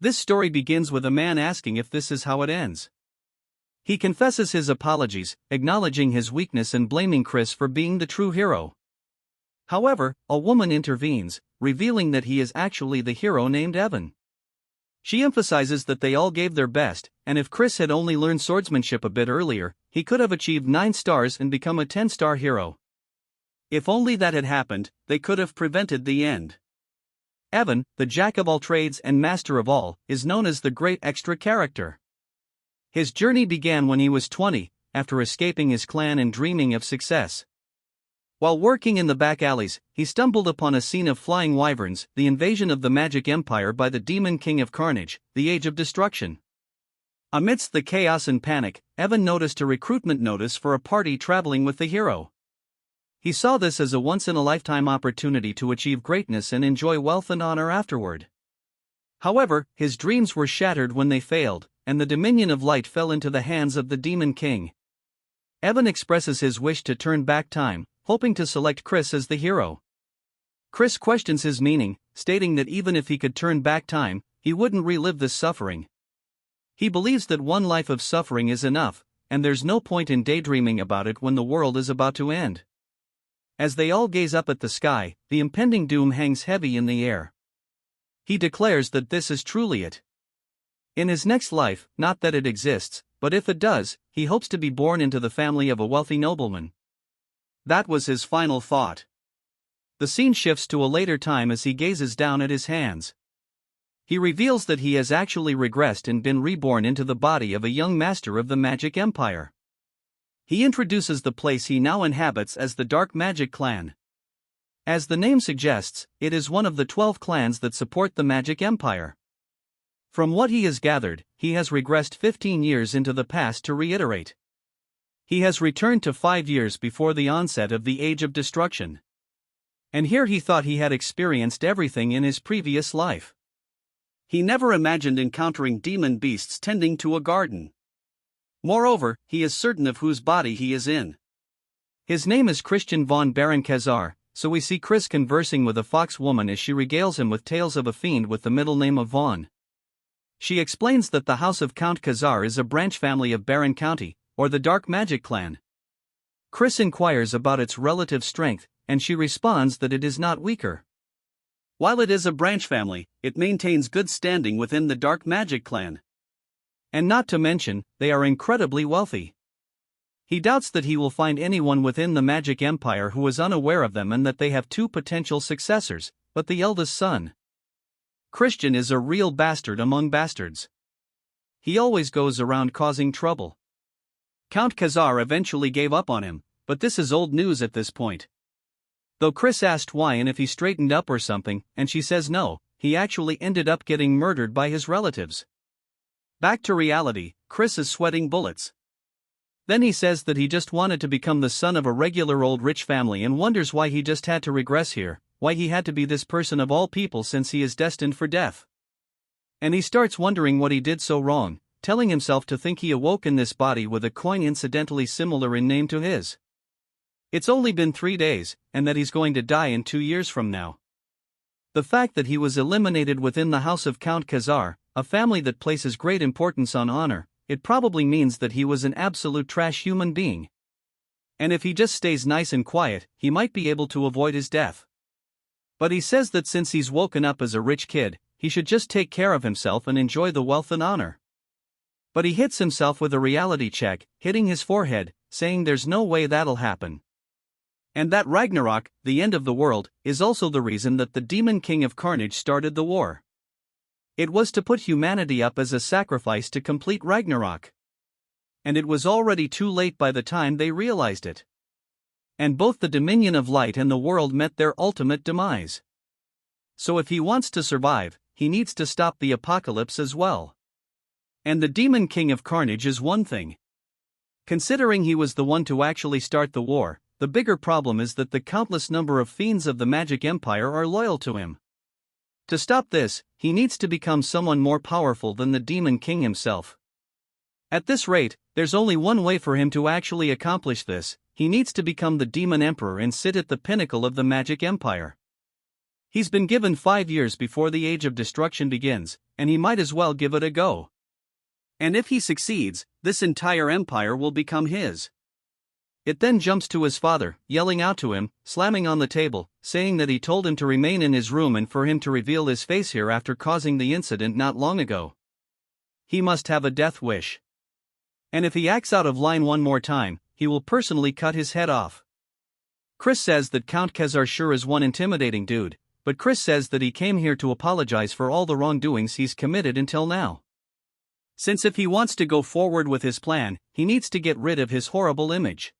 This story begins with a man asking if this is how it ends. He confesses his apologies, acknowledging his weakness and blaming Chris for being the true hero. However, a woman intervenes, revealing that he is actually the hero named Evan. She emphasizes that they all gave their best, and if Chris had only learned swordsmanship a bit earlier, he could have achieved 9 stars and become a 10-star hero. If only that had happened, they could have prevented the end. Evan, the jack of all trades and master of all, is known as the great extra character. His journey began when he was 20, after escaping his clan and dreaming of success. While working in the back alleys, he stumbled upon a scene of flying wyverns, the invasion of the Magic Empire by the Demon King of Carnage, the Age of Destruction. Amidst the chaos and panic, Evan noticed a recruitment notice for a party traveling with the hero. He saw this as a once-in-a-lifetime opportunity to achieve greatness and enjoy wealth and honor afterward. However, his dreams were shattered when they failed, and the Dominion of Light fell into the hands of the Demon King. Evan expresses his wish to turn back time, hoping to select Chris as the hero. Chris questions his meaning, stating that even if he could turn back time, he wouldn't relive this suffering. He believes that one life of suffering is enough, and there's no point in daydreaming about it when the world is about to end. As they all gaze up at the sky, the impending doom hangs heavy in the air. He declares that this is truly it. In his next life, not that it exists, but if it does, he hopes to be born into the family of a wealthy nobleman. That was his final thought. The scene shifts to a later time as he gazes down at his hands. He reveals that he has actually regressed and been reborn into the body of a young master of the Magic Empire. He introduces the place he now inhabits as the Dark Magic Clan. As the name suggests, it is one of the 12 clans that support the Magic Empire. From what he has gathered, he has regressed 15 years into the past to reiterate. He has returned to 5 years before the onset of the Age of Destruction. And here he thought he had experienced everything in his previous life. He never imagined encountering demon beasts tending to a garden. Moreover, he is certain of whose body he is in. His name is Christian von Baron-Khazar, so we see Chris conversing with a fox woman as she regales him with tales of a fiend with the middle name of Von. She explains that the house of Count Khazar is a branch family of Baron County, or the Dark Magic Clan. Chris inquires about its relative strength, and she responds that it is not weaker. While it is a branch family, it maintains good standing within the Dark Magic Clan. And not to mention, they are incredibly wealthy. He doubts that he will find anyone within the Magic Empire who is unaware of them and that they have 2 potential successors, but the eldest son, Christian, is a real bastard among bastards. He always goes around causing trouble. Count Khazar eventually gave up on him, but this is old news at this point. Though Chris asked why and if he straightened up or something, and she says no, he actually ended up getting murdered by his relatives. Back to reality, Chris is sweating bullets. Then he says that he just wanted to become the son of a regular old rich family and wonders why he just had to regress here, why he had to be this person of all people since he is destined for death. And he starts wondering what he did so wrong, telling himself to think he awoke in this body with a coin incidentally similar in name to his. It's only been 3 days, and that he's going to die in 2 years from now. The fact that he was eliminated within the house of Count Khazar, a family that places great importance on honor, it probably means that he was an absolute trash human being. And if he just stays nice and quiet, he might be able to avoid his death. But he says that since he's woken up as a rich kid, he should just take care of himself and enjoy the wealth and honor. But he hits himself with a reality check, hitting his forehead, saying there's no way that'll happen. And that Ragnarok, the end of the world, is also the reason that the Demon King of Carnage started the war. It was to put humanity up as a sacrifice to complete Ragnarok. And it was already too late by the time they realized it. And both the Dominion of Light and the world met their ultimate demise. So if he wants to survive, he needs to stop the apocalypse as well. And the Demon King of Carnage is one thing. Considering he was the one to actually start the war, the bigger problem is that the countless number of fiends of the Magic Empire are loyal to him. To stop this, he needs to become someone more powerful than the Demon King himself. At this rate, there's only one way for him to actually accomplish this: he needs to become the Demon Emperor and sit at the pinnacle of the Magic Empire. He's been given 5 years before the Age of Destruction begins, and he might as well give it a go. And if he succeeds, this entire empire will become his. It then jumps to his father, yelling out to him, slamming on the table, saying that he told him to remain in his room and for him to reveal his face here after causing the incident not long ago. He must have a death wish. And if he acts out of line one more time, he will personally cut his head off. Chris says that Count Khazar sure is one intimidating dude, but Chris says that he came here to apologize for all the wrongdoings he's committed until now. Since if he wants to go forward with his plan, he needs to get rid of his horrible image.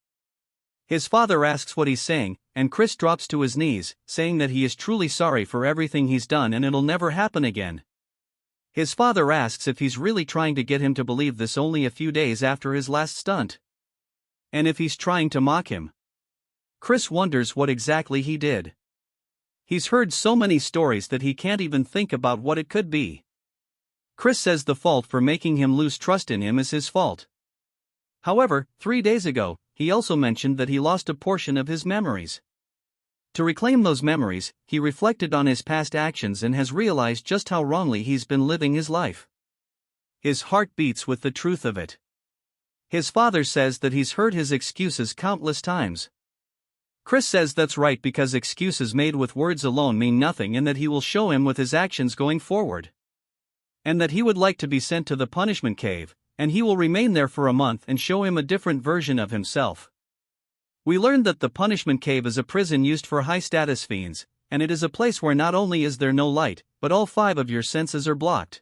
His father asks what he's saying, and Chris drops to his knees, saying that he is truly sorry for everything he's done and it'll never happen again. His father asks if he's really trying to get him to believe this only a few days after his last stunt. And if he's trying to mock him. Chris wonders what exactly he did. He's heard so many stories that he can't even think about what it could be. Chris says the fault for making him lose trust in him is his fault. However, 3 days ago, he also mentioned that he lost a portion of his memories. To reclaim those memories, he reflected on his past actions and has realized just how wrongly he's been living his life. His heart beats with the truth of it. His father says that he's heard his excuses countless times. Chris says that's right because excuses made with words alone mean nothing and that he will show him with his actions going forward. And that he would like to be sent to the punishment cave, and he will remain there for a month and show him a different version of himself. We learned that the punishment cave is a prison used for high-status fiends, and it is a place where not only is there no light, but all 5 of your senses are blocked.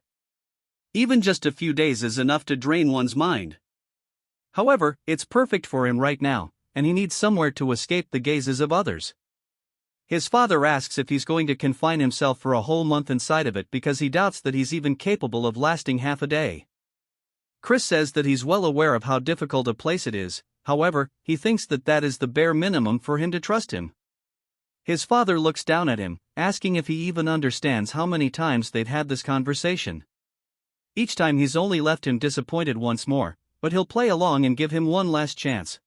Even just a few days is enough to drain one's mind. However, it's perfect for him right now, and he needs somewhere to escape the gazes of others. His father asks if he's going to confine himself for a whole month inside of it because he doubts that he's even capable of lasting half a day. Chris says that he's well aware of how difficult a place it is, however, he thinks that that is the bare minimum for him to trust him. His father looks down at him, asking if he even understands how many times they've had this conversation. Each time he's only left him disappointed once more, but he'll play along and give him one last chance.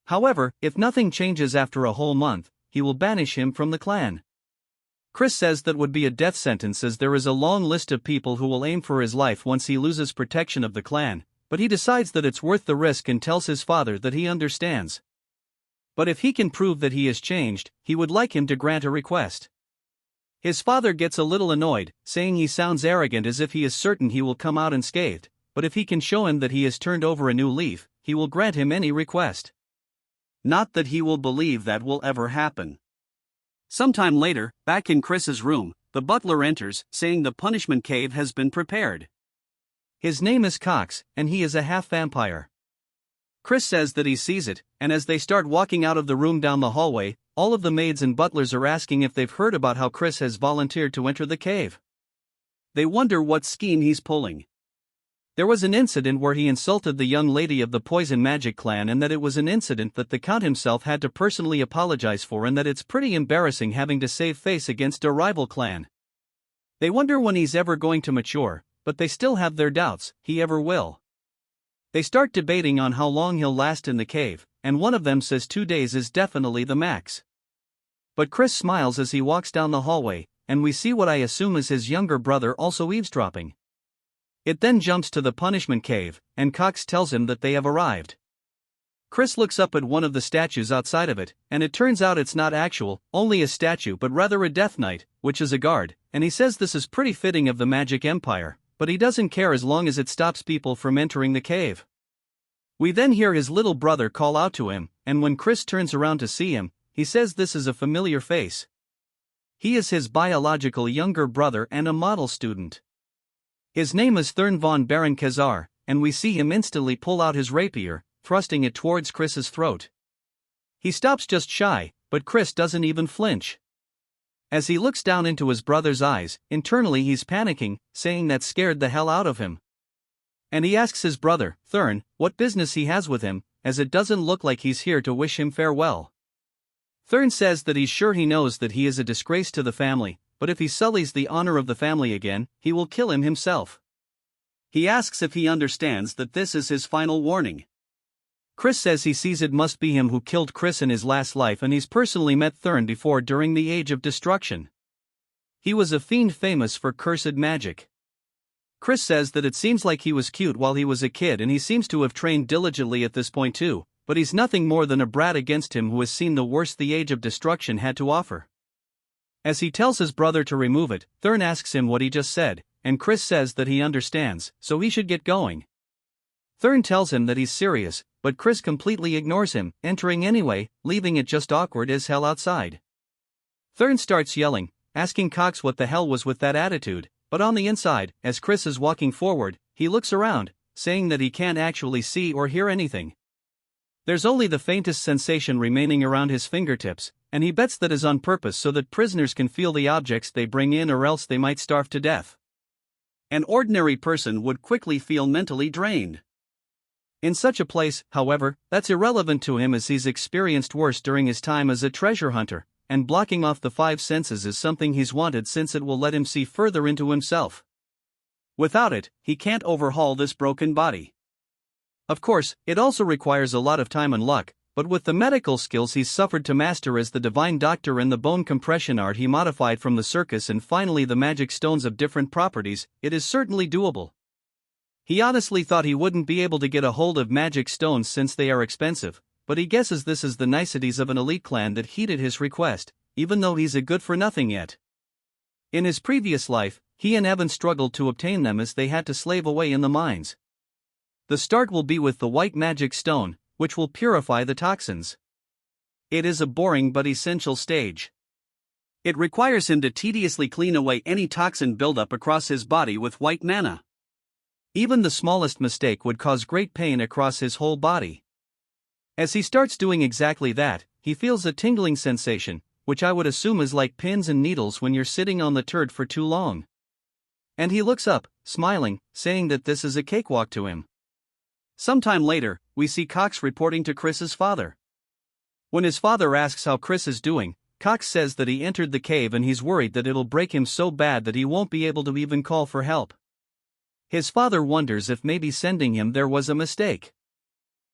However, if nothing changes after a whole month, he will banish him from the clan. Chris says that would be a death sentence as there is a long list of people who will aim for his life once he loses protection of the clan, but he decides that it's worth the risk and tells his father that he understands. But if he can prove that he has changed, he would like him to grant a request. His father gets a little annoyed, saying he sounds arrogant as if he is certain he will come out unscathed, but if he can show him that he has turned over a new leaf, he will grant him any request. Not that he will believe that will ever happen. Sometime later, back in Chris's room, the butler enters, saying the punishment cave has been prepared. His name is Cox, and he is a half-vampire. Chris says that he sees it, and as they start walking out of the room down the hallway, all of the maids and butlers are asking if they've heard about how Chris has volunteered to enter the cave. They wonder what scheme he's pulling. There was an incident where he insulted the young lady of the Poison Magic clan and that it was an incident that the Count himself had to personally apologize for and that it's pretty embarrassing having to save face against a rival clan. They wonder when he's ever going to mature, but they still have their doubts he ever will. They start debating on how long he'll last in the cave, and one of them says 2 days is definitely the max. But Chris smiles as he walks down the hallway, and we see what I assume is his younger brother also eavesdropping. It then jumps to the punishment cave, and Cox tells him that they have arrived. Chris looks up at one of the statues outside of it, and it turns out it's not only a statue but rather a Death Knight, which is a guard, and he says this is pretty fitting of the Magic Empire, but he doesn't care as long as it stops people from entering the cave. We then hear his little brother call out to him, and when Chris turns around to see him, he says this is a familiar face. He is his biological younger brother and a model student. His name is Thurn von Baron Khazar, and we see him instantly pull out his rapier, thrusting it towards Chris's throat. He stops just shy, but Chris doesn't even flinch. As he looks down into his brother's eyes, internally he's panicking, saying that scared the hell out of him. And he asks his brother, Thurn, what business he has with him, as it doesn't look like he's here to wish him farewell. Thurn says that he's sure he knows that he is a disgrace to the family, but if he sullies the honor of the family again, he will kill him himself. He asks if he understands that this is his final warning. Chris says he sees it must be him who killed Chris in his last life and he's personally met Thurn before during the Age of Destruction. He was a fiend famous for cursed magic. Chris says that it seems like he was cute while he was a kid and he seems to have trained diligently at this point too, but he's nothing more than a brat against him who has seen the worst the Age of Destruction had to offer. As he tells his brother to remove it, Thurn asks him what he just said, and Chris says that he understands, so he should get going. Thurn tells him that he's serious, but Chris completely ignores him, entering anyway, leaving it just awkward as hell outside. Thurn starts yelling, asking Cox what the hell was with that attitude, but on the inside, as Chris is walking forward, he looks around, saying that he can't actually see or hear anything. There's only the faintest sensation remaining around his fingertips, and he bets that is on purpose so that prisoners can feel the objects they bring in or else they might starve to death. An ordinary person would quickly feel mentally drained. In such a place, however, that's irrelevant to him as he's experienced worse during his time as a treasure hunter, and blocking off the five senses is something he's wanted since it will let him see further into himself. Without it, he can't overhaul this broken body. Of course, it also requires a lot of time and luck, but with the medical skills he's suffered to master as the divine doctor and the bone compression art he modified from the circus and finally the magic stones of different properties, it is certainly doable. He honestly thought he wouldn't be able to get a hold of magic stones since they are expensive, but he guesses this is the niceties of an elite clan that heeded his request, even though he's a good-for-nothing yet. In his previous life, he and Evan struggled to obtain them as they had to slave away in the mines. The start will be with the white magic stone, which will purify the toxins. It is a boring but essential stage. It requires him to tediously clean away any toxin buildup across his body with white mana. Even the smallest mistake would cause great pain across his whole body. As he starts doing exactly that, he feels a tingling sensation, which I would assume is like pins and needles when you're sitting on the turd for too long. And he looks up, smiling, saying that this is a cakewalk to him. Sometime later, we see Cox reporting to Chris's father. When his father asks how Chris is doing, Cox says that he entered the cave and he's worried that it'll break him so bad that he won't be able to even call for help. His father wonders if maybe sending him there was a mistake.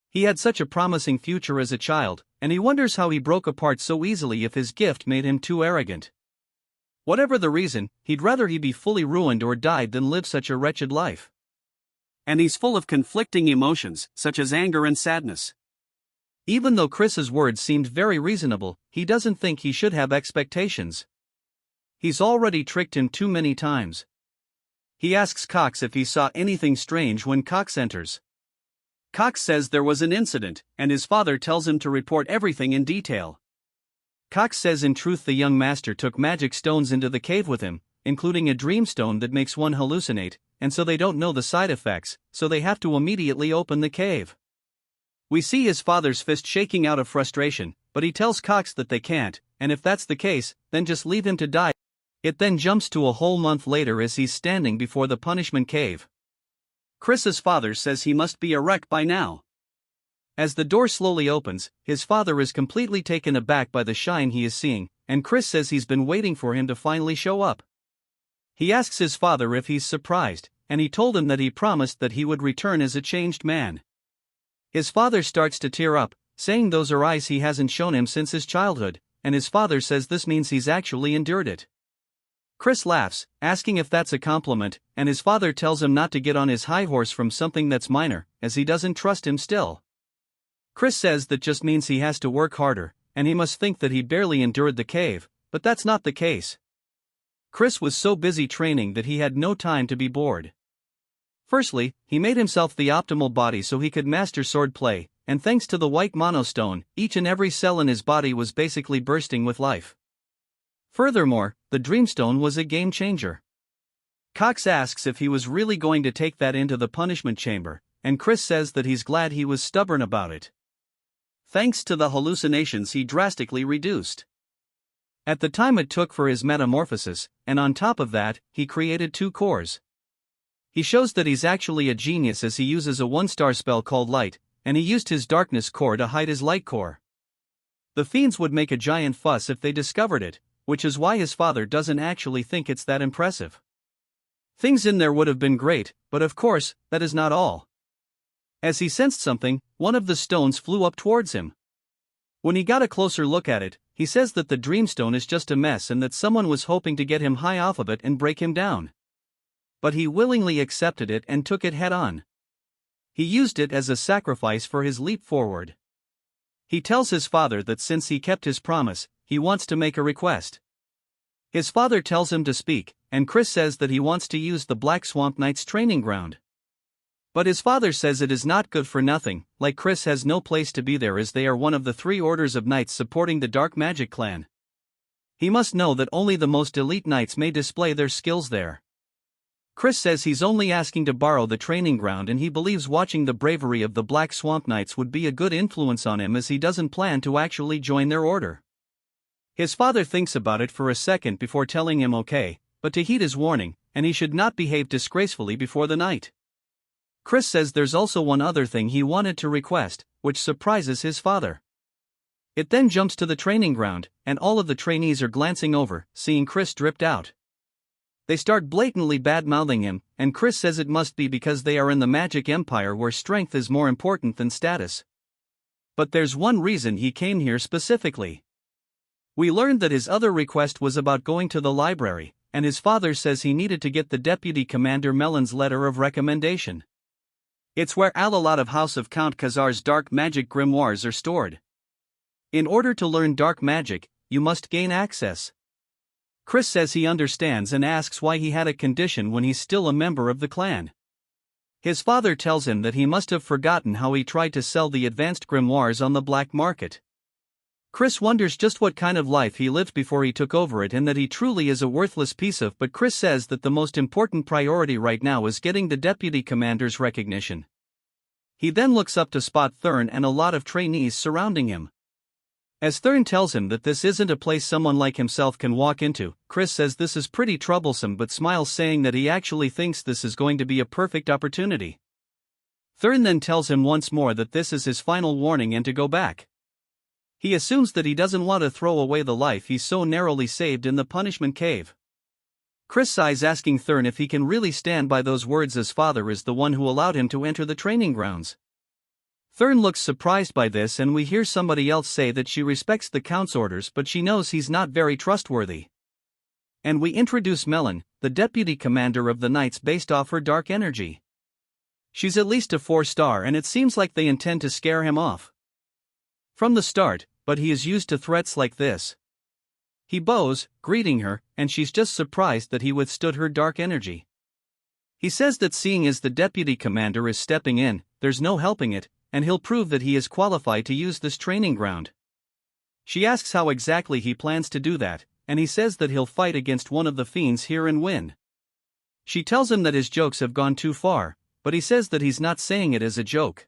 He had such a promising future as a child, and he wonders how he broke apart so easily if his gift made him too arrogant. Whatever the reason, he'd rather he be fully ruined or died than live such a wretched life. And he's full of conflicting emotions, such as anger and sadness. Even though Chris's words seemed very reasonable, he doesn't think he should have expectations. He's already tricked him too many times. He asks Cox if he saw anything strange when Cox enters. Cox says there was an incident, and his father tells him to report everything in detail. Cox says in truth the young master took magic stones into the cave with him, including a dream stone that makes one hallucinate, and so they don't know the side effects, so they have to immediately open the cave. We see his father's fist shaking out of frustration, but he tells Cox that they can't, and if that's the case, then just leave him to die. It then jumps to a whole month later as he's standing before the punishment cave. Chris's father says he must be a wreck by now. As the door slowly opens, his father is completely taken aback by the shine he is seeing, and Chris says he's been waiting for him to finally show up. He asks his father if he's surprised, and he told him that he promised that he would return as a changed man. His father starts to tear up, saying those are eyes he hasn't shown him since his childhood, and his father says this means he's actually endured it. Chris laughs, asking if that's a compliment, and his father tells him not to get on his high horse from something that's minor, as he doesn't trust him still. Chris says that just means he has to work harder, and he must think that he barely endured the cave, but that's not the case. Chris was so busy training that he had no time to be bored. Firstly, he made himself the optimal body so he could master swordplay, and thanks to the white monostone, each and every cell in his body was basically bursting with life. Furthermore, the Dreamstone was a game changer. Cox asks if he was really going to take that into the punishment chamber, and Chris says that he's glad he was stubborn about it. Thanks to the hallucinations he drastically reduced. At the time it took for his metamorphosis, and on top of that, he created 2 cores. He shows that he's actually a genius as he uses a 1-star spell called Light, and he used his darkness core to hide his light core. The fiends would make a giant fuss if they discovered it, which is why his father doesn't actually think it's that impressive. Things in there would have been great, but of course, that is not all. As he sensed something, one of the stones flew up towards him. When he got a closer look at it, he says that the Dreamstone is just a mess and that someone was hoping to get him high off of it and break him down. But he willingly accepted it and took it head on. He used it as a sacrifice for his leap forward. He tells his father that since he kept his promise, he wants to make a request. His father tells him to speak, and Chris says that he wants to use the Black Swamp Knight's training ground. But his father says it is not good for nothing, like Chris has no place to be there as they are one of the 3 orders of knights supporting the Dark Magic clan. He must know that only the most elite knights may display their skills there. Chris says he's only asking to borrow the training ground and he believes watching the bravery of the Black Swamp Knights would be a good influence on him as he doesn't plan to actually join their order. His father thinks about it for a second before telling him okay, but to heed his warning, and he should not behave disgracefully before the night. Chris says there's also one other thing he wanted to request, which surprises his father. It then jumps to the training ground, and all of the trainees are glancing over, seeing Chris dripped out. They start blatantly bad-mouthing him, and Chris says it must be because they are in the Magic Empire where strength is more important than status. But there's one reason he came here specifically. We learned that his other request was about going to the library, and his father says he needed to get the Deputy Commander Melon's letter of recommendation. It's where a lot of House of Count Khazar's dark magic grimoires are stored. In order to learn dark magic, you must gain access. Chris says he understands and asks why he had a condition when he's still a member of the clan. His father tells him that he must have forgotten how he tried to sell the advanced grimoires on the black market. Chris wonders just what kind of life he lived before he took over it and that he truly is a worthless piece of, but Chris says that the most important priority right now is getting the deputy commander's recognition. He then looks up to spot Thurn and a lot of trainees surrounding him. As Thurn tells him that this isn't a place someone like himself can walk into, Chris says this is pretty troublesome but smiles, saying that he actually thinks this is going to be a perfect opportunity. Thurn then tells him once more that this is his final warning and to go back. He assumes that he doesn't want to throw away the life he's so narrowly saved in the punishment cave. Chris sighs, asking Thurn if he can really stand by those words as father is the one who allowed him to enter the training grounds. Thurn looks surprised by this and we hear somebody else say that she respects the Count's orders but she knows he's not very trustworthy. And we introduce Melon, the deputy commander of the Knights based off her dark energy. She's at least a 4-star and it seems like they intend to scare him off from the start, but he is used to threats like this. He bows, greeting her, and she's just surprised that he withstood her dark energy. He says that seeing as the deputy commander is stepping in, there's no helping it, and he'll prove that he is qualified to use this training ground. She asks how exactly he plans to do that, and he says that he'll fight against one of the fiends here and win. She tells him that his jokes have gone too far, but he says that he's not saying it as a joke.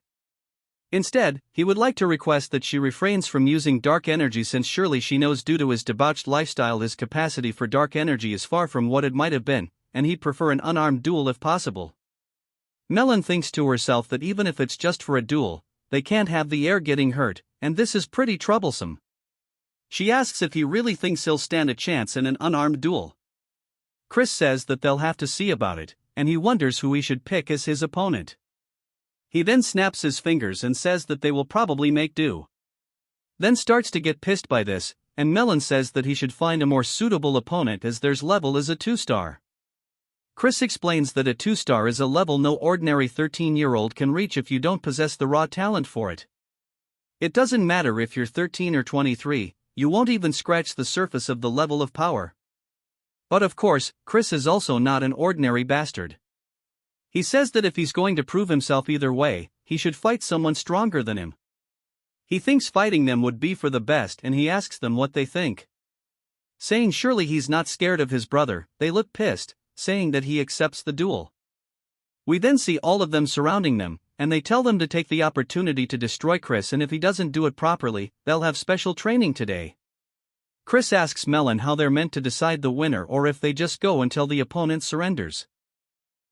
Instead, he would like to request that she refrains from using dark energy since surely she knows due to his debauched lifestyle his capacity for dark energy is far from what it might have been, and he'd prefer an unarmed duel if possible. Melon thinks to herself that even if it's just for a duel, they can't have the heir getting hurt, and this is pretty troublesome. She asks if he really thinks he'll stand a chance in an unarmed duel. Chris says that they'll have to see about it, and he wonders who he should pick as his opponent. He then snaps his fingers and says that they will probably make do. Then starts to get pissed by this, and Melon says that he should find a more suitable opponent as theirs level is a 2-star. Chris explains that a 2-star is a level no ordinary 13-year-old can reach if you don't possess the raw talent for it. It doesn't matter if you're 13 or 23, you won't even scratch the surface of the level of power. But of course, Chris is also not an ordinary bastard. He says that if he's going to prove himself either way, he should fight someone stronger than him. He thinks fighting them would be for the best and he asks them what they think. Saying surely he's not scared of his brother, they look pissed, saying that he accepts the duel. We then see all of them surrounding them, and they tell them to take the opportunity to destroy Chris and if he doesn't do it properly, they'll have special training today. Chris asks Melon how they're meant to decide the winner or if they just go until the opponent surrenders.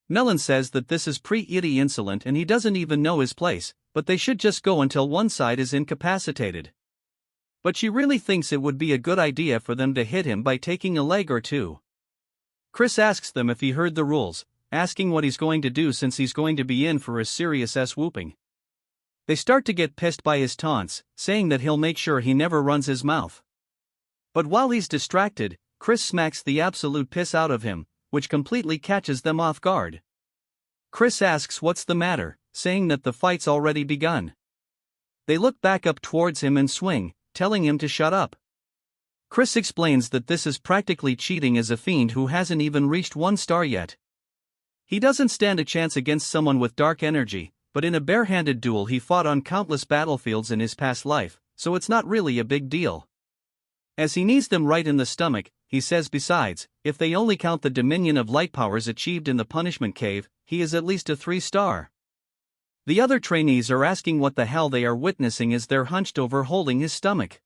Melon says that this is pretty insolent and he doesn't even know his place, but they should just go until one side is incapacitated. But she really thinks it would be a good idea for them to hit him by taking a leg or two. Chris asks them if he heard the rules, asking what he's going to do since he's going to be in for a serious whooping. They start to get pissed by his taunts, saying that he'll make sure he never runs his mouth. But while he's distracted, Chris smacks the absolute piss out of him, which completely catches them off guard. Chris asks what's the matter, saying that the fight's already begun. They look back up towards him and swing, telling him to shut up. Chris explains that this is practically cheating as a fiend who hasn't even reached 1 star yet. He doesn't stand a chance against someone with dark energy, but in a barehanded duel he fought on countless battlefields in his past life, so it's not really a big deal. As he knees them right in the stomach, he says besides, if they only count the dominion of light powers achieved in the punishment cave, he is at least a 3 star. The other trainees are asking what the hell they are witnessing as they're hunched over holding his stomach.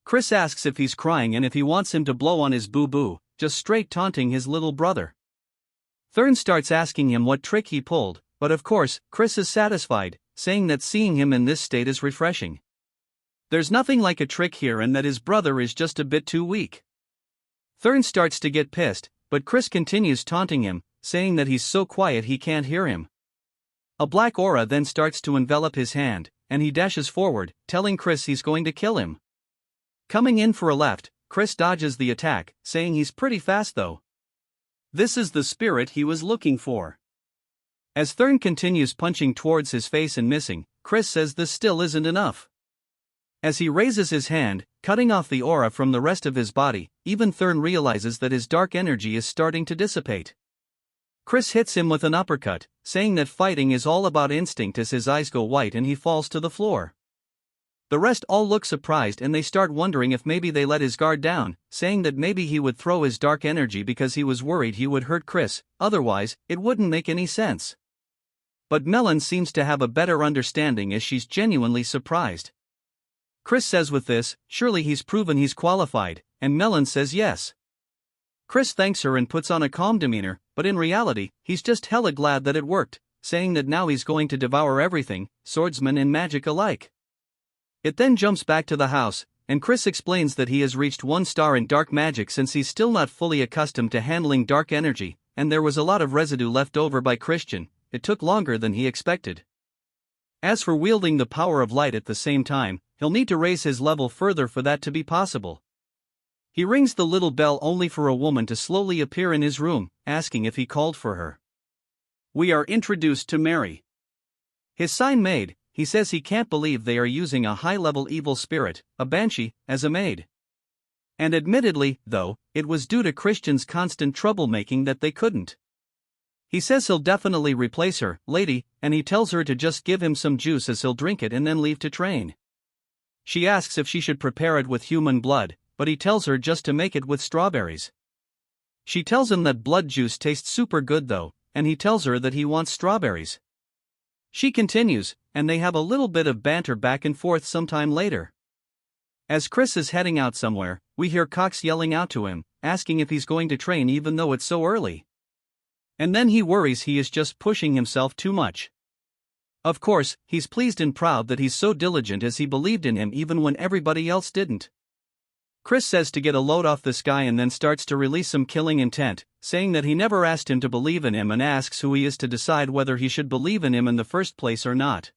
Chris asks if he's crying and if he wants him to blow on his boo-boo, just straight taunting his little brother. Thurn starts asking him what trick he pulled, but of course, Chris is satisfied, saying that seeing him in this state is refreshing. There's nothing like a trick here and that his brother is just a bit too weak. Thurn starts to get pissed, but Chris continues taunting him, saying that he's so quiet he can't hear him. A black aura then starts to envelop his hand, and he dashes forward, telling Chris he's going to kill him. Coming in for a left, Chris dodges the attack, saying he's pretty fast though. This is the spirit he was looking for. As Thurn continues punching towards his face and missing, Chris says this still isn't enough. As he raises his hand, cutting off the aura from the rest of his body, even Thurn realizes that his dark energy is starting to dissipate. Chris hits him with an uppercut, saying that fighting is all about instinct as his eyes go white and he falls to the floor. The rest all look surprised and they start wondering if maybe they let his guard down, saying that maybe he would throw his dark energy because he was worried he would hurt Chris, otherwise, it wouldn't make any sense. But Melon seems to have a better understanding as she's genuinely surprised. Chris says with this, surely he's proven he's qualified, and Melon says yes. Chris thanks her and puts on a calm demeanor, but in reality, he's just hella glad that it worked, saying that now he's going to devour everything, swordsman and magic alike. It then jumps back to the house, and Chris explains that he has reached 1 star in dark magic since he's still not fully accustomed to handling dark energy, and there was a lot of residue left over by Christian. It took longer than he expected. As for wielding the power of light at the same time, he'll need to raise his level further for that to be possible. He rings the little bell only for a woman to slowly appear in his room, asking if he called for her. We are introduced to Mary. His sign maid, he says he can't believe they are using a high-level evil spirit, a banshee, as a maid. And admittedly, though, it was due to Christian's constant troublemaking that they couldn't. He says he'll definitely replace her, lady, and he tells her to just give him some juice as he'll drink it and then leave to train. She asks if she should prepare it with human blood, but he tells her just to make it with strawberries. She tells him that blood juice tastes super good though, and he tells her that he wants strawberries. She continues, and they have a little bit of banter back and forth sometime later. As Chris is heading out somewhere, we hear Cox yelling out to him, asking if he's going to train even though it's so early. And then he worries he is just pushing himself too much. Of course, he's pleased and proud that he's so diligent as he believed in him even when everybody else didn't. Chris says to get a load off this guy and then starts to release some killing intent, saying that he never asked him to believe in him and asks who he is to decide whether he should believe in him in the first place or not.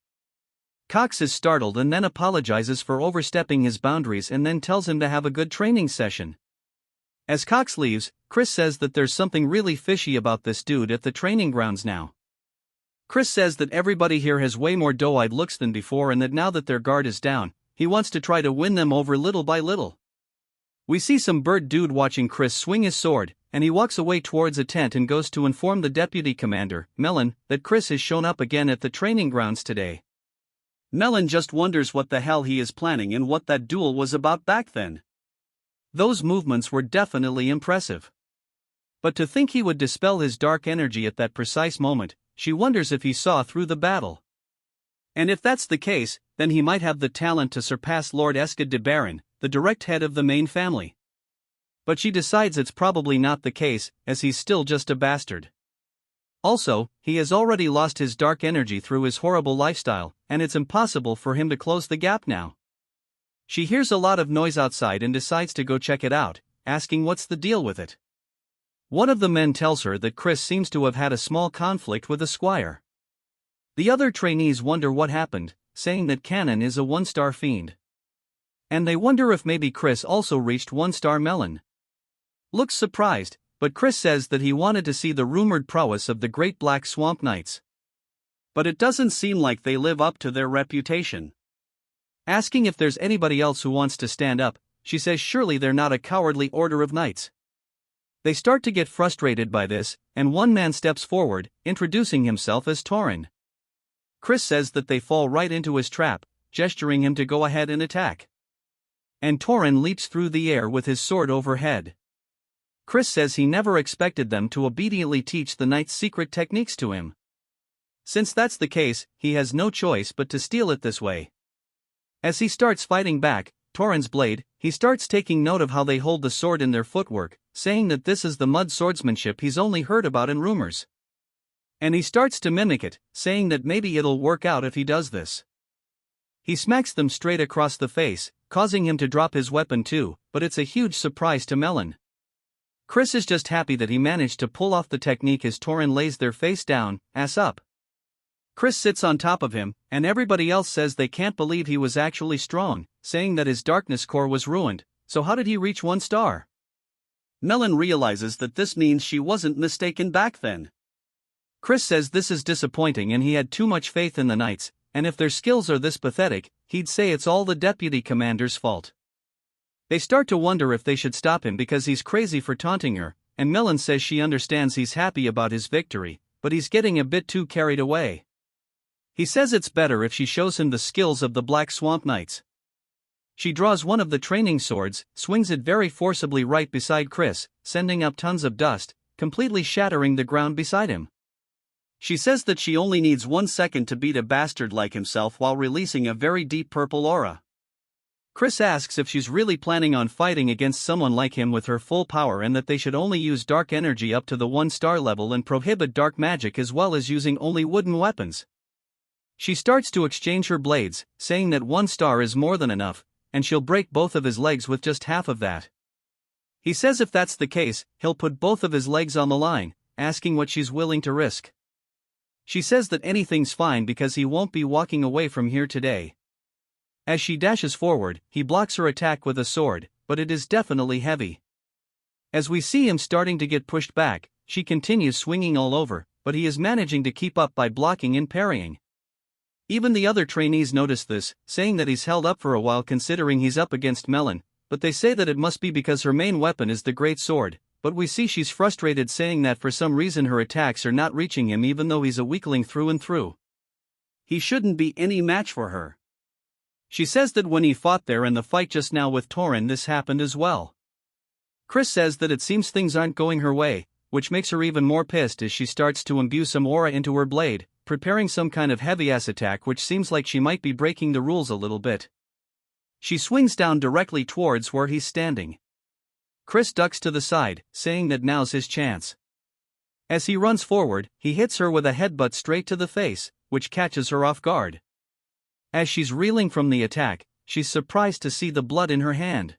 Cox is startled and then apologizes for overstepping his boundaries and then tells him to have a good training session. As Cox leaves, Chris says that there's something really fishy about this dude at the training grounds now. Chris says that everybody here has way more doe-eyed looks than before and that now that their guard is down, he wants to try to win them over little by little. We see some bird dude watching Chris swing his sword, and he walks away towards a tent and goes to inform the deputy commander, Melon, that Chris has shown up again at the training grounds today. Melon just wonders what the hell he is planning and what that duel was about back then. Those movements were definitely impressive. But to think he would dispel his dark energy at that precise moment, she wonders if he saw through the battle. And if that's the case, then he might have the talent to surpass Lord Eskid de Baron, the direct head of the main family. But she decides it's probably not the case, as he's still just a bastard. Also, he has already lost his dark energy through his horrible lifestyle, and it's impossible for him to close the gap now. She hears a lot of noise outside and decides to go check it out, asking what's the deal with it. One of the men tells her that Chris seems to have had a small conflict with a squire. The other trainees wonder what happened, saying that Cannon is a 1-star fiend. and they wonder if maybe Chris also reached 1-star Melon. Looks surprised, but Chris says that he wanted to see the rumored prowess of the Great Black Swamp Knights. But it doesn't seem like they live up to their reputation. Asking if there's anybody else who wants to stand up, she says surely they're not a cowardly order of knights. They start to get frustrated by this, and one man steps forward, introducing himself as Tauren. Chris says that they fall right into his trap, gesturing him to go ahead and attack. And Tauren leaps through the air with his sword overhead. Chris says he never expected them to obediently teach the knight's secret techniques to him. Since that's the case, he has no choice but to steal it this way. As he starts fighting back, Tauren's blade, he starts taking note of how they hold the sword in their footwork, saying that this is the mud swordsmanship he's only heard about in rumors. And he starts to mimic it, saying that maybe it'll work out if he does this. He smacks them straight across the face, causing him to drop his weapon too, but it's a huge surprise to Melon. Chris is just happy that he managed to pull off the technique as Tauren lays their face down, ass up. Chris sits on top of him, and everybody else says they can't believe he was actually strong, saying that his darkness core was ruined, so how did he reach 1 star? Melon realizes that this means she wasn't mistaken back then. Chris says this is disappointing and he had too much faith in the knights, and if their skills are this pathetic, he'd say it's all the deputy commander's fault. They start to wonder if they should stop him because he's crazy for taunting her, and Melon says she understands he's happy about his victory, but he's getting a bit too carried away. He says it's better if she shows him the skills of the Black Swamp Knights. She draws one of the training swords, swings it very forcibly right beside Chris, sending up tons of dust, completely shattering the ground beside him. She says that she only needs 1 second to beat a bastard like himself while releasing a very deep purple aura. Chris asks if she's really planning on fighting against someone like him with her full power and that they should only use dark energy up to the 1-star level and prohibit dark magic as well as using only wooden weapons. She starts to exchange her blades, saying that 1 star is more than enough, and she'll break both of his legs with just half of that. He says if that's the case, he'll put both of his legs on the line, asking what she's willing to risk. She says that anything's fine because he won't be walking away from here today. As she dashes forward, he blocks her attack with a sword, but it is definitely heavy. As we see him starting to get pushed back, she continues swinging all over, but he is managing to keep up by blocking and parrying. Even the other trainees notice this, saying that he's held up for a while considering he's up against Melon, but they say that it must be because her main weapon is the great sword, but we see she's frustrated saying that for some reason her attacks are not reaching him even though he's a weakling through and through. He shouldn't be any match for her. She says that when he fought there in the fight just now with Tauren this happened as well. Chris says that it seems things aren't going her way, which makes her even more pissed as she starts to imbue some aura into her blade, preparing some kind of heavy-ass attack which seems like she might be breaking the rules a little bit. She swings down directly towards where he's standing. Chris ducks to the side, saying that now's his chance. As he runs forward, he hits her with a headbutt straight to the face, which catches her off guard. As she's reeling from the attack, she's surprised to see the blood in her hand.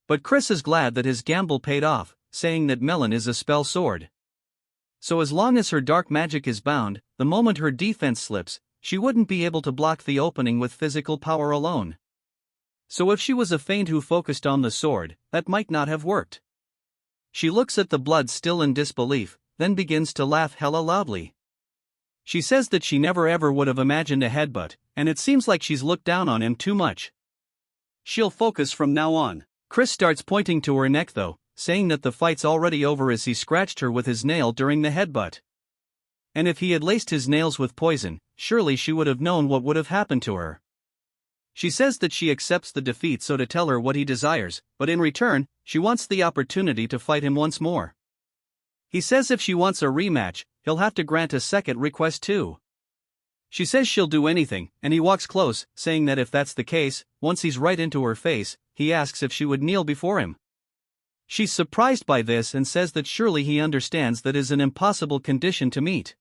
But Chris is glad that his gamble paid off, saying that Melon is a spell sword. So as long as her dark magic is bound, the moment her defense slips, she wouldn't be able to block the opening with physical power alone. So if she was a feint who focused on the sword, that might not have worked. She looks at the blood still in disbelief, then begins to laugh hella loudly. She says that she never ever would have imagined a headbutt, and it seems like she's looked down on him too much. She'll focus from now on. Chris starts pointing to her neck though, saying that the fight's already over as he scratched her with his nail during the headbutt. And if he had laced his nails with poison, surely she would have known what would have happened to her. She says that she accepts the defeat so to tell her what he desires, but in return, she wants the opportunity to fight him once more. He says if she wants a rematch, he'll have to grant a second request too. She says she'll do anything, and he walks close, saying that if that's the case, once he's right into her face, he asks if she would kneel before him. She's surprised by this and says that surely he understands that is an impossible condition to meet.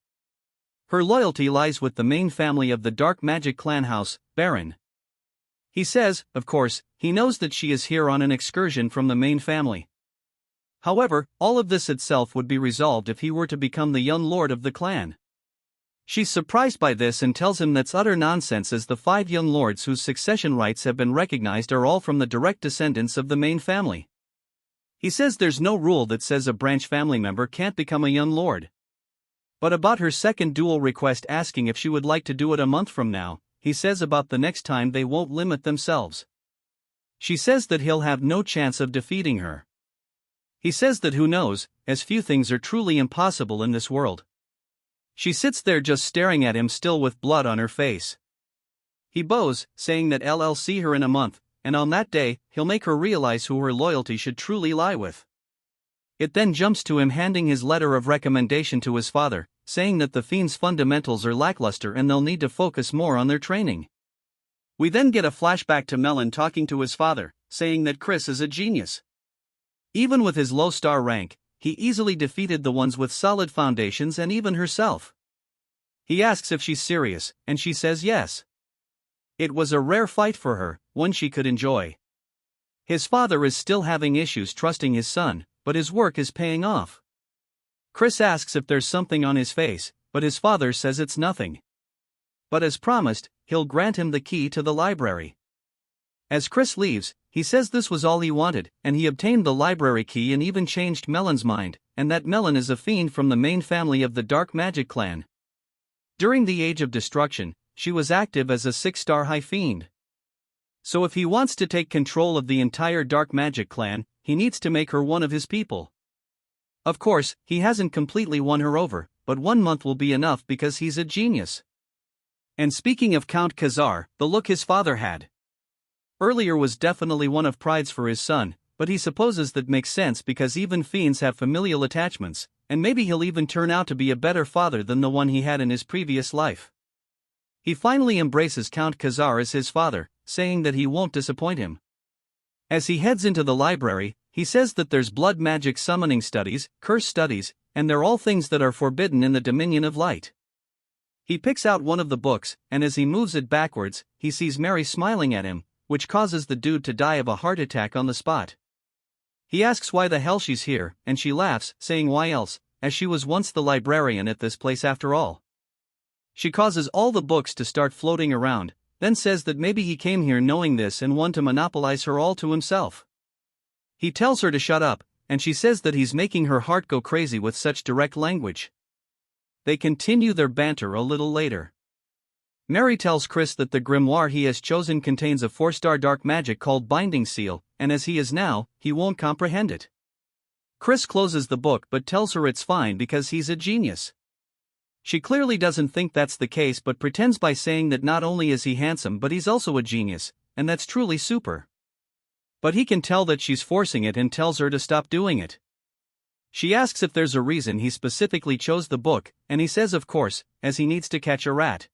Her loyalty lies with the main family of the dark magic clan house, Baron. He says, of course, he knows that she is here on an excursion from the main family. However, all of this itself would be resolved if he were to become the young lord of the clan. She's surprised by this and tells him that's utter nonsense, as the 5 young lords whose succession rights have been recognized are all from the direct descendants of the main family. He says there's no rule that says a branch family member can't become a young lord. But about her second duel request, asking if she would like to do it a month from now, he says about the next time they won't limit themselves. She says that he'll have no chance of defeating her. He says that who knows, as few things are truly impossible in this world. She sits there just staring at him, still with blood on her face. He bows, saying that he'll see her in a month, and on that day, he'll make her realize who her loyalty should truly lie with. It then jumps to him handing his letter of recommendation to his father, saying that the fiend's fundamentals are lackluster and they'll need to focus more on their training. We then get a flashback to Melon talking to his father, saying that Chris is a genius. Even with his low star rank, he easily defeated the ones with solid foundations and even herself. He asks if she's serious, and she says yes. It was a rare fight for her, one she could enjoy. His father is still having issues trusting his son, but his work is paying off. Chris asks if there's something on his face, but his father says it's nothing. But as promised, he'll grant him the key to the library. As Chris leaves, he says this was all he wanted, and he obtained the library key and even changed Melon's mind, and that Melon is a fiend from the main family of the Dark Magic clan. During the Age of Destruction, she was active as a 6-star high fiend. So if he wants to take control of the entire Dark Magic clan, he needs to make her one of his people. Of course, he hasn't completely won her over, but 1 month will be enough because he's a genius. And speaking of Count Khazar, the look his father had earlier was definitely one of pride's for his son, but he supposes that makes sense because even fiends have familial attachments, and maybe he'll even turn out to be a better father than the one he had in his previous life. He finally embraces Count Khazar as his father, saying that he won't disappoint him. As he heads into the library, he says that there's blood magic summoning studies, curse studies, and they're all things that are forbidden in the Dominion of Light. He picks out one of the books, and as he moves it backwards, he sees Mary smiling at him, which causes the dude to die of a heart attack on the spot. He asks why the hell she's here, and she laughs, saying why else, as she was once the librarian at this place after all. She causes all the books to start floating around, then says that maybe he came here knowing this and want to monopolize her all to himself. He tells her to shut up, and she says that he's making her heart go crazy with such direct language. They continue their banter a little later. Mary tells Chris that the grimoire he has chosen contains a 4-star dark magic called Binding Seal, and as he is now, he won't comprehend it. Chris closes the book but tells her it's fine because he's a genius. She clearly doesn't think that's the case but pretends by saying that not only is he handsome but he's also a genius, and that's truly super. But he can tell that she's forcing it and tells her to stop doing it. She asks if there's a reason he specifically chose the book, and he says of course, as he needs to catch a rat.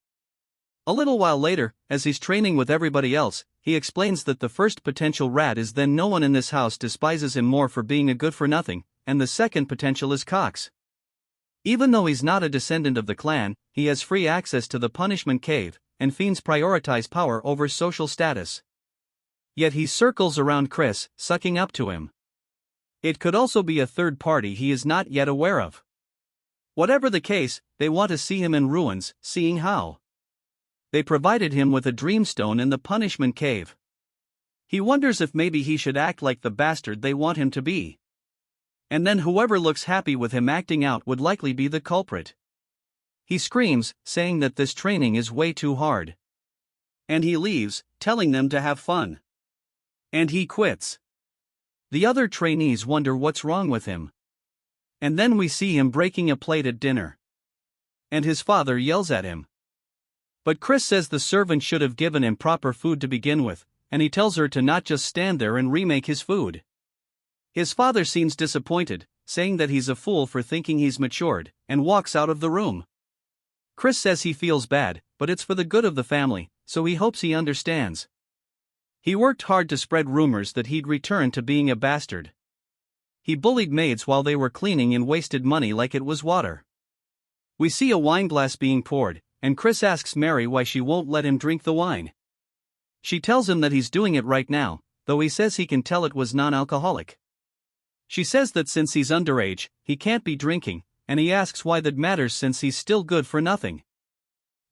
A little while later, as he's training with everybody else, he explains that the first potential rat is then no one in this house despises him more for being a good-for-nothing, and the second potential is Cox. Even though he's not a descendant of the clan, he has free access to the punishment cave, and fiends prioritize power over social status. Yet he circles around Chris, sucking up to him. It could also be a third party he is not yet aware of. Whatever the case, they want to see him in ruins, seeing how. They provided him with a dreamstone in the punishment cave. He wonders if maybe he should act like the bastard they want him to be. And then whoever looks happy with him acting out would likely be the culprit. He screams, saying that this training is way too hard. And he leaves, telling them to have fun. And he quits. The other trainees wonder what's wrong with him. And then we see him breaking a plate at dinner. And his father yells at him. But Chris says the servant should have given him proper food to begin with, and he tells her to not just stand there and remake his food. His father seems disappointed, saying that he's a fool for thinking he's matured, and walks out of the room. Chris says he feels bad, but it's for the good of the family, so he hopes he understands. He worked hard to spread rumors that he'd return to being a bastard. He bullied maids while they were cleaning and wasted money like it was water. We see a wine glass being poured, and Chris asks Mary why she won't let him drink the wine. She tells him that he's doing it right now, though he says he can tell it was non-alcoholic. She says that since he's underage, he can't be drinking, and he asks why that matters since he's still good for nothing.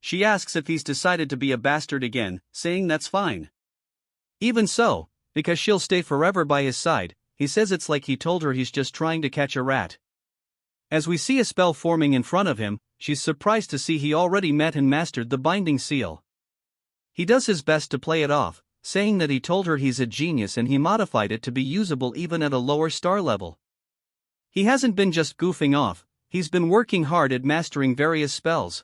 She asks if he's decided to be a bastard again, saying that's fine. Even so, because she'll stay forever by his side, he says it's like he told her he's just trying to catch a rat. As we see a spell forming in front of him, she's surprised to see he already met and mastered the binding seal. He does his best to play it off, saying that he told her he's a genius and he modified it to be usable even at a lower star level. He hasn't been just goofing off, he's been working hard at mastering various spells.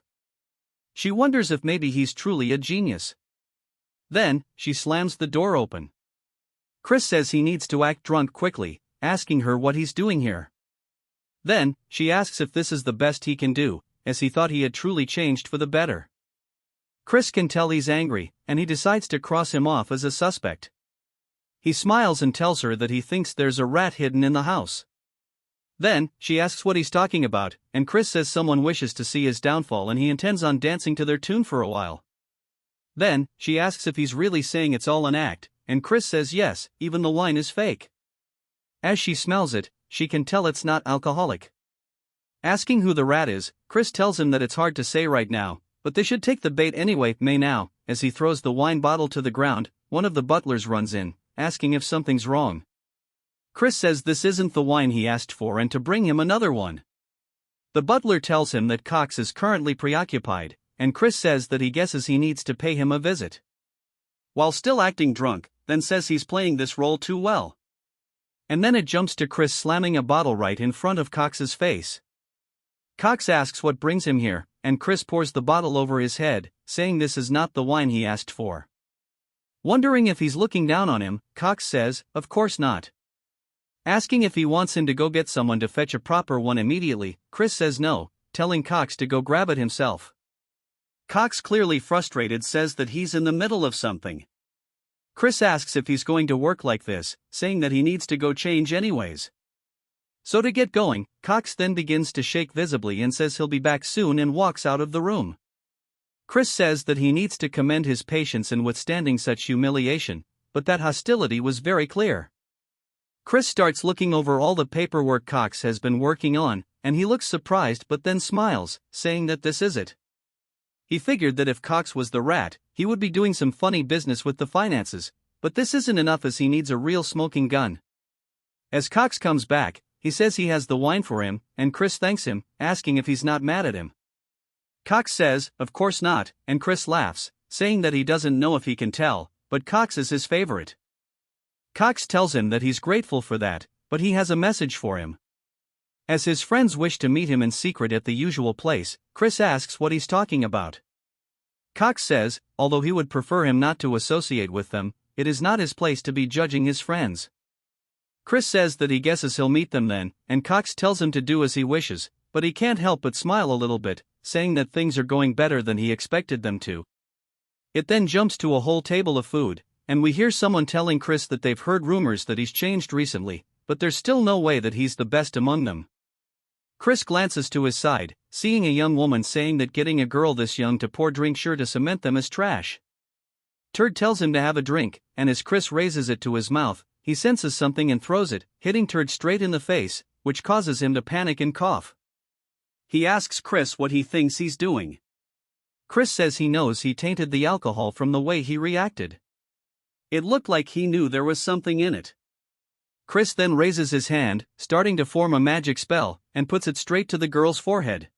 She wonders if maybe he's truly a genius. Then, she slams the door open. Chris says he needs to act drunk quickly, asking her what he's doing here. Then, she asks if this is the best he can do, as he thought he had truly changed for the better. Chris can tell he's angry, and he decides to cross him off as a suspect. He smiles and tells her that he thinks there's a rat hidden in the house. Then, she asks what he's talking about, and Chris says someone wishes to see his downfall and he intends on dancing to their tune for a while. Then, she asks if he's really saying it's all an act, and Chris says yes, even the wine is fake. As she smells it, she can tell it's not alcoholic. Asking who the rat is, Chris tells him that it's hard to say right now, but they should take the bait anyway. Now, as he throws the wine bottle to the ground, one of the butlers runs in, asking if something's wrong. Chris says this isn't the wine he asked for and to bring him another one. The butler tells him that Cox is currently preoccupied, and Chris says that he guesses he needs to pay him a visit. While still acting drunk, then says he's playing this role too well. And then it jumps to Chris slamming a bottle right in front of Cox's face. Cox asks what brings him here, and Chris pours the bottle over his head, saying this is not the wine he asked for. Wondering if he's looking down on him, Cox says, of course not. Asking if he wants him to go get someone to fetch a proper one immediately, Chris says no, telling Cox to go grab it himself. Cox, clearly frustrated, says that he's in the middle of something. Chris asks if he's going to work like this, saying that he needs to go change anyways. So to get going, Cox then begins to shake visibly and says he'll be back soon and walks out of the room. Chris says that he needs to commend his patience in withstanding such humiliation, but that hostility was very clear. Chris starts looking over all the paperwork Cox has been working on, and he looks surprised but then smiles, saying that this is it. He figured that if Cox was the rat, he would be doing some funny business with the finances, but this isn't enough as he needs a real smoking gun. As Cox comes back, he says he has the wine for him, and Chris thanks him, asking if he's not mad at him. Cox says, of course not, and Chris laughs, saying that he doesn't know if he can tell, but Cox is his favorite. Cox tells him that he's grateful for that, but he has a message for him. As his friends wish to meet him in secret at the usual place, Chris asks what he's talking about. Cox says, although he would prefer him not to associate with them, it is not his place to be judging his friends. Chris says that he guesses he'll meet them then, and Cox tells him to do as he wishes, but he can't help but smile a little bit, saying that things are going better than he expected them to. It then jumps to a whole table of food, and we hear someone telling Chris that they've heard rumors that he's changed recently, but there's still no way that he's the best among them. Chris glances to his side, seeing a young woman saying that getting a girl this young to pour drink sure to cement them as trash. Turd tells him to have a drink, and as Chris raises it to his mouth, he senses something and throws it, hitting Turd straight in the face, which causes him to panic and cough. He asks Chris what he thinks he's doing. Chris says he knows he tainted the alcohol from the way he reacted. It looked like he knew there was something in it. Chris then raises his hand, starting to form a magic spell, and puts it straight to the girl's forehead.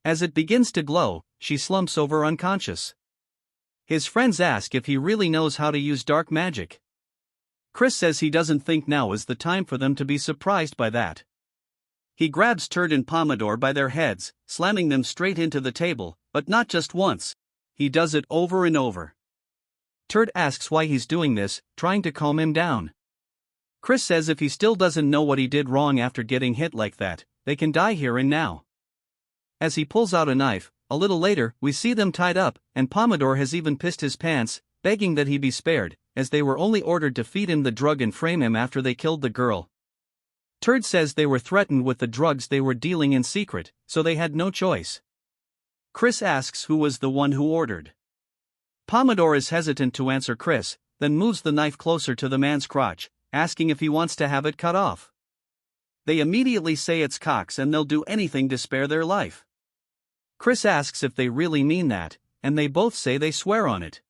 As it begins to glow, she slumps over unconscious. His friends ask if he really knows how to use dark magic. Chris says he doesn't think now is the time for them to be surprised by that. He grabs Turd and Pomodore by their heads, slamming them straight into the table, but not just once. He does it over and over. Turd asks why he's doing this, trying to calm him down. Chris says if he still doesn't know what he did wrong after getting hit like that, they can die here and now. As he pulls out a knife, a little later, we see them tied up, and Pomodore has even pissed his pants, begging that he be spared, as they were only ordered to feed him the drug and frame him after they killed the girl. Turd says they were threatened with the drugs they were dealing in secret, so they had no choice. Chris asks who was the one who ordered. Pomodore is hesitant to answer Chris, then moves the knife closer to the man's crotch, asking if he wants to have it cut off. They immediately say it's Cox and they'll do anything to spare their life. Chris asks if they really mean that, and they both say they swear on it.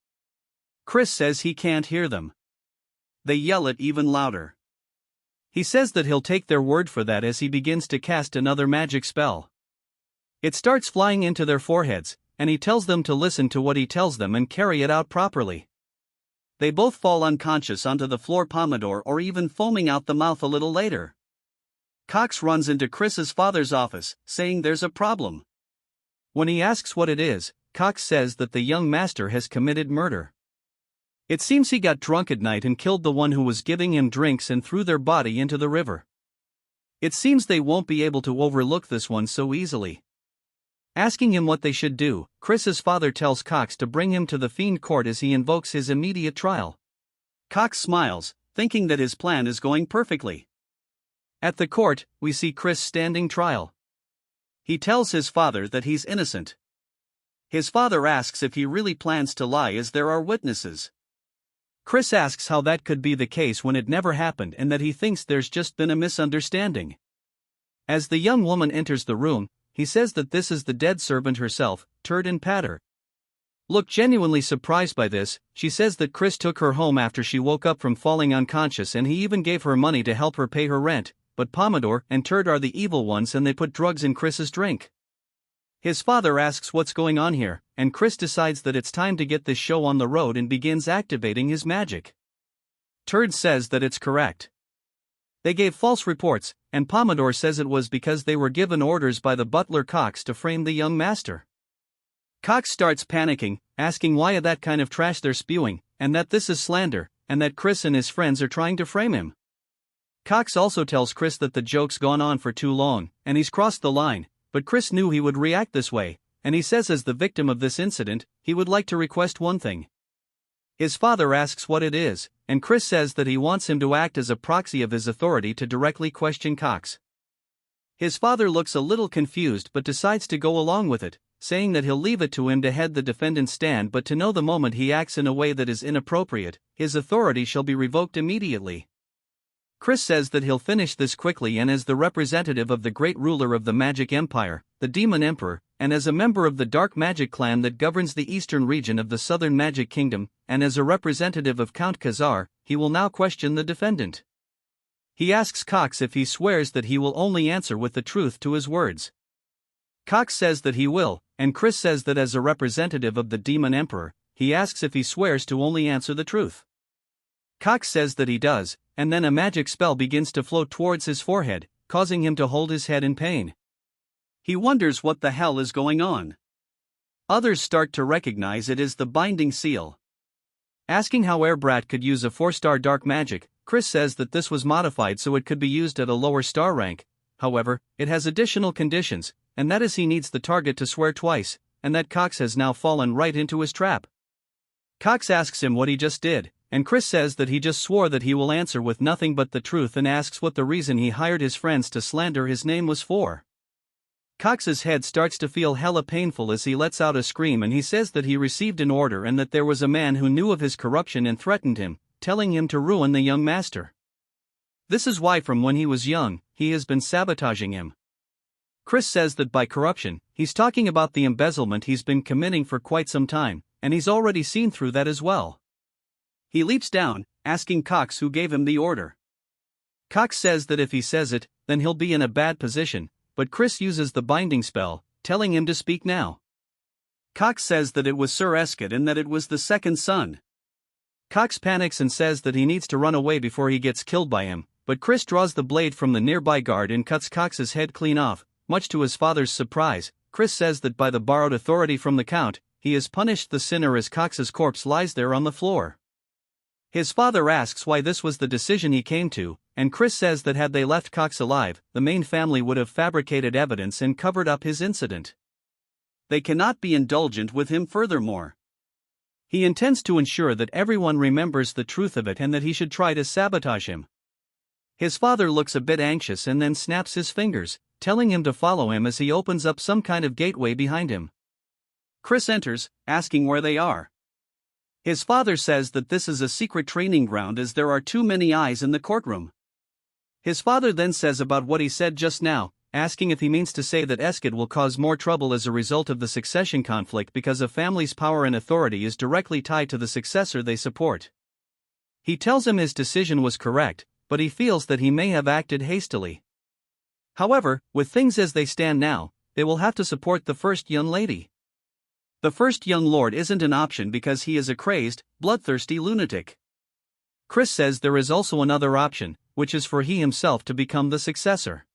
Chris says he can't hear them. They yell it even louder. He says that he'll take their word for that as he begins to cast another magic spell. It starts flying into their foreheads, and he tells them to listen to what he tells them and carry it out properly. They both fall unconscious onto the floor, Pomodoro or even foaming out the mouth a little later. Cox runs into Chris's father's office, saying there's a problem. When he asks what it is, Cox says that the young master has committed murder. It seems he got drunk at night and killed the one who was giving him drinks and threw their body into the river. It seems they won't be able to overlook this one so easily. Asking him what they should do, Chris's father tells Cox to bring him to the Fiend Court as he invokes his immediate trial. Cox smiles, thinking that his plan is going perfectly. At the court, we see Chris standing trial. He tells his father that he's innocent. His father asks if he really plans to lie as there are witnesses. Chris asks how that could be the case when it never happened and that he thinks there's just been a misunderstanding. As the young woman enters the room, he says that this is the dead servant herself, Turd and Patter. Look genuinely surprised by this, she says that Chris took her home after she woke up from falling unconscious and he even gave her money to help her pay her rent, but Pomodoro and Turd are the evil ones and they put drugs in Chris's drink. His father asks what's going on here, and Chris decides that it's time to get this show on the road and begins activating his magic. Turd says that it's correct. They gave false reports, and Pomodoro says it was because they were given orders by the butler Cox to frame the young master. Cox starts panicking, asking why that kind of trash they're spewing, and that this is slander, and that Chris and his friends are trying to frame him. Cox also tells Chris that the joke's gone on for too long, and he's crossed the line, but Chris knew he would react this way, and he says as the victim of this incident, he would like to request one thing. His father asks what it is, and Chris says that he wants him to act as a proxy of his authority to directly question Cox. His father looks a little confused but decides to go along with it, saying that he'll leave it to him to head the defendant's stand, but to know the moment he acts in a way that is inappropriate, his authority shall be revoked immediately. Chris says that he'll finish this quickly, and as the representative of the great ruler of the magic empire, the Demon Emperor, and as a member of the dark magic clan that governs the eastern region of the southern magic kingdom, and as a representative of Count Khazar, he will now question the defendant. He asks Cox if he swears that he will only answer with the truth to his words. Cox says that he will, and Chris says that as a representative of the Demon Emperor, he asks if he swears to only answer the truth. Cox says that he does, and then a magic spell begins to flow towards his forehead, causing him to hold his head in pain. He wonders what the hell is going on. Others start to recognize it as the binding seal. Asking how Airbrat could use a 4-star dark magic, Chris says that this was modified so it could be used at a lower star rank. However, it has additional conditions, and that is he needs the target to swear twice, and that Cox has now fallen right into his trap. Cox asks him what he just did, and Chris says that he just swore that he will answer with nothing but the truth and asks what the reason he hired his friends to slander his name was for. Cox's head starts to feel hella painful as he lets out a scream, and he says that he received an order and that there was a man who knew of his corruption and threatened him, telling him to ruin the young master. This is why from when he was young, he has been sabotaging him. Chris says that by corruption, he's talking about the embezzlement he's been committing for quite some time, and he's already seen through that as well. He leaps down, asking Cox who gave him the order. Cox says that if he says it, then he'll be in a bad position, but Chris uses the binding spell, telling him to speak now. Cox says that it was Sir Escott and that it was the second son. Cox panics and says that he needs to run away before he gets killed by him, but Chris draws the blade from the nearby guard and cuts Cox's head clean off. Much to his father's surprise, Chris says that by the borrowed authority from the Count, he has punished the sinner as Cox's corpse lies there on the floor. His father asks why this was the decision he came to, and Chris says that had they left Cox alive, the main family would have fabricated evidence and covered up his incident. They cannot be indulgent with him furthermore. He intends to ensure that everyone remembers the truth of it and that he should try to sabotage him. His father looks a bit anxious and then snaps his fingers, telling him to follow him as he opens up some kind of gateway behind him. Chris enters, asking where they are. His father says that this is a secret training ground as there are too many eyes in the courtroom. His father then says about what he said just now, asking if he means to say that Eskid will cause more trouble as a result of the succession conflict because a family's power and authority is directly tied to the successor they support. He tells him his decision was correct, but he feels that he may have acted hastily. However, with things as they stand now, they will have to support the first young lady. The first young lord isn't an option because he is a crazed, bloodthirsty lunatic. Chris says there is also another option, which is for he himself to become the successor.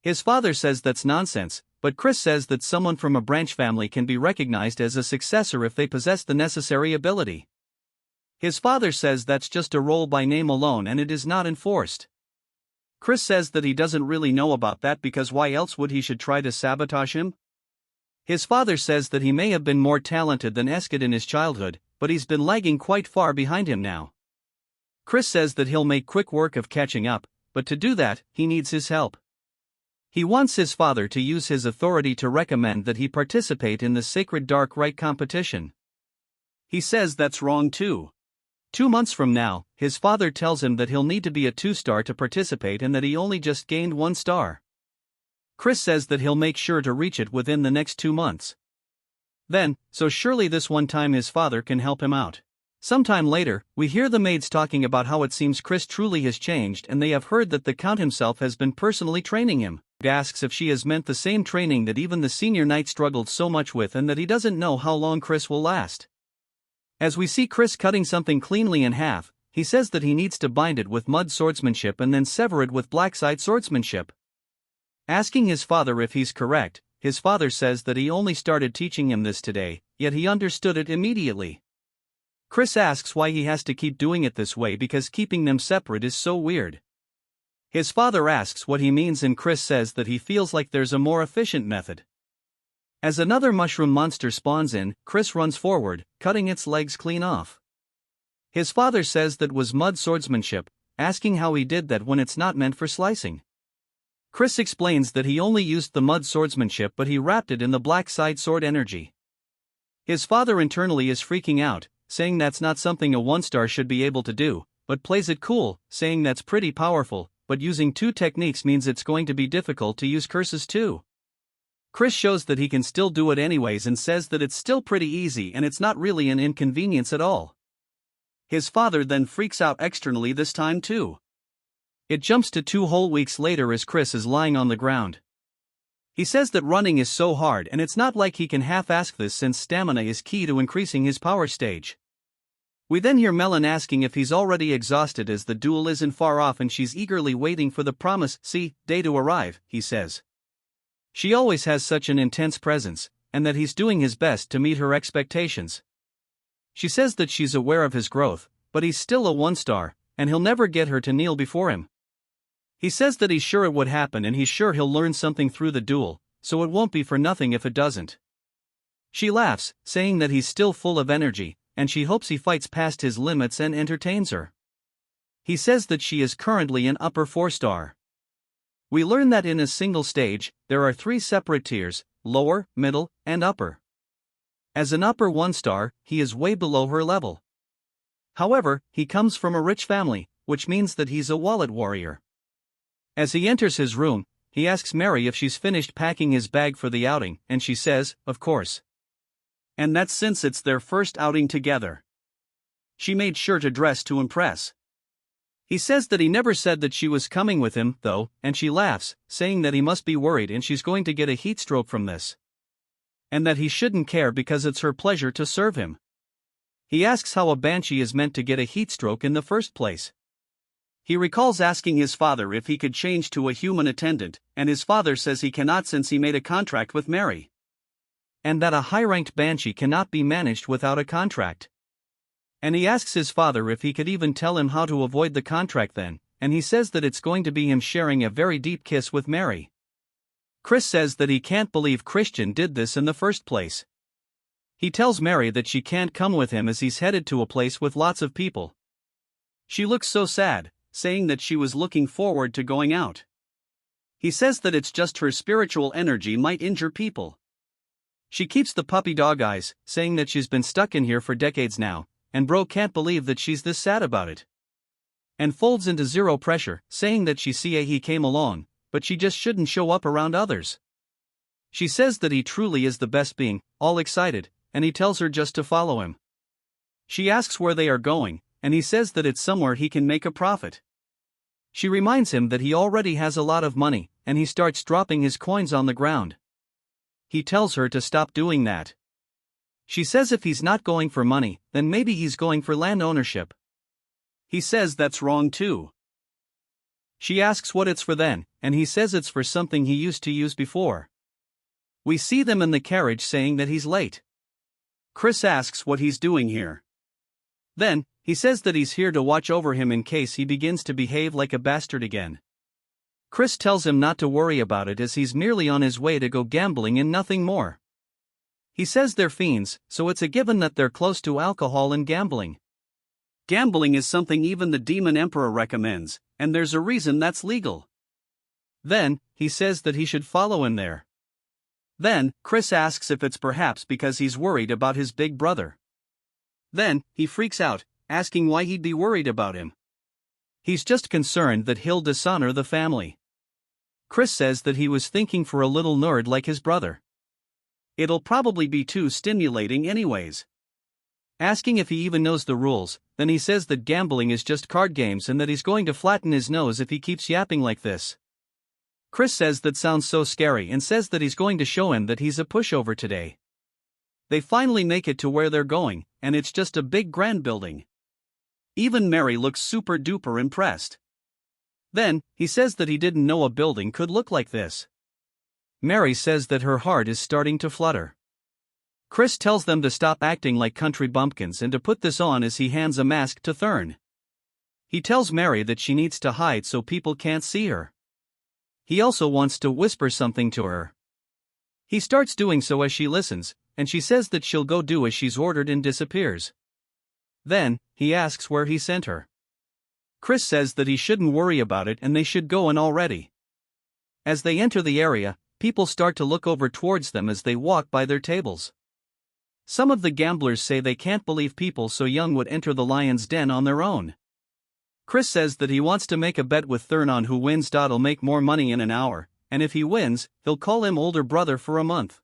His father says that's nonsense, but Chris says that someone from a branch family can be recognized as a successor if they possess the necessary ability. His father says that's just a role by name alone and it is not enforced. Chris says that he doesn't really know about that because why else would he should try to sabotage him? His father says that he may have been more talented than Eskid in his childhood, but he's been lagging quite far behind him now. Chris says that he'll make quick work of catching up, but to do that, he needs his help. He wants his father to use his authority to recommend that he participate in the Sacred Dark Rite competition. He says that's wrong too. 2 months from now, his father tells him that he'll need to be a 2-star to participate and that he only just gained 1 star. Chris says that he'll make sure to reach it within the next 2 months. Then, so surely this one time his father can help him out. Sometime later, we hear the maids talking about how it seems Chris truly has changed and they have heard that the Count himself has been personally training him. He asks if she has meant the same training that even the senior knight struggled so much with and that he doesn't know how long Chris will last. As we see Chris cutting something cleanly in half, he says that he needs to bind it with mud swordsmanship and then sever it with blackside swordsmanship. Asking his father if he's correct, his father says that he only started teaching him this today, yet he understood it immediately. Chris asks why he has to keep doing it this way because keeping them separate is so weird. His father asks what he means and Chris says that he feels like there's a more efficient method. As another mushroom monster spawns in, Chris runs forward, cutting its legs clean off. His father says that was mud swordsmanship, asking how he did that when it's not meant for slicing. Chris explains that he only used the mud swordsmanship but he wrapped it in the black side sword energy. His father internally is freaking out, saying that's not something a 1-star should be able to do, but plays it cool, saying that's pretty powerful, but using 2 techniques means it's going to be difficult to use curses too. Chris shows that he can still do it anyways and says that it's still pretty easy and it's not really an inconvenience at all. His father then freaks out externally this time too. It jumps to 2 whole weeks later as Chris is lying on the ground. He says that running is so hard and it's not like he can half-ask this since stamina is key to increasing his power stage. We then hear Melon asking if he's already exhausted as the duel isn't far off and she's eagerly waiting for the promised day to arrive, he says. She always has such an intense presence, and that he's doing his best to meet her expectations. She says that she's aware of his growth, but he's still a 1-star, and he'll never get her to kneel before him. He says that he's sure it would happen and he's sure he'll learn something through the duel, so it won't be for nothing if it doesn't. She laughs, saying that he's still full of energy, and she hopes he fights past his limits and entertains her. He says that she is currently an upper 4-star. We learn that in a single stage, there are 3 separate tiers, lower, middle, and upper. As an upper 1-star, he is way below her level. However, he comes from a rich family, which means that he's a wallet warrior. As he enters his room, he asks Mary if she's finished packing his bag for the outing, and she says, of course. And that's since it's their first outing together. She made sure to dress to impress. He says that he never said that she was coming with him, though, and she laughs, saying that he must be worried and she's going to get a heat stroke from this. And that he shouldn't care because it's her pleasure to serve him. He asks how a banshee is meant to get a heat stroke in the first place. He recalls asking his father if he could change to a human attendant, and his father says he cannot since he made a contract with Mary. And that a high-ranked banshee cannot be managed without a contract. And he asks his father if he could even tell him how to avoid the contract then, and he says that it's going to be him sharing a very deep kiss with Mary. Chris says that he can't believe Christian did this in the first place. He tells Mary that she can't come with him as he's headed to a place with lots of people. She looks so sad, saying that she was looking forward to going out. He says that it's just her spiritual energy might injure people. She keeps the puppy dog eyes, saying that she's been stuck in here for decades now, and bro can't believe that she's this sad about it. And folds into 0 pressure, saying that he came along, but she just shouldn't show up around others. She says that he truly is the best being, all excited, and he tells her just to follow him. She asks where they are going, and he says that it's somewhere he can make a profit. She reminds him that he already has a lot of money, and he starts dropping his coins on the ground. He tells her to stop doing that. She says if he's not going for money, then maybe he's going for land ownership. He says that's wrong too. She asks what it's for then, and he says it's for something he used to use before. We see them in the carriage saying that he's late. Chris asks what he's doing here. Then, he says that he's here to watch over him in case he begins to behave like a bastard again. Chris tells him not to worry about it as he's merely on his way to go gambling and nothing more. He says they're fiends, so it's a given that they're close to alcohol and gambling. Gambling is something even the Demon Emperor recommends, and there's a reason that's legal. Then, he says that he should follow him there. Then, Chris asks if it's perhaps because he's worried about his big brother. Then, he freaks out, asking why he'd be worried about him. He's just concerned that he'll dishonor the family. Chris says that he was thinking for a little nerd like his brother. It'll probably be too stimulating anyways. Asking if he even knows the rules, then he says that gambling is just card games and that he's going to flatten his nose if he keeps yapping like this. Chris says that sounds so scary and says that he's going to show him that he's a pushover today. They finally make it to where they're going, and it's just a big grand building. Even Mary looks super duper impressed. Then, he says that he didn't know a building could look like this. Mary says that her heart is starting to flutter. Chris tells them to stop acting like country bumpkins and to put this on as he hands a mask to Thurn. He tells Mary that she needs to hide so people can't see her. He also wants to whisper something to her. He starts doing so as she listens, and she says that she'll go do as she's ordered and disappears. Then, he asks where he sent her. Chris says that he shouldn't worry about it and they should go in already. As they enter the area, people start to look over towards them as they walk by their tables. Some of the gamblers say they can't believe people so young would enter the lion's den on their own. Chris says that he wants to make a bet with Thurn on who wins. He'll make more money in an hour, and if he wins, he'll call him older brother for a month.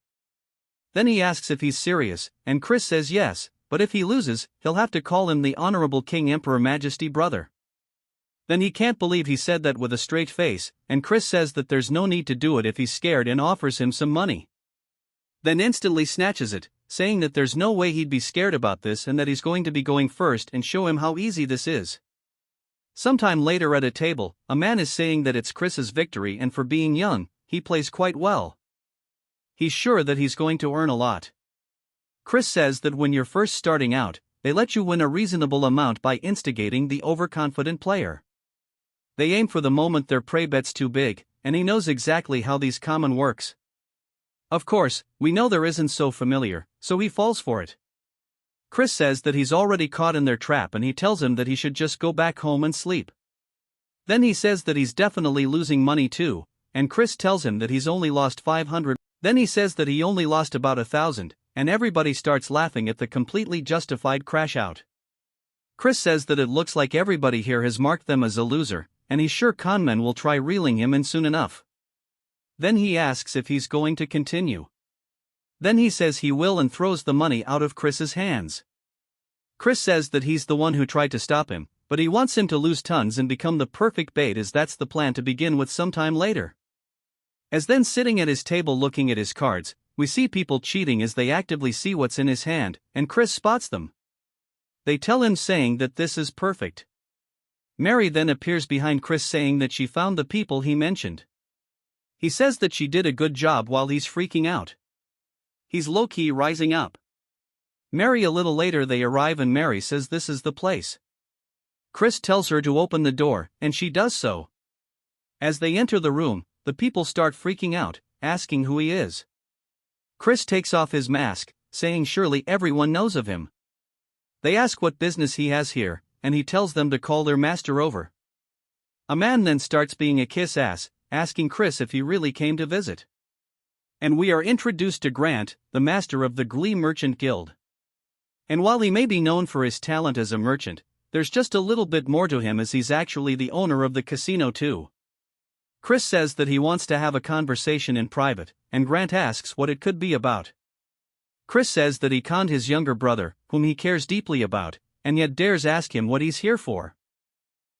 Then he asks if he's serious, and Chris says yes, but if he loses, he'll have to call him the Honorable King Emperor Majesty brother. Then he can't believe he said that with a straight face, and Chris says that there's no need to do it if he's scared and offers him some money. Then instantly snatches it, saying that there's no way he'd be scared about this and that he's going to be going first and show him how easy this is. Sometime later at a table, a man is saying that it's Chris's victory and for being young, he plays quite well. He's sure that he's going to earn a lot. Chris says that when you're first starting out, they let you win a reasonable amount by instigating the overconfident player. They aim for the moment their prey bet's too big, and he knows exactly how these common works. Of course, we know there isn't so familiar, so he falls for it. Chris says that he's already caught in their trap and he tells him that he should just go back home and sleep. Then he says that he's definitely losing money too, and Chris tells him that he's only lost 500. Then he says that he only lost about 1,000, and everybody starts laughing at the completely justified crash out. Chris says that it looks like everybody here has marked them as a loser, and he's sure conmen will try reeling him in soon enough. Then he asks if he's going to continue. Then he says he will and throws the money out of Chris's hands. Chris says that he's the one who tried to stop him, but he wants him to lose tons and become the perfect bait as that's the plan to begin with sometime later. As then sitting at his table looking at his cards, we see people cheating as they actively see what's in his hand, and Chris spots them. They tell him saying that this is perfect. Mary then appears behind Chris saying that she found the people he mentioned. He says that she did a good job while he's freaking out. He's low-key rising up. Mary a little later they arrive and Mary says this is the place. Chris tells her to open the door, and she does so. As they enter the room, the people start freaking out, asking who he is. Chris takes off his mask, saying surely everyone knows of him. They ask what business he has here, and he tells them to call their master over. A man then starts being a kiss-ass, asking Chris if he really came to visit. And we are introduced to Grant, the master of the Glee Merchant Guild. And while he may be known for his talent as a merchant, there's just a little bit more to him as he's actually the owner of the casino too. Chris says that he wants to have a conversation in private, and Grant asks what it could be about. Chris says that he conned his younger brother, whom he cares deeply about, and yet dares ask him what he's here for.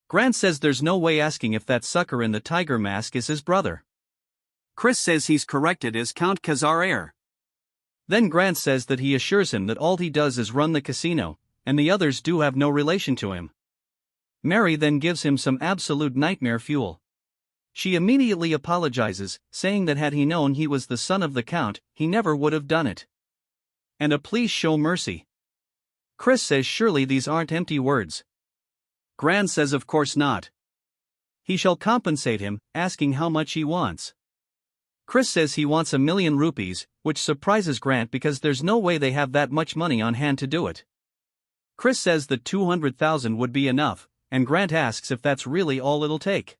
Grant says there's no way asking if that sucker in the tiger mask is his brother. Chris says he's corrected as Count Khazar heir. Then Grant says that he assures him that all he does is run the casino, and the others do have no relation to him. Mary then gives him some absolute nightmare fuel. She immediately apologizes, saying that had he known he was the son of the Count, he never would have done it. And a please show mercy. Chris says surely these aren't empty words. Grant says of course not. He shall compensate him, asking how much he wants. Chris says he wants 1,000,000 rupees, which surprises Grant because there's no way they have that much money on hand to do it. Chris says that 200,000 would be enough, and Grant asks if that's really all it'll take.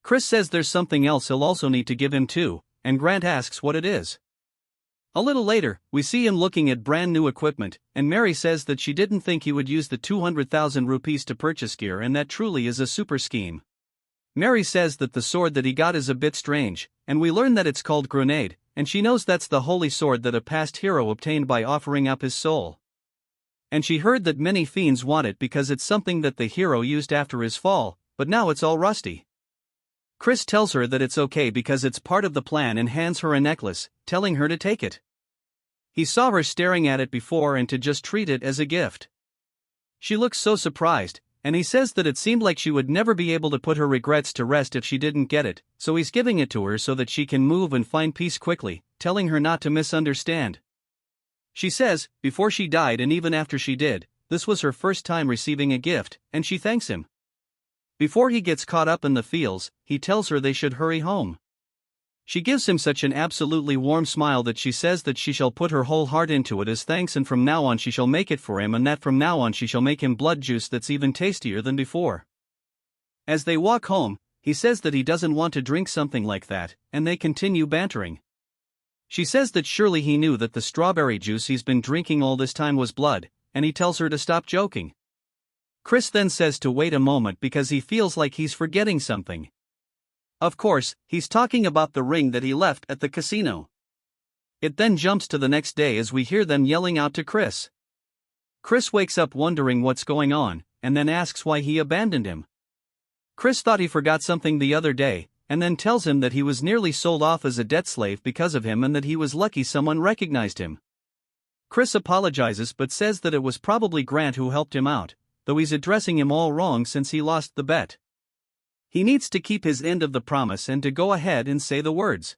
Chris says there's something else he'll also need to give him too, and Grant asks what it is. A little later, we see him looking at brand new equipment, and Mary says that she didn't think he would use the 200,000 rupees to purchase gear, and that truly is a super scheme. Mary says that the sword that he got is a bit strange, and we learn that it's called Grenade, and she knows that's the holy sword that a past hero obtained by offering up his soul. And she heard that many fiends want it because it's something that the hero used after his fall, but now it's all rusty. Chris tells her that it's okay because it's part of the plan and hands her a necklace, telling her to take it. He saw her staring at it before and to just treat it as a gift. She looks so surprised, and he says that it seemed like she would never be able to put her regrets to rest if she didn't get it, so he's giving it to her so that she can move and find peace quickly, telling her not to misunderstand. She says, before she died and even after she did, this was her first time receiving a gift, and she thanks him. Before he gets caught up in the feels, he tells her they should hurry home. She gives him such an absolutely warm smile that she says that she shall put her whole heart into it as thanks, and from now on she shall make it for him, and that from now on she shall make him blood juice that's even tastier than before. As they walk home, he says that he doesn't want to drink something like that, and they continue bantering. She says that surely he knew that the strawberry juice he's been drinking all this time was blood, and he tells her to stop joking. Chris then says to wait a moment because he feels like he's forgetting something. Of course, he's talking about the ring that he left at the casino. It then jumps to the next day as we hear them yelling out to Chris. Chris wakes up wondering what's going on, and then asks why he abandoned him. Chris thought he forgot something the other day, and then tells him that he was nearly sold off as a debt slave because of him and that he was lucky someone recognized him. Chris apologizes but says that it was probably Grant who helped him out, though he's addressing him all wrong since he lost the bet. He needs to keep his end of the promise and to go ahead and say the words.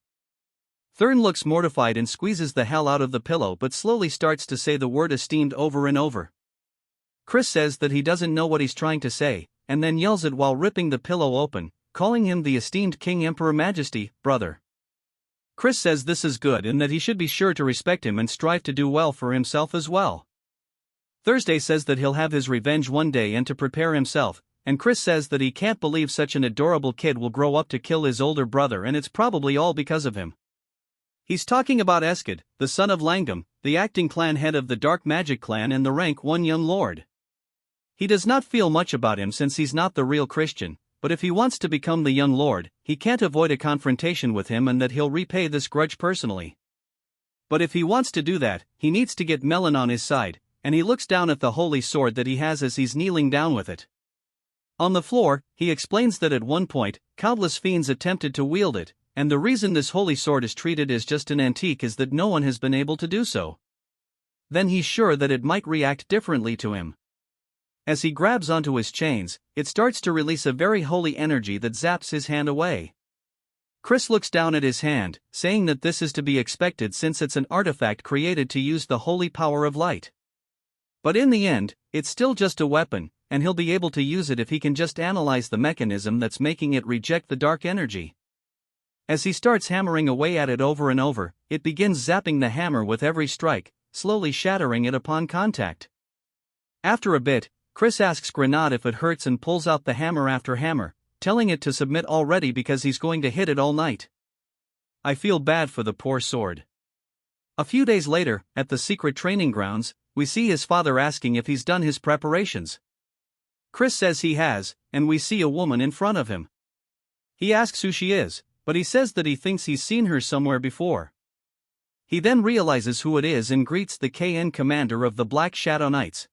Thurn looks mortified and squeezes the hell out of the pillow but slowly starts to say the word esteemed over and over. Chris says that he doesn't know what he's trying to say, and then yells it while ripping the pillow open, calling him the esteemed King Emperor Majesty, brother. Chris says this is good and that he should be sure to respect him and strive to do well for himself as well. Thursday says that he'll have his revenge one day and to prepare himself, and Chris says that he can't believe such an adorable kid will grow up to kill his older brother, and it's probably all because of him. He's talking about Eskid, the son of Langam, the acting clan head of the Dark Magic clan and the rank 1 young lord. He does not feel much about him since he's not the real Christian, but if he wants to become the young lord, he can't avoid a confrontation with him and that he'll repay this grudge personally. But if he wants to do that, he needs to get Melon on his side, and he looks down at the holy sword that he has as he's kneeling down with it. On the floor, he explains that at one point, countless fiends attempted to wield it, and the reason this holy sword is treated as just an antique is that no one has been able to do so. Then he's sure that it might react differently to him. As he grabs onto his chains, it starts to release a very holy energy that zaps his hand away. Chris looks down at his hand, saying that this is to be expected since it's an artifact created to use the holy power of light. But in the end, it's still just a weapon, and he'll be able to use it if he can just analyze the mechanism that's making it reject the dark energy. As he starts hammering away at it over and over, it begins zapping the hammer with every strike, slowly shattering it upon contact. After a bit, Chris asks Grenade if it hurts and pulls out the hammer after hammer, telling it to submit already because he's going to hit it all night. I feel bad for the poor sword. A few days later, at the secret training grounds, we see his father asking if he's done his preparations. Chris says he has, and we see a woman in front of him. He asks who she is, but he says that he thinks he's seen her somewhere before. He then realizes who it is and greets the KN commander of the Black Shadow Knights.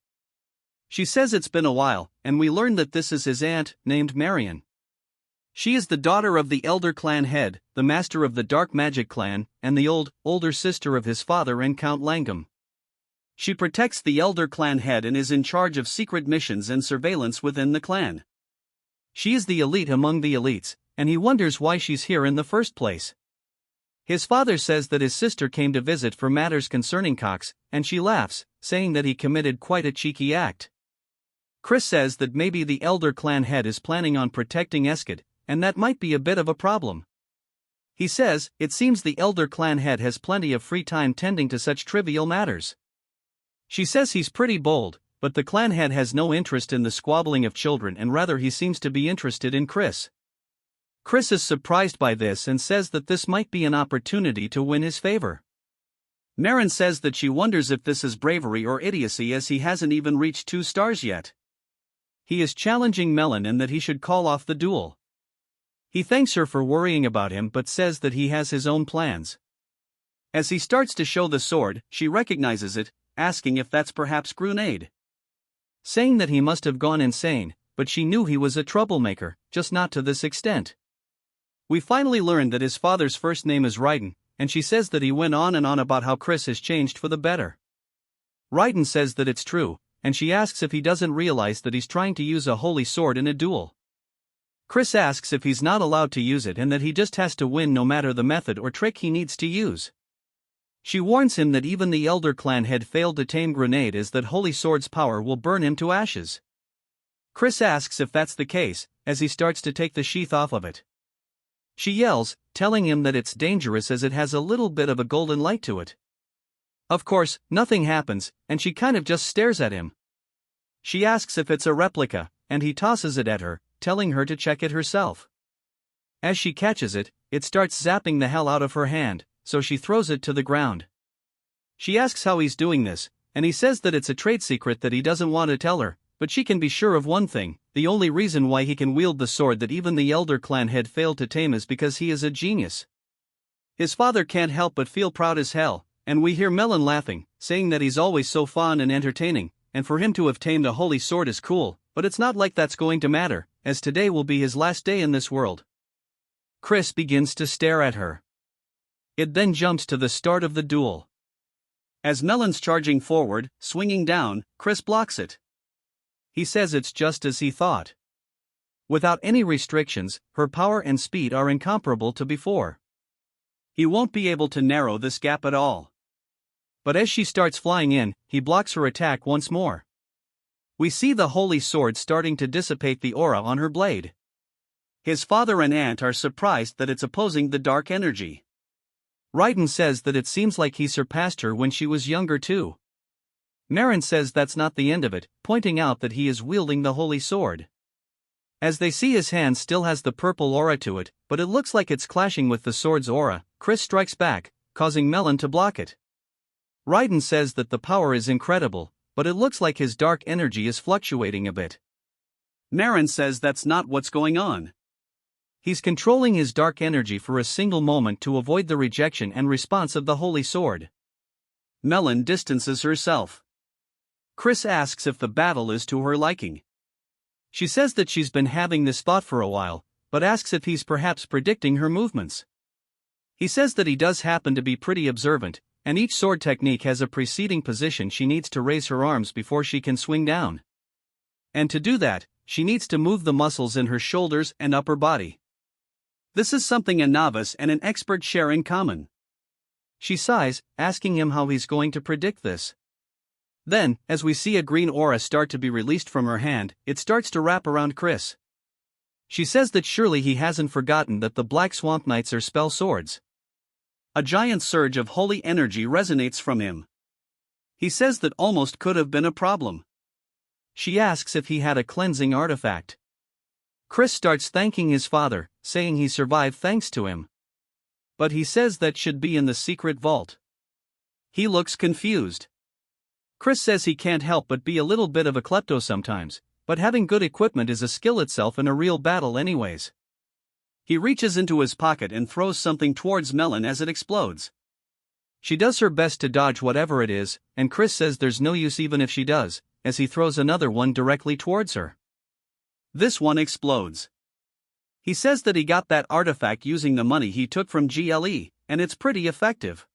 She says it's been a while, and we learn that this is his aunt, named Marion. She is the daughter of the Elder Clan head, the master of the Dark Magic Clan, and the older sister of his father and Count Langam. She protects the Elder Clan head and is in charge of secret missions and surveillance within the clan. She is the elite among the elites, and he wonders why she's here in the first place. His father says that his sister came to visit for matters concerning Cox, and she laughs, saying that he committed quite a cheeky act. Chris says that maybe the Elder Clan head is planning on protecting Eskid, and that might be a bit of a problem. He says, it seems the Elder Clan head has plenty of free time tending to such trivial matters. She says he's pretty bold, but the clan head has no interest in the squabbling of children and rather he seems to be interested in Chris. Chris is surprised by this and says that this might be an opportunity to win his favor. Marin says that she wonders if this is bravery or idiocy as he hasn't even reached 2 stars yet. He is challenging Melon and that he should call off the duel. He thanks her for worrying about him but says that he has his own plans. As he starts to show the sword, she recognizes it, asking if that's perhaps Grenade. Saying that he must have gone insane, but she knew he was a troublemaker, just not to this extent. We finally learn that his father's first name is Raiden, and she says that he went on and on about how Chris has changed for the better. Raiden says that it's true, and she asks if he doesn't realize that he's trying to use a holy sword in a duel. Chris asks if he's not allowed to use it and that he just has to win no matter the method or trick he needs to use. She warns him that even the Elder Clan had failed to tame Grenade as that holy sword's power will burn him to ashes. Chris asks if that's the case, as he starts to take the sheath off of it. She yells, telling him that it's dangerous as it has a little bit of a golden light to it. Of course, nothing happens, and she kind of just stares at him. She asks if it's a replica, and he tosses it at her, telling her to check it herself. As she catches it, it starts zapping the hell out of her hand, so she throws it to the ground. She asks how he's doing this, and he says that it's a trade secret that he doesn't want to tell her, but she can be sure of one thing: the only reason why he can wield the sword that even the Elder Clan had failed to tame is because he is a genius. His father can't help but feel proud as hell, and we hear Melon laughing, saying that he's always so fun and entertaining, and for him to have tamed a holy sword is cool, but it's not like that's going to matter, as today will be his last day in this world. Chris begins to stare at her. It then jumps to the start of the duel. As Melon's charging forward, swinging down, Chris blocks it. He says it's just as he thought. Without any restrictions, her power and speed are incomparable to before. He won't be able to narrow this gap at all. But as she starts flying in, he blocks her attack once more. We see the holy sword starting to dissipate the aura on her blade. His father and aunt are surprised that it's opposing the dark energy. Raiden says that it seems like he surpassed her when she was younger too. Marin says that's not the end of it, pointing out that he is wielding the holy sword. As they see his hand still has the purple aura to it, but it looks like it's clashing with the sword's aura, Chris strikes back, causing Melon to block it. Raiden says that the power is incredible, but it looks like his dark energy is fluctuating a bit. Marin says that's not what's going on. He's controlling his dark energy for a single moment to avoid the rejection and response of the holy sword. Melon distances herself. Chris asks if the battle is to her liking. She says that she's been having this thought for a while, but asks if he's perhaps predicting her movements. He says that he does happen to be pretty observant, and each sword technique has a preceding position she needs to raise her arms before she can swing down. And to do that, she needs to move the muscles in her shoulders and upper body. This is something a novice and an expert share in common. She sighs, asking him how he's going to predict this. Then, as we see a green aura start to be released from her hand, it starts to wrap around Chris. She says that surely he hasn't forgotten that the Black Swamp Knights are spell swords. A giant surge of holy energy resonates from him. He says that almost could have been a problem. She asks if he had a cleansing artifact. Chris starts thanking his father, saying he survived thanks to him. But he says that should be in the secret vault. He looks confused. Chris says he can't help but be a little bit of a klepto sometimes, but having good equipment is a skill itself in a real battle anyways. He reaches into his pocket and throws something towards Melon as it explodes. She does her best to dodge whatever it is, and Chris says there's no use even if she does, as he throws another one directly towards her. This one explodes. He says that he got that artifact using the money he took from GLE, and it's pretty effective.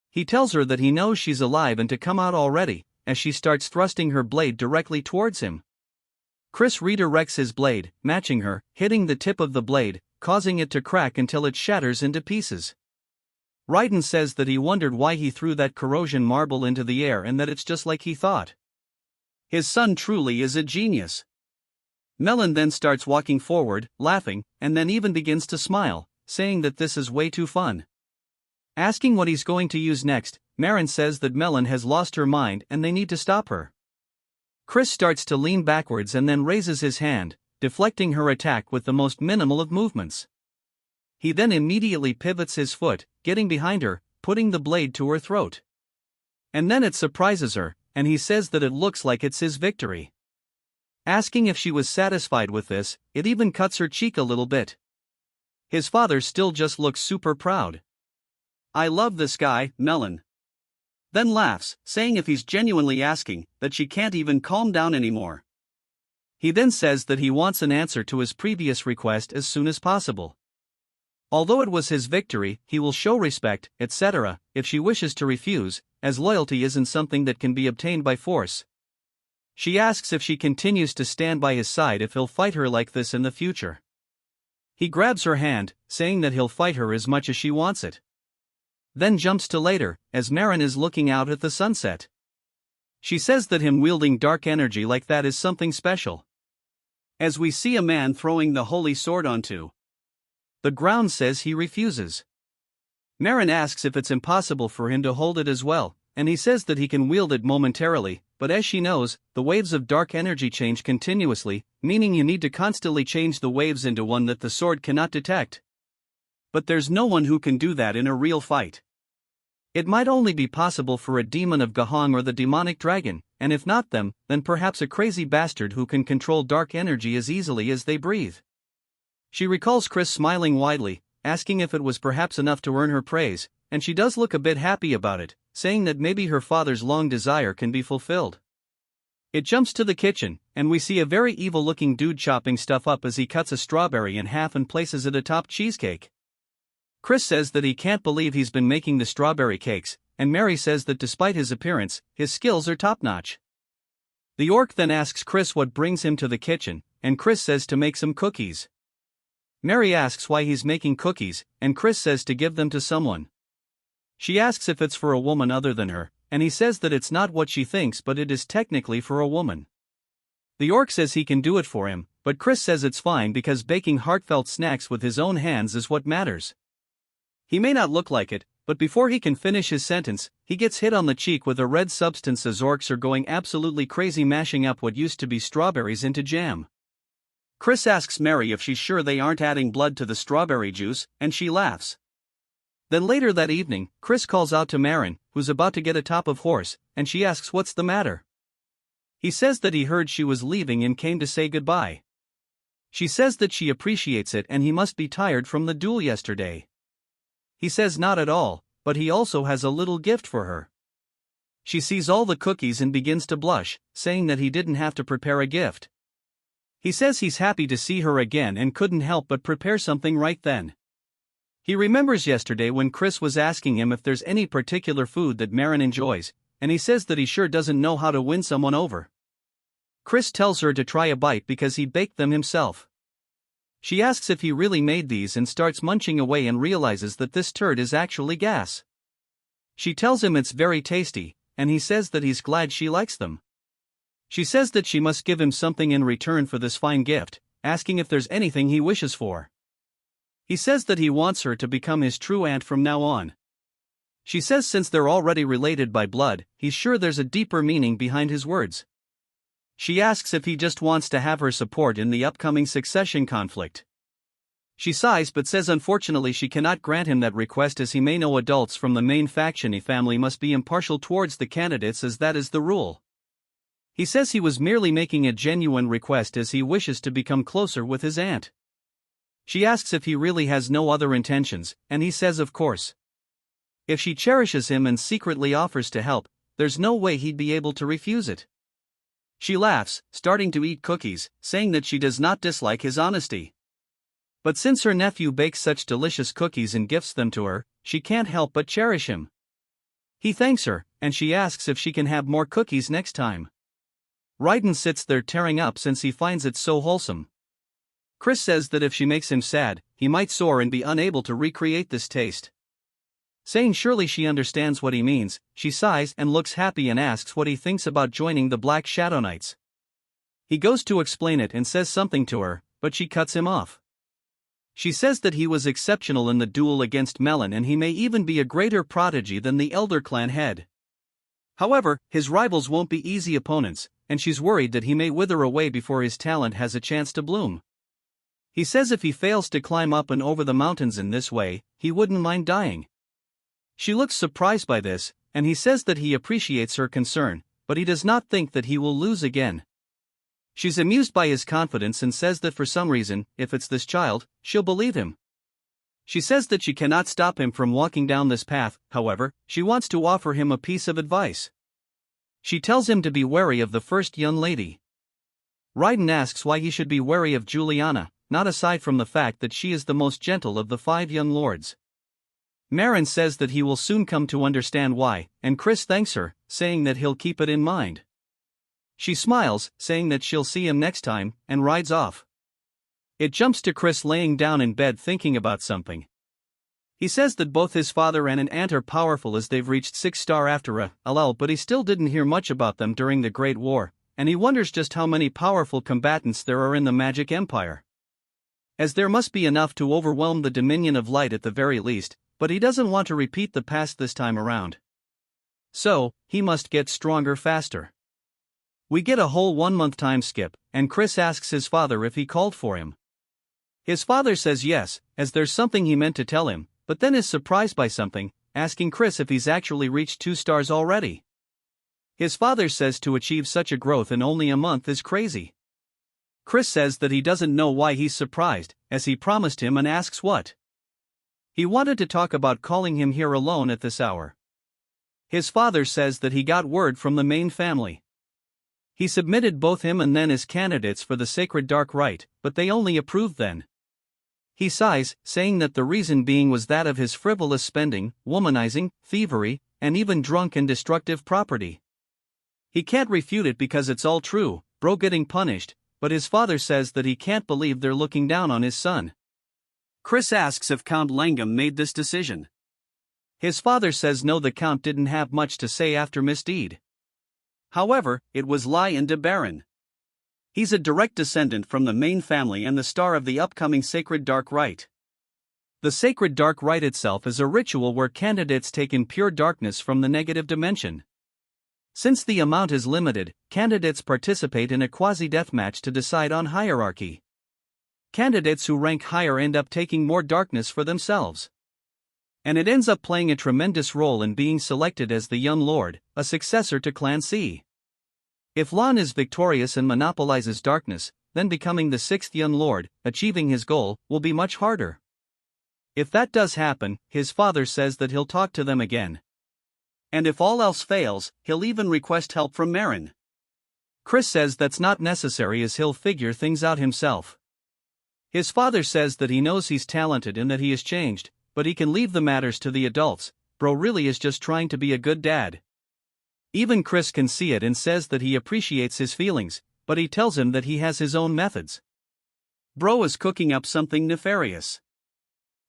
He tells her that he knows she's alive and to come out already, as she starts thrusting her blade directly towards him. Chris redirects his blade, matching her, hitting the tip of the blade, causing it to crack until it shatters into pieces. Raiden says that he wondered why he threw that corrosion marble into the air and that it's just like he thought. His son truly is a genius. Melon then starts walking forward, laughing, and then even begins to smile, saying that this is way too fun. Asking what he's going to use next, Marin says that Melon has lost her mind and they need to stop her. Chris starts to lean backwards and then raises his hand, deflecting her attack with the most minimal of movements. He then immediately pivots his foot, getting behind her, putting the blade to her throat. And then it surprises her, and he says that it looks like it's his victory. Asking if she was satisfied with this, it even cuts her cheek a little bit. His father still just looks super proud. "I love this guy, Melon." Then laughs, saying if he's genuinely asking, that she can't even calm down anymore. He then says that he wants an answer to his previous request as soon as possible. Although it was his victory, he will show respect, etc., if she wishes to refuse, as loyalty isn't something that can be obtained by force. She asks if she continues to stand by his side if he'll fight her like this in the future. He grabs her hand, saying that he'll fight her as much as she wants it. Then jumps to later, as Marin is looking out at the sunset. She says that him wielding dark energy like that is something special. As we see a man throwing the holy sword onto the ground, says he refuses. Marin asks if it's impossible for him to hold it as well, and he says that he can wield it momentarily, but as she knows, the waves of dark energy change continuously, meaning you need to constantly change the waves into one that the sword cannot detect. But there's no one who can do that in a real fight. It might only be possible for a demon of Gahong or the demonic dragon, and if not them, then perhaps a crazy bastard who can control dark energy as easily as they breathe. She recalls Chris smiling widely, asking if it was perhaps enough to earn her praise, and she does look a bit happy about it, saying that maybe her father's long desire can be fulfilled. It jumps to the kitchen, and we see a very evil-looking dude chopping stuff up as he cuts a strawberry in half and places it atop cheesecake. Chris says that he can't believe he's been making the strawberry cakes, and Mary says that despite his appearance, his skills are top-notch. The orc then asks Chris what brings him to the kitchen, and Chris says to make some cookies. Mary asks why he's making cookies, and Chris says to give them to someone. She asks if it's for a woman other than her, and he says that it's not what she thinks but it is technically for a woman. The orc says he can do it for him, but Chris says it's fine because baking heartfelt snacks with his own hands is what matters. He may not look like it, but before he can finish his sentence, he gets hit on the cheek with a red substance as orcs are going absolutely crazy mashing up what used to be strawberries into jam. Chris asks Mary if she's sure they aren't adding blood to the strawberry juice, and she laughs. Then later that evening, Chris calls out to Marin, who's about to get atop of horse, and she asks what's the matter. He says that he heard she was leaving and came to say goodbye. She says that she appreciates it and he must be tired from the duel yesterday. He says not at all, but he also has a little gift for her. She sees all the cookies and begins to blush, saying that he didn't have to prepare a gift. He says he's happy to see her again and couldn't help but prepare something right then. He remembers yesterday when Chris was asking him if there's any particular food that Marin enjoys, and he says that he sure doesn't know how to win someone over. Chris tells her to try a bite because he baked them himself. She asks if he really made these and starts munching away and realizes that this turd is actually gas. She tells him it's very tasty, and he says that he's glad she likes them. She says that she must give him something in return for this fine gift, asking if there's anything he wishes for. He says that he wants her to become his true aunt from now on. She says since they're already related by blood, he's sure there's a deeper meaning behind his words. She asks if he just wants to have her support in the upcoming succession conflict. She sighs but says unfortunately she cannot grant him that request as he may know adults from the main faction family must be impartial towards the candidates as that is the rule. He says he was merely making a genuine request as he wishes to become closer with his aunt. She asks if he really has no other intentions, and he says of course. If she cherishes him and secretly offers to help, there's no way he'd be able to refuse it. She laughs, starting to eat cookies, saying that she does not dislike his honesty. But since her nephew bakes such delicious cookies and gifts them to her, she can't help but cherish him. He thanks her, and she asks if she can have more cookies next time. Raiden sits there tearing up since he finds it so wholesome. Chris says that if she makes him sad, he might soar and be unable to recreate this taste. Saying surely she understands what he means, she sighs and looks happy and asks what he thinks about joining the Black Shadow Knights. He goes to explain it and says something to her, but she cuts him off. She says that he was exceptional in the duel against Melon and he may even be a greater prodigy than the Elder Clan head. However, his rivals won't be easy opponents, and she's worried that he may wither away before his talent has a chance to bloom. He says if he fails to climb up and over the mountains in this way, he wouldn't mind dying. She looks surprised by this, and he says that he appreciates her concern, but he does not think that he will lose again. She's amused by his confidence and says that for some reason, if it's this child, she'll believe him. She says that she cannot stop him from walking down this path, however, she wants to offer him a piece of advice. She tells him to be wary of the first young lady. Raiden asks why he should be wary of Juliana, not aside from the fact that she is the most gentle of the 5 young lords. Marin says that he will soon come to understand why, and Chris thanks her, saying that he'll keep it in mind. She smiles, saying that she'll see him next time, and rides off. It jumps to Chris laying down in bed thinking about something. He says that both his father and an aunt are powerful as they've reached 6-star after a LL, but he still didn't hear much about them during the Great War, and he wonders just how many powerful combatants there are in the Magic Empire. As there must be enough to overwhelm the Dominion of Light at the very least, but he doesn't want to repeat the past this time around. So, he must get stronger faster. We get a whole 1-month time skip, and Chris asks his father if he called for him. His father says yes, as there's something he meant to tell him, but then is surprised by something, asking Chris if he's actually reached 2 stars already. His father says to achieve such a growth in only a month is crazy. Chris says that he doesn't know why he's surprised, as he promised him and asks what. He wanted to talk about calling him here alone at this hour. His father says that he got word from the main family. He submitted both him and Nen as candidates for the Sacred Dark Rite, but they only approved then. He sighs, saying that the reason being was that of his frivolous spending, womanizing, thievery, and even drunk and destructive property. He can't refute it because it's all true, bro getting punished, but his father says that he can't believe they're looking down on his son. Chris asks if Count Langham made this decision. His father says no, the Count didn't have much to say after misdeed. However, it was Lion de Baron. He's a direct descendant from the main family and the star of the upcoming Sacred Dark Rite. The Sacred Dark Rite itself is a ritual where candidates take in pure darkness from the negative dimension. Since the amount is limited, candidates participate in a quasi-deathmatch to decide on hierarchy. Candidates who rank higher end up taking more darkness for themselves. And it ends up playing a tremendous role in being selected as the Young Lord, a successor to Clan C. If Lan is victorious and monopolizes darkness, then becoming the 6th Young Lord, achieving his goal, will be much harder. If that does happen, his father says that he'll talk to them again. And if all else fails, he'll even request help from Marin. Chris says that's not necessary as he'll figure things out himself. His father says that he knows he's talented and that he has changed, but he can leave the matters to the adults, bro really is just trying to be a good dad. Even Chris can see it and says that he appreciates his feelings, but he tells him that he has his own methods. Bro is cooking up something nefarious.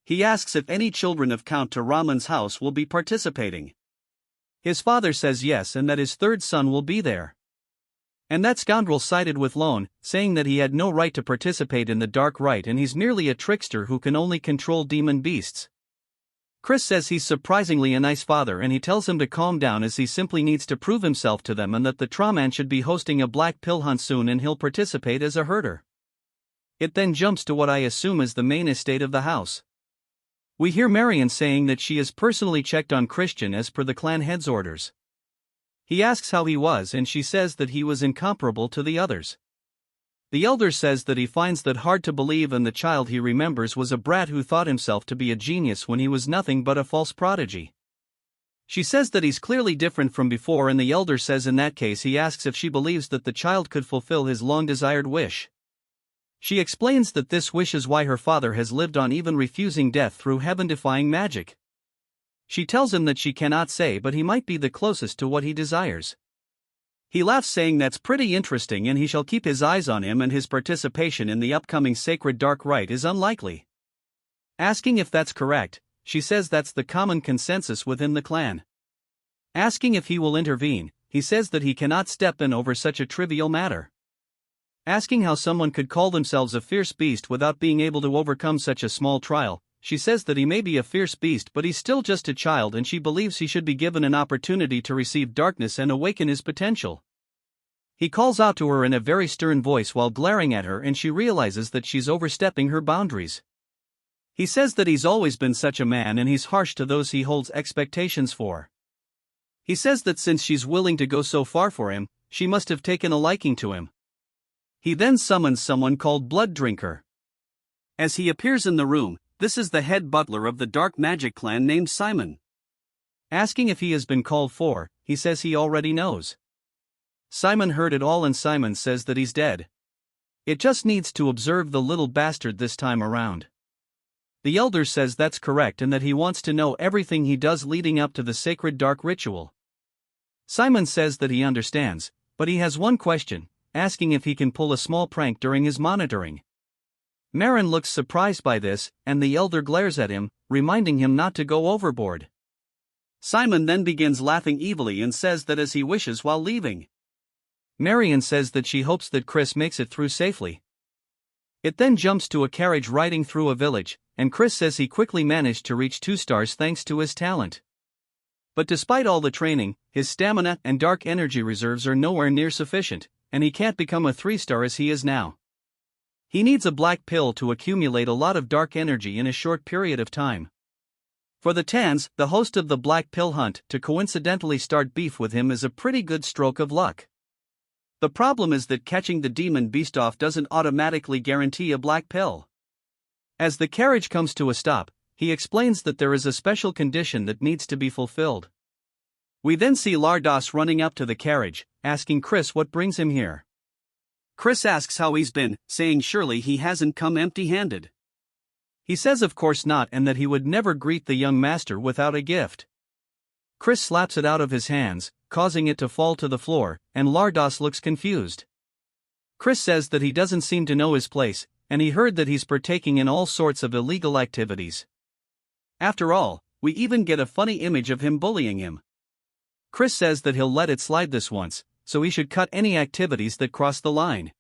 He asks if any children of Count Taraman's house will be participating. His father says yes and that his 3rd son will be there. And that scoundrel sided with Lone, saying that he had no right to participate in the Dark Rite and he's merely a trickster who can only control demon beasts. Chris says he's surprisingly a nice father and he tells him to calm down as he simply needs to prove himself to them and that the Traman should be hosting a black pill hunt soon and he'll participate as a herder. It then jumps to what I assume is the main estate of the house. We hear Marion saying that she has personally checked on Christian as per the clan head's orders. He asks how he was and she says that he was incomparable to the others. The elder says that he finds that hard to believe, and the child he remembers was a brat who thought himself to be a genius when he was nothing but a false prodigy. She says that he's clearly different from before, and the elder says in that case he asks if she believes that the child could fulfill his long-desired wish. She explains that this wish is why her father has lived on, even refusing death through heaven-defying magic. She tells him that she cannot say, but he might be the closest to what he desires. He laughs, saying that's pretty interesting and he shall keep his eyes on him, and his participation in the upcoming sacred dark rite is unlikely. Asking if that's correct, she says that's the common consensus within the clan. Asking if he will intervene, he says that he cannot step in over such a trivial matter. Asking how someone could call themselves a fierce beast without being able to overcome such a small trial, she says that he may be a fierce beast, but he's still just a child, and she believes he should be given an opportunity to receive darkness and awaken his potential. He calls out to her in a very stern voice while glaring at her, and she realizes that she's overstepping her boundaries. He says that he's always been such a man and he's harsh to those he holds expectations for. He says that since she's willing to go so far for him, she must have taken a liking to him. He then summons someone called Blood Drinker. As he appears in the room, this is the head butler of the dark magic clan named Simon. Asking if he has been called for, he says he already knows. Simon heard it all, and Simon says that he's dead. It just needs to observe the little bastard this time around. The elder says that's correct and that he wants to know everything he does leading up to the sacred dark ritual. Simon says that he understands, but he has one question, asking if he can pull a small prank during his monitoring. Marin looks surprised by this, and the elder glares at him, reminding him not to go overboard. Simon then begins laughing evilly and says that as he wishes while leaving. Marion says that she hopes that Chris makes it through safely. It then jumps to a carriage riding through a village, and Chris says he quickly managed to reach 2 stars thanks to his talent. But despite all the training, his stamina and dark energy reserves are nowhere near sufficient, and he can't become a 3-star as he is now. He needs a black pill to accumulate a lot of dark energy in a short period of time. For the Tans, the host of the Black Pill Hunt, to coincidentally start beef with him is a pretty good stroke of luck. The problem is that catching the demon beast off doesn't automatically guarantee a black pill. As the carriage comes to a stop, he explains that there is a special condition that needs to be fulfilled. We then see Lardos running up to the carriage, asking Chris what brings him here. Chris asks how he's been, saying surely he hasn't come empty-handed. He says of course not, and that he would never greet the young master without a gift. Chris slaps it out of his hands, causing it to fall to the floor, and Lardos looks confused. Chris says that he doesn't seem to know his place, and he heard that he's partaking in all sorts of illegal activities. After all, we even get a funny image of him bullying him. Chris says that he'll let it slide this once, so he should cut any activities that cross the line.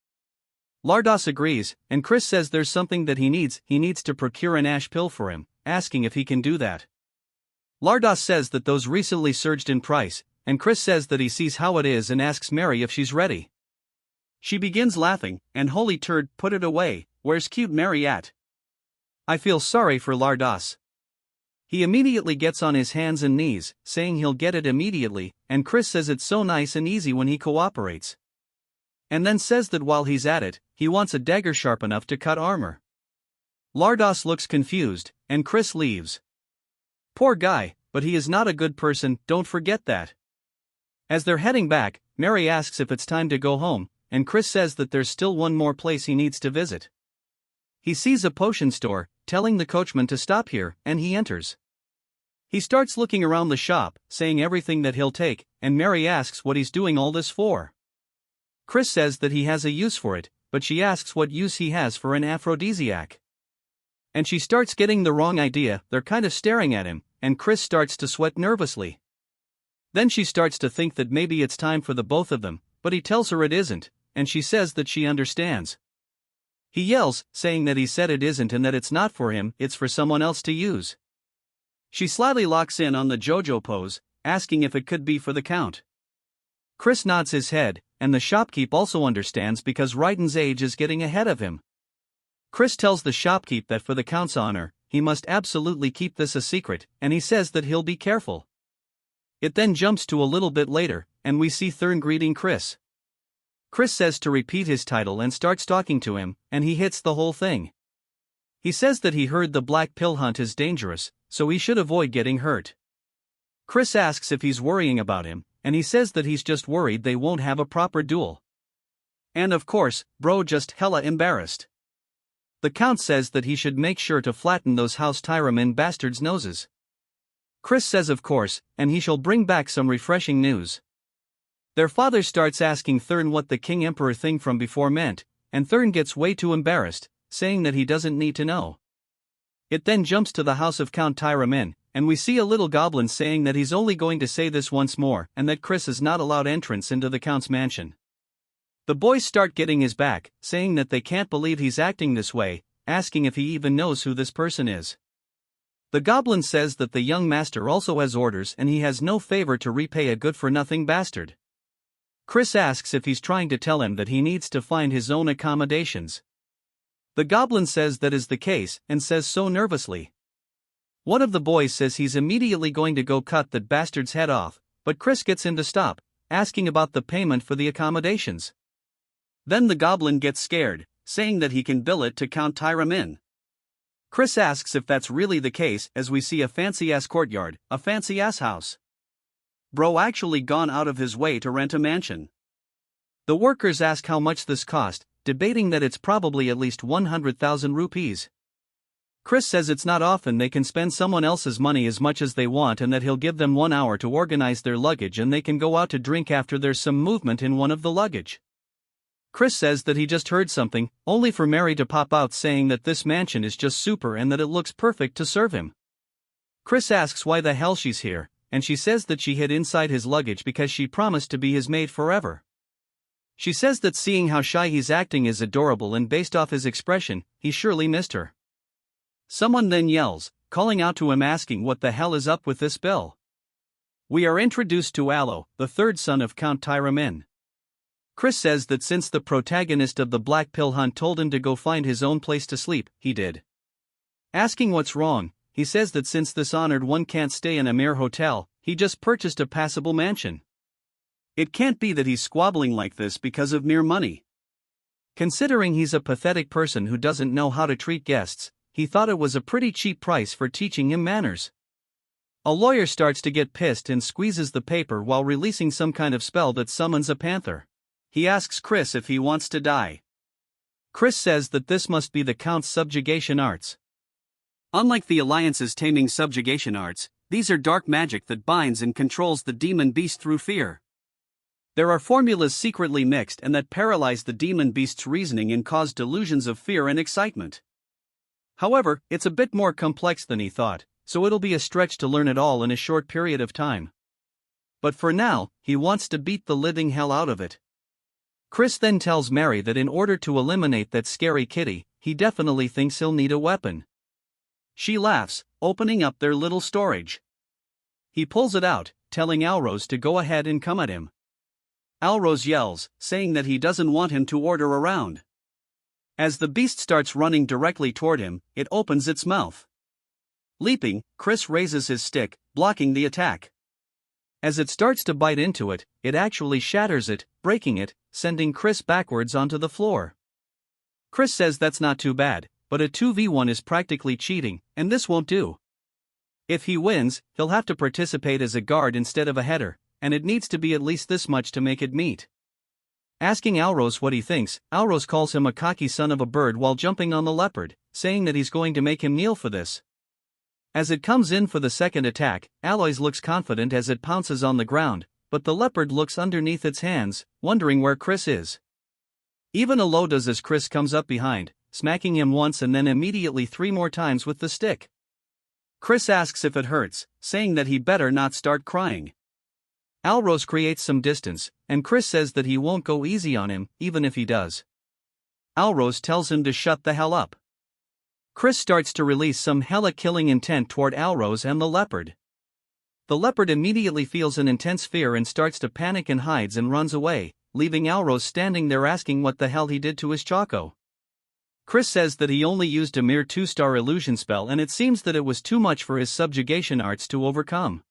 Lardos agrees, and Chris says there's something that he needs to procure an ash pill for him, asking if he can do that. Lardos says that those recently surged in price, and Chris says that he sees how it is and asks Mary if she's ready. She begins laughing, and holy turd, put it away, where's cute Mary at? I feel sorry for Lardos. He immediately gets on his hands and knees, saying he'll get it immediately, and Chris says it's so nice and easy when he cooperates. And then says that while he's at it, he wants a dagger sharp enough to cut armor. Lardos looks confused, and Chris leaves. Poor guy, but he is not a good person, don't forget that. As they're heading back, Mary asks if it's time to go home, and Chris says that there's still one more place he needs to visit. He sees a potion store, telling the coachman to stop here, and he enters. He starts looking around the shop, saying everything that he'll take, and Mary asks what he's doing all this for. Chris says that he has a use for it, but she asks what use he has for an aphrodisiac. And she starts getting the wrong idea, they're kind of staring at him, and Chris starts to sweat nervously. Then she starts to think that maybe it's time for the both of them, but he tells her it isn't, and she says that she understands. He yells, saying that he said it isn't and that it's not for him, it's for someone else to use. She slyly locks in on the JoJo pose, asking if it could be for the Count. Chris nods his head, and the shopkeep also understands because Raiden's age is getting ahead of him. Chris tells the shopkeep that for the Count's honor, he must absolutely keep this a secret, and he says that he'll be careful. It then jumps to a little bit later, and we see Thurn greeting Chris. Chris says to repeat his title and starts talking to him, and he hits the whole thing. He says that he heard the black pill hunt is dangerous, so he should avoid getting hurt. Chris asks if he's worrying about him, and he says that he's just worried they won't have a proper duel. And of course, bro just hella embarrassed. The Count says that he should make sure to flatten those House Tyramin bastards' noses. Chris says of course, and he shall bring back some refreshing news. Their father starts asking Thurn what the King Emperor thing from before meant, and Thurn gets way too embarrassed, saying that he doesn't need to know. It then jumps to the house of Count Tyramin, and we see a little goblin saying that he's only going to say this once more and that Chris is not allowed entrance into the Count's mansion. The boys start getting his back, saying that they can't believe he's acting this way, asking if he even knows who this person is. The goblin says that the young master also has orders and he has no favor to repay a good-for-nothing bastard. Chris asks if he's trying to tell him that he needs to find his own accommodations. The goblin says that is the case and says so nervously. One of the boys says he's immediately going to go cut that bastard's head off, but Chris gets him to stop, asking about the payment for the accommodations. Then the goblin gets scared, saying that he can bill it to Count Tyramin. Chris asks if that's really the case as we see a fancy-ass courtyard, a fancy-ass house. Bro actually gone out of his way to rent a mansion. The workers ask how much this cost, debating that it's probably at least 100,000 rupees. Chris says it's not often they can spend someone else's money as much as they want and that he'll give them 1 hour to organize their luggage and they can go out to drink after there's some movement in one of the luggage. Chris says that he just heard something, only for Mary to pop out saying that this mansion is just super and that it looks perfect to serve him. Chris asks why the hell she's here, and she says that she hid inside his luggage because she promised to be his maid forever. She says that seeing how shy he's acting is adorable and based off his expression, he surely missed her. Someone then yells, calling out to him asking what the hell is up with this bill. We are introduced to Yahello, the third son of Count Tyramin. Chris says that since the protagonist of the Black Pill Hunt told him to go find his own place to sleep, he did. Asking what's wrong, he says that since this honored one can't stay in a mere hotel, he just purchased a passable mansion. It can't be that he's squabbling like this because of mere money. Considering he's a pathetic person who doesn't know how to treat guests, he thought it was a pretty cheap price for teaching him manners. A lawyer starts to get pissed and squeezes the paper while releasing some kind of spell that summons a panther. He asks Chris if he wants to die. Chris says that this must be the Count's subjugation arts. Unlike the Alliance's taming subjugation arts, these are dark magic that binds and controls the demon beast through fear. There are formulas secretly mixed and that paralyze the demon beast's reasoning and cause delusions of fear and excitement. However, it's a bit more complex than he thought, so it'll be a stretch to learn it all in a short period of time. But for now, he wants to beat the living hell out of it. Chris then tells Mary that in order to eliminate that scary kitty, he definitely thinks he'll need a weapon. She laughs, opening up their little storage. He pulls it out, telling Alrose to go ahead and come at him. Alrose yells, saying that he doesn't want him to order around. As the beast starts running directly toward him, it opens its mouth. Leaping, Chris raises his stick, blocking the attack. As it starts to bite into it, it actually shatters it, breaking it, sending Chris backwards onto the floor. Chris says that's not too bad, but a 2v1 is practically cheating, and this won't do. If he wins, he'll have to participate as a guard instead of a header, and it needs to be at least this much to make it meet. Asking Alrose what he thinks, Alrose calls him a cocky son of a bird while jumping on the leopard, saying that he's going to make him kneel for this. As it comes in for the second attack, Aloys looks confident as it pounces on the ground, but the leopard looks underneath its hands, wondering where Chris is. Even Alo does as Chris comes up behind, smacking him once and then immediately 3 more times with the stick. Chris asks if it hurts, saying that he better not start crying. Alrose creates some distance, and Chris says that he won't go easy on him, even if he does. Alrose tells him to shut the hell up. Chris starts to release some hella killing intent toward Alrose and the leopard. The leopard immediately feels an intense fear and starts to panic and hides and runs away, leaving Alrose standing there asking what the hell he did to his Choco. Chris says that he only used a mere 2-star illusion spell and it seems that it was too much for his subjugation arts to overcome.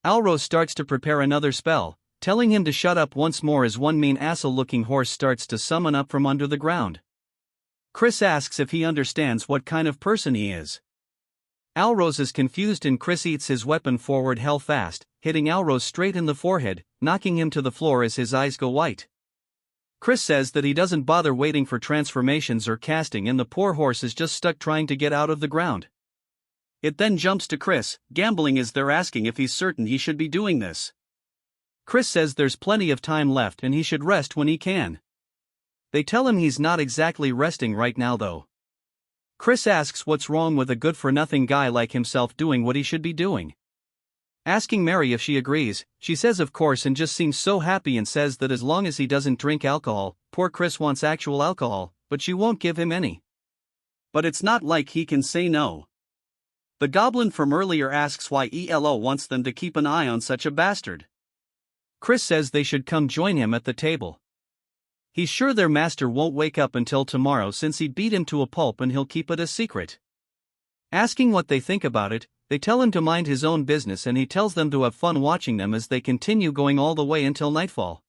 Alrose starts to prepare another spell, telling him to shut up once more as one mean asshole-looking horse starts to summon up from under the ground. Chris asks if he understands what kind of person he is. Alrose is confused and Chris eats his weapon forward hell fast, hitting Alrose straight in the forehead, knocking him to the floor as his eyes go white. Chris says that he doesn't bother waiting for transformations or casting and the poor horse is just stuck trying to get out of the ground. It then jumps to Chris, gambling as they're asking if he's certain he should be doing this. Chris says there's plenty of time left and he should rest when he can. They tell him he's not exactly resting right now though. Chris asks what's wrong with a good-for-nothing guy like himself doing what he should be doing. Asking Mary if she agrees, she says of course and just seems so happy and says that as long as he doesn't drink alcohol, poor Chris wants actual alcohol, but she won't give him any. But it's not like he can say no. The goblin from earlier asks why Yahello wants them to keep an eye on such a bastard. Chris says they should come join him at the table. He's sure their master won't wake up until tomorrow since he beat him to a pulp and he'll keep it a secret. Asking what they think about it, they tell him to mind his own business and he tells them to have fun watching them as they continue going all the way until nightfall.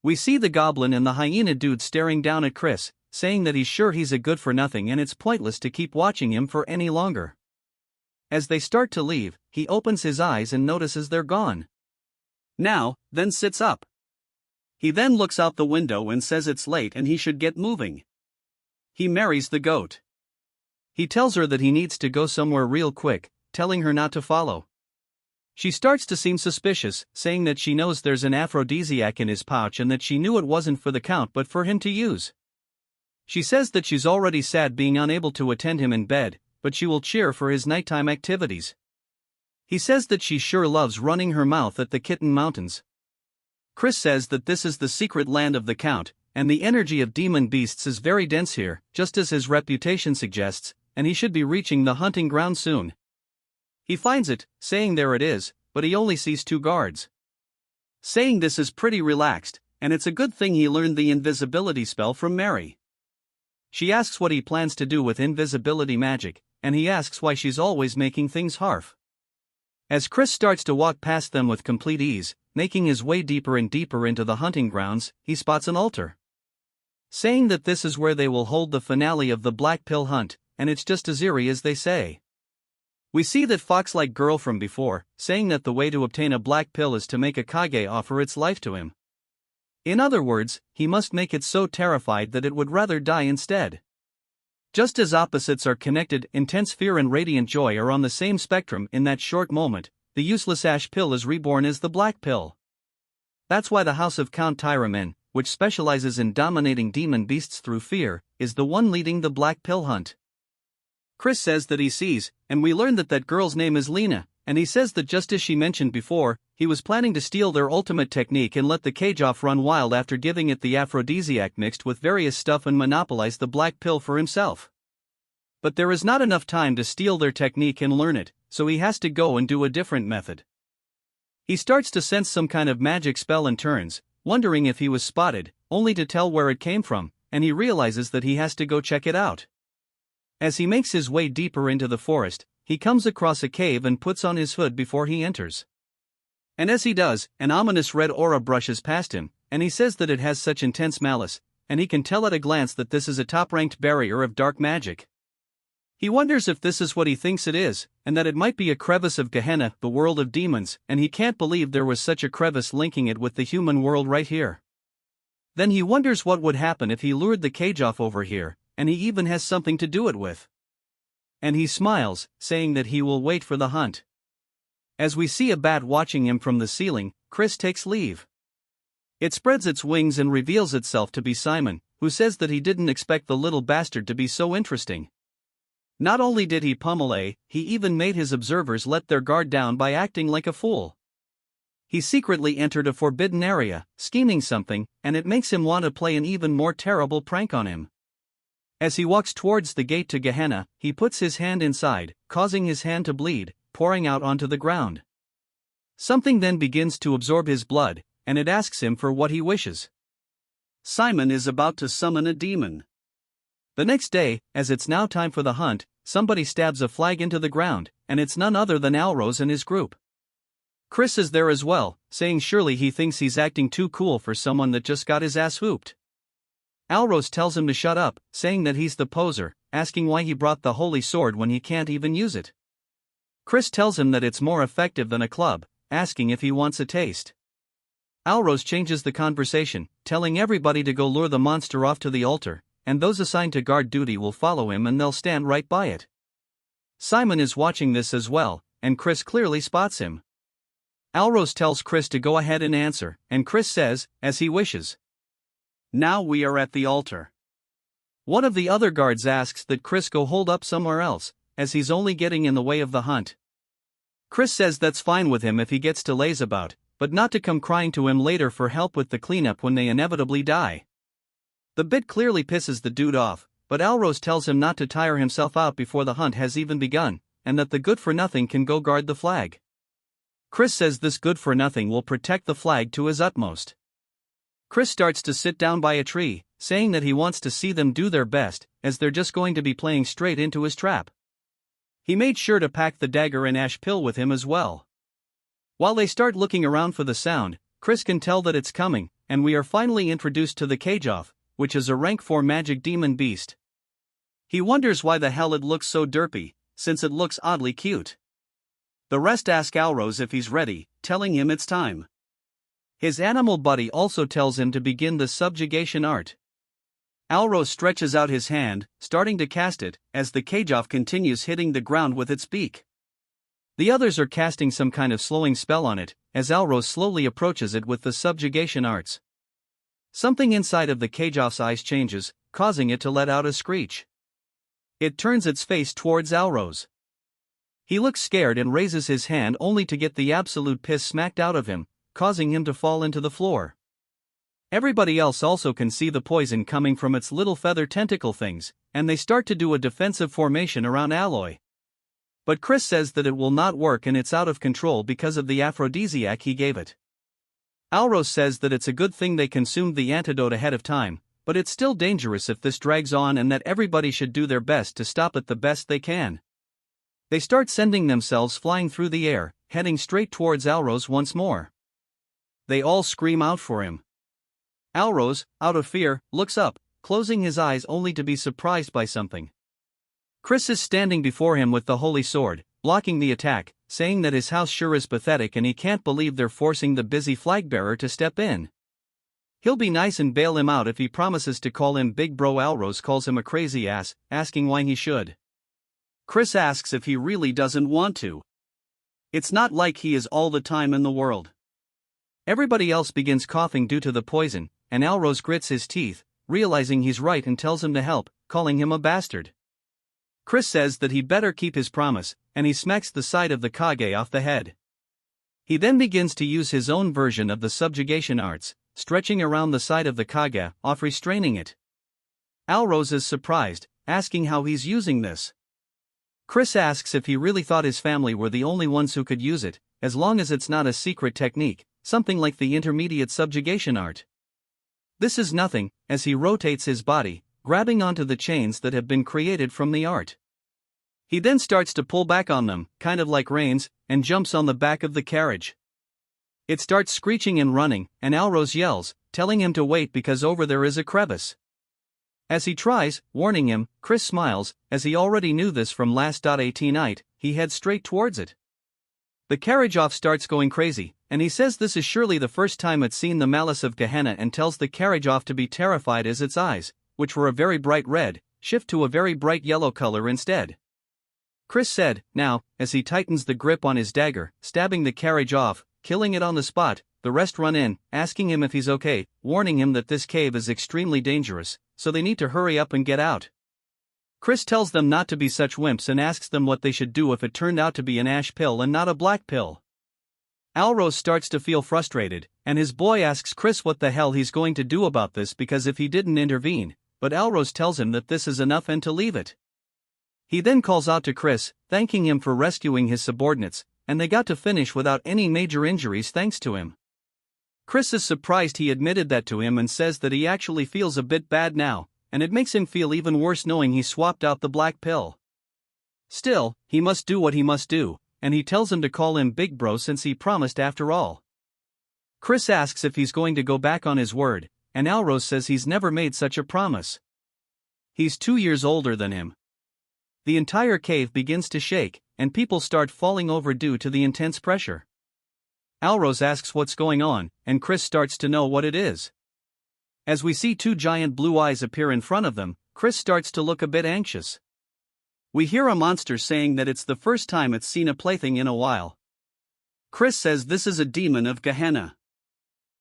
We see the goblin and the hyena dude staring down at Chris, saying that he's sure he's a good-for-nothing and it's pointless to keep watching him for any longer. As they start to leave, he opens his eyes and notices they're gone. Now, then sits up. He then looks out the window and says it's late and he should get moving. He marries the goat. He tells her that he needs to go somewhere real quick, telling her not to follow. She starts to seem suspicious, saying that she knows there's an aphrodisiac in his pouch and that she knew it wasn't for the count but for him to use. She says that she's already sad being unable to attend him in bed, but she will cheer for his nighttime activities. He says that she sure loves running her mouth at the Kitten Mountains. Chris says that this is the secret land of the Count, and the energy of demon beasts is very dense here, just as his reputation suggests, and he should be reaching the hunting ground soon. He finds it, saying there it is, but he only sees 2 guards. Saying this is pretty relaxed, and it's a good thing he learned the invisibility spell from Mary. She asks what he plans to do with invisibility magic, and he asks why she's always making things harf. As Chris starts to walk past them with complete ease, making his way deeper and deeper into the hunting grounds, he spots an altar. Saying that this is where they will hold the finale of the Black Pill hunt, and it's just as eerie as they say. We see that fox-like girl from before, saying that the way to obtain a black pill is to make a kage offer its life to him. In other words, he must make it so terrified that it would rather die instead. Just as opposites are connected, intense fear and radiant joy are on the same spectrum in that short moment, the useless ash pill is reborn as the black pill. That's why the house of Count Tyramin, which specializes in dominating demon beasts through fear, is the one leading the black pill hunt. Chris says that he sees, and we learn that that girl's name is Lena, and he says that just as she mentioned before, he was planning to steal their ultimate technique and let the cage off run wild after giving it the aphrodisiac mixed with various stuff and monopolize the black pill for himself. But there is not enough time to steal their technique and learn it, so he has to go and do a different method. He starts to sense some kind of magic spell and turns, wondering if he was spotted, only to tell where it came from, and he realizes that he has to go check it out. As he makes his way deeper into the forest, he comes across a cave and puts on his hood before he enters. And as he does, an ominous red aura brushes past him, and he says that it has such intense malice, and he can tell at a glance that this is a top-ranked barrier of dark magic. He wonders if this is what he thinks it is, and that it might be a crevice of Gehenna, the world of demons, and he can't believe there was such a crevice linking it with the human world right here. Then he wonders what would happen if he lured the cage off over here, and he even has something to do it with. And he smiles, saying that he will wait for the hunt. As we see a bat watching him from the ceiling, Chris takes leave. It spreads its wings and reveals itself to be Simon, who says that he didn't expect the little bastard to be so interesting. Not only did he pummel he even made his observers let their guard down by acting like a fool. He secretly entered a forbidden area, scheming something, and it makes him want to play an even more terrible prank on him. As he walks towards the gate to Gehenna, he puts his hand inside, causing his hand to bleed, pouring out onto the ground. Something then begins to absorb his blood, and it asks him for what he wishes. Simon is about to summon a demon. The next day, as it's now time for the hunt, somebody stabs a flag into the ground, and it's none other than Alrose and his group. Chris is there as well, saying surely he thinks he's acting too cool for someone that just got his ass whooped. Alros tells him to shut up, saying that he's the poser, asking why he brought the holy sword when he can't even use it. Chris tells him that it's more effective than a club, asking if he wants a taste. Alros changes the conversation, telling everybody to go lure the monster off to the altar, and those assigned to guard duty will follow him and they'll stand right by it. Simon is watching this as well, and Chris clearly spots him. Alros tells Chris to go ahead and answer, and Chris says, as he wishes. Now we are at the altar. One of the other guards asks that Chris go hold up somewhere else, as he's only getting in the way of the hunt. Chris says that's fine with him if he gets to laze about, but not to come crying to him later for help with the cleanup when they inevitably die. The bit clearly pisses the dude off, but Alros tells him not to tire himself out before the hunt has even begun, and that the good-for-nothing can go guard the flag. Chris says this good-for-nothing will protect the flag to his utmost. Chris starts to sit down by a tree, saying that he wants to see them do their best, as they're just going to be playing straight into his trap. He made sure to pack the dagger and ash pill with him as well. While they start looking around for the sound, Chris can tell that it's coming, and we are finally introduced to the Cageoff, which is a rank 4 magic demon beast. He wonders why the hell it looks so derpy, since it looks oddly cute. The rest ask Alros if he's ready, telling him it's time. His animal buddy also tells him to begin the subjugation art. Alros stretches out his hand, starting to cast it, as the Cageoff continues hitting the ground with its beak. The others are casting some kind of slowing spell on it, as Alros slowly approaches it with the subjugation arts. Something inside of the Cageoff's eyes changes, causing it to let out a screech. It turns its face towards Alros. He looks scared and raises his hand only to get the absolute piss smacked out of him, causing him to fall into the floor. Everybody else also can see the poison coming from its little feather tentacle things, and they start to do a defensive formation around Alloy. But Chris says that it will not work and it's out of control because of the aphrodisiac he gave it. Alros says that it's a good thing they consumed the antidote ahead of time, but it's still dangerous if this drags on and that everybody should do their best to stop it the best they can. They start sending themselves flying through the air, heading straight towards Alros once more. They all scream out for him. Alros, out of fear, looks up, closing his eyes only to be surprised by something. Chris is standing before him with the holy sword, blocking the attack, saying that his house sure is pathetic and he can't believe they're forcing the busy flagbearer to step in. He'll be nice and bail him out if he promises to call him Big Bro. Alros calls him a crazy ass, asking why he should. Chris asks if he really doesn't want to. It's not like he is all the time in the world. Everybody else begins coughing due to the poison, and Alros grits his teeth, realizing he's right and tells him to help, calling him a bastard. Chris says that he better keep his promise, and he smacks the side of the Kage off the head. He then begins to use his own version of the subjugation arts, stretching around the side of the Kage, off restraining it. Alros is surprised, asking how he's using this. Chris asks if he really thought his family were the only ones who could use it, as long as it's not a secret technique, something like the intermediate subjugation art. This is nothing, as he rotates his body, grabbing onto the chains that have been created from the art. He then starts to pull back on them, kind of like reins, and jumps on the back of the carriage. It starts screeching and running, and Alros yells, telling him to wait because over there is a crevice. As he tries, warning him, Chris smiles, as he already knew this from last 18 night, he heads straight towards it. The carriage off starts going crazy, and he says this is surely the first time it's seen the malice of Gehenna and tells the carriage off to be terrified as its eyes, which were a very bright red, shift to a very bright yellow color instead. Chris said, now, as he tightens the grip on his dagger, stabbing the carriage off, killing it on the spot, the rest run in, asking him if he's okay, warning him that this cave is extremely dangerous, so they need to hurry up and get out. Chris tells them not to be such wimps and asks them what they should do if it turned out to be an ash pill and not a black pill. Alros starts to feel frustrated, and his boy asks Chris what the hell he's going to do about this because if he didn't intervene, but Alros tells him that this is enough and to leave it. He then calls out to Chris, thanking him for rescuing his subordinates, and they got to finish without any major injuries thanks to him. Chris is surprised he admitted that to him and says that he actually feels a bit bad now, and it makes him feel even worse knowing he swapped out the black pill. Still, he must do what he must do, and he tells him to call him Big Bro since he promised after all. Chris asks if he's going to go back on his word, and Alros says he's never made such a promise. He's 2 years older than him. The entire cave begins to shake, and people start falling over due to the intense pressure. Alros asks what's going on, and Chris starts to know what it is. As we see 2 giant blue eyes appear in front of them, Chris starts to look a bit anxious. We hear a monster saying that it's the first time it's seen a plaything in a while. Chris says this is a demon of Gehenna.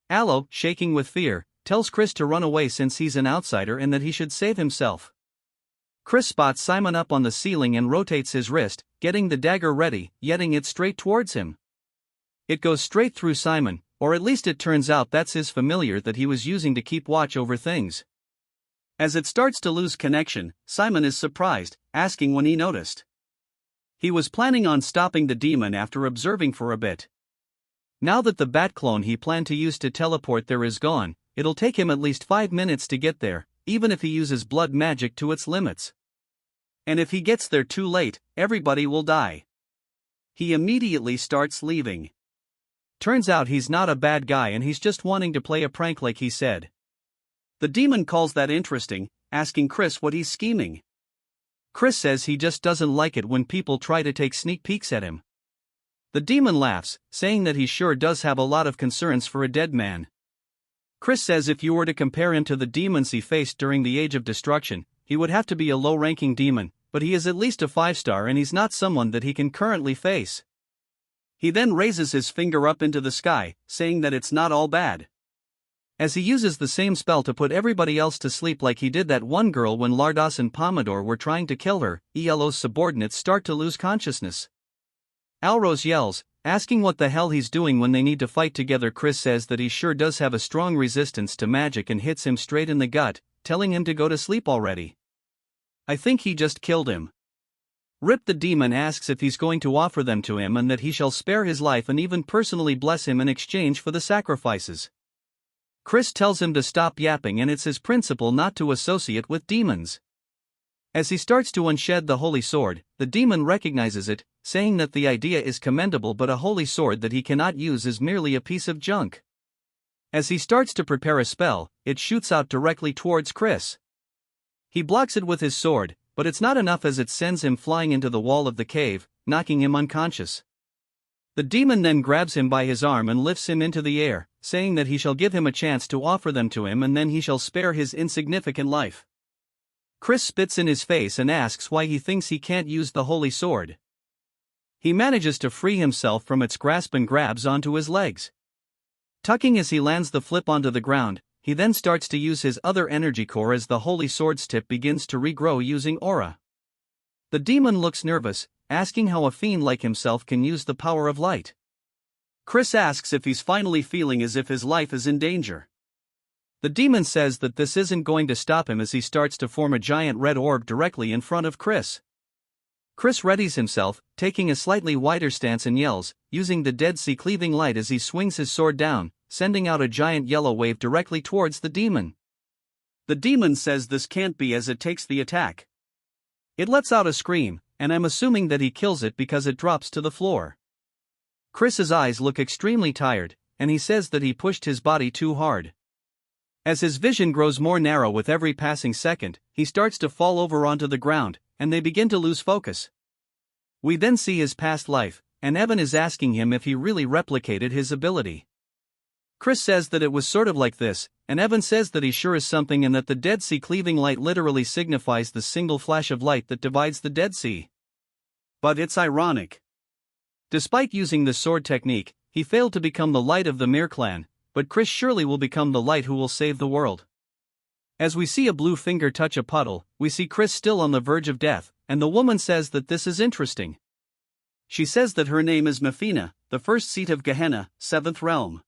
Allo, shaking with fear, tells Chris to run away since he's an outsider and that he should save himself. Chris spots Simon up on the ceiling and rotates his wrist, getting the dagger ready, jetting it straight towards him. It goes straight through Simon, or at least it turns out that's his familiar that he was using to keep watch over things. As it starts to lose connection, Simon is surprised, asking when he noticed. He was planning on stopping the demon after observing for a bit. Now that the bat clone he planned to use to teleport there is gone, it'll take him at least 5 minutes to get there, even if he uses blood magic to its limits. And if he gets there too late, everybody will die. He immediately starts leaving. Turns out he's not a bad guy and he's just wanting to play a prank like he said. The demon calls that interesting, asking Chris what he's scheming. Chris says he just doesn't like it when people try to take sneak peeks at him. The demon laughs, saying that he sure does have a lot of concerns for a dead man. Chris says if you were to compare him to the demons he faced during the Age of Destruction, he would have to be a low-ranking demon, but he is at least a 5-star and he's not someone that he can currently face. He then raises his finger up into the sky, saying that it's not all bad. As he uses the same spell to put everybody else to sleep like he did that one girl when Lardos and Pomodore were trying to kill her, Yahello's subordinates start to lose consciousness. Alros yells, asking what the hell he's doing when they need to fight together. Chris says that he sure does have a strong resistance to magic and hits him straight in the gut, telling him to go to sleep already. I think he just killed him. Rip the demon asks if he's going to offer them to him and that he shall spare his life and even personally bless him in exchange for the sacrifices. Chris tells him to stop yapping and it's his principle not to associate with demons. As he starts to unshed the holy sword, the demon recognizes it, saying that the idea is commendable but a holy sword that he cannot use is merely a piece of junk. As he starts to prepare a spell, it shoots out directly towards Chris. He blocks it with his sword, but it's not enough as it sends him flying into the wall of the cave, knocking him unconscious. The demon then grabs him by his arm and lifts him into the air, saying that he shall give him a chance to offer them to him and then he shall spare his insignificant life. Chris spits in his face and asks why he thinks he can't use the holy sword. He manages to free himself from its grasp and grabs onto his legs. Tucking as he lands the flip onto the ground, he then starts to use his other energy core as the holy sword's tip begins to regrow using aura. The demon looks nervous, asking how a fiend like himself can use the power of light. Chris asks if he's finally feeling as if his life is in danger. The demon says that this isn't going to stop him as he starts to form a giant red orb directly in front of Chris. Chris readies himself, taking a slightly wider stance and yells, using the Dead Sea cleaving light as he swings his sword down, sending out a giant yellow wave directly towards the demon. The demon says this can't be as it takes the attack. It lets out a scream, and I'm assuming that he kills it because it drops to the floor. Chris's eyes look extremely tired, and he says that he pushed his body too hard. As his vision grows more narrow with every passing second, he starts to fall over onto the ground, and they begin to lose focus. We then see his past life, and Evan is asking him if he really replicated his ability. Chris says that it was sort of like this, and Evan says that he sure is something and that the Dead Sea cleaving light literally signifies the single flash of light that divides the Dead Sea. But it's ironic. Despite using the sword technique, he failed to become the light of the Mir clan, but Chris surely will become the light who will save the world. As we see a blue finger touch a puddle, we see Chris still on the verge of death, and the woman says that this is interesting. She says that her name is Mefina, the first seat of Gehenna, 7th realm.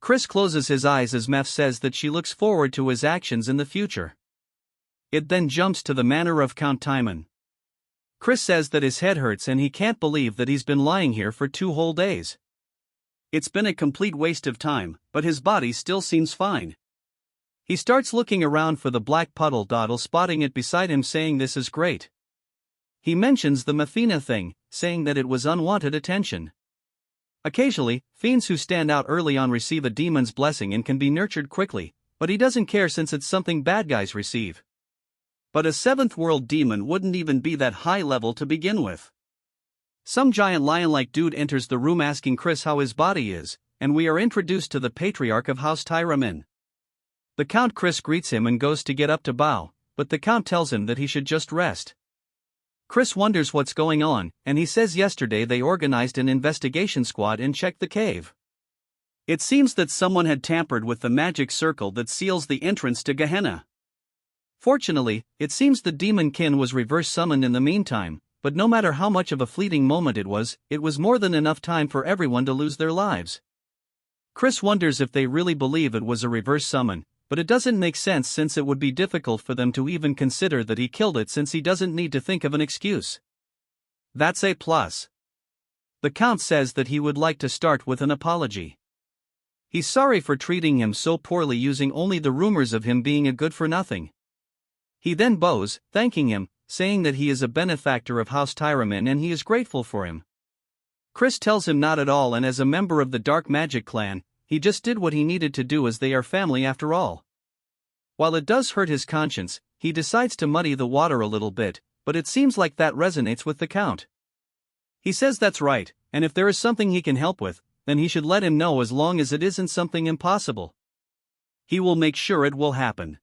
Chris closes his eyes as Meph says that she looks forward to his actions in the future. It then jumps to the manor of Count Timon. Chris says that his head hurts and he can't believe that he's been lying here for 2 whole days. It's been a complete waste of time, but his body still seems fine. He starts looking around for the black puddle, spotting it beside him saying this is great. He mentions the Mefina thing, saying that it was unwanted attention. Occasionally, fiends who stand out early on receive a demon's blessing and can be nurtured quickly, but he doesn't care since it's something bad guys receive. But a seventh world demon wouldn't even be that high level to begin with. Some giant lion-like dude enters the room asking Chris how his body is, and we are introduced to the patriarch of House Tyramin. The Count Chris greets him and goes to get up to bow, but the Count tells him that he should just rest. Chris wonders what's going on, and he says yesterday they organized an investigation squad and checked the cave. It seems that someone had tampered with the magic circle that seals the entrance to Gehenna. Fortunately, it seems the demon kin was reverse summoned in the meantime, but no matter how much of a fleeting moment it was more than enough time for everyone to lose their lives. Chris wonders if they really believe it was a reverse summon, but it doesn't make sense since it would be difficult for them to even consider that he killed it since he doesn't need to think of an excuse. That's a plus. The Count says that he would like to start with an apology. He's sorry for treating him so poorly using only the rumors of him being a good-for-nothing. He then bows, thanking him, saying that he is a benefactor of House Tyramin and he is grateful for him. Chris tells him not at all, and as a member of the Dark Magic clan, he just did what he needed to do as they are family after all. While it does hurt his conscience, he decides to muddy the water a little bit, but it seems like that resonates with the Count. He says that's right, and if there is something he can help with, then he should let him know as long as it isn't something impossible. He will make sure it will happen.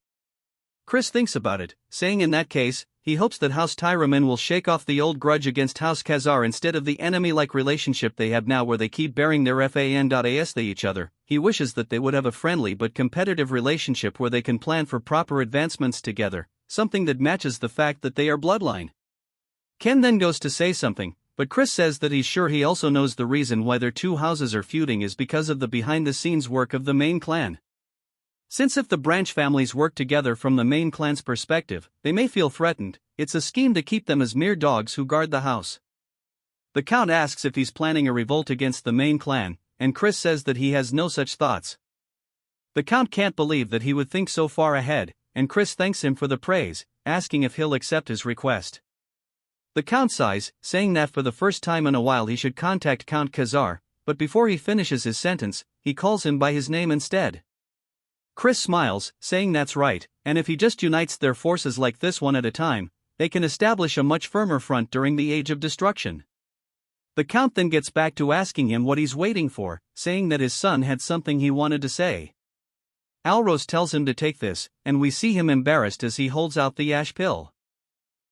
Chris thinks about it, saying in that case, he hopes that House Tyramin will shake off the old grudge against House Khazar instead of the enemy-like relationship they have now where they keep bearing their fan.as they each other. He wishes that they would have a friendly but competitive relationship where they can plan for proper advancements together, something that matches the fact that they are bloodline. Ken then goes to say something, but Chris says that he's sure he also knows the reason why their two houses are feuding is because of the behind-the-scenes work of the main clan. Since if the branch families work together from the main clan's perspective, they may feel threatened, it's a scheme to keep them as mere dogs who guard the house. The Count asks if he's planning a revolt against the main clan, and Chris says that he has no such thoughts. The Count can't believe that he would think so far ahead, and Chris thanks him for the praise, asking if he'll accept his request. The Count sighs, saying that for the first time in a while he should contact Count Khazar, but before he finishes his sentence, he calls him by his name instead. Chris smiles, saying that's right, and if he just unites their forces like this one at a time, they can establish a much firmer front during the Age of Destruction. The Count then gets back to asking him what he's waiting for, saying that his son had something he wanted to say. Alros tells him to take this, and we see him embarrassed as he holds out the ash pill.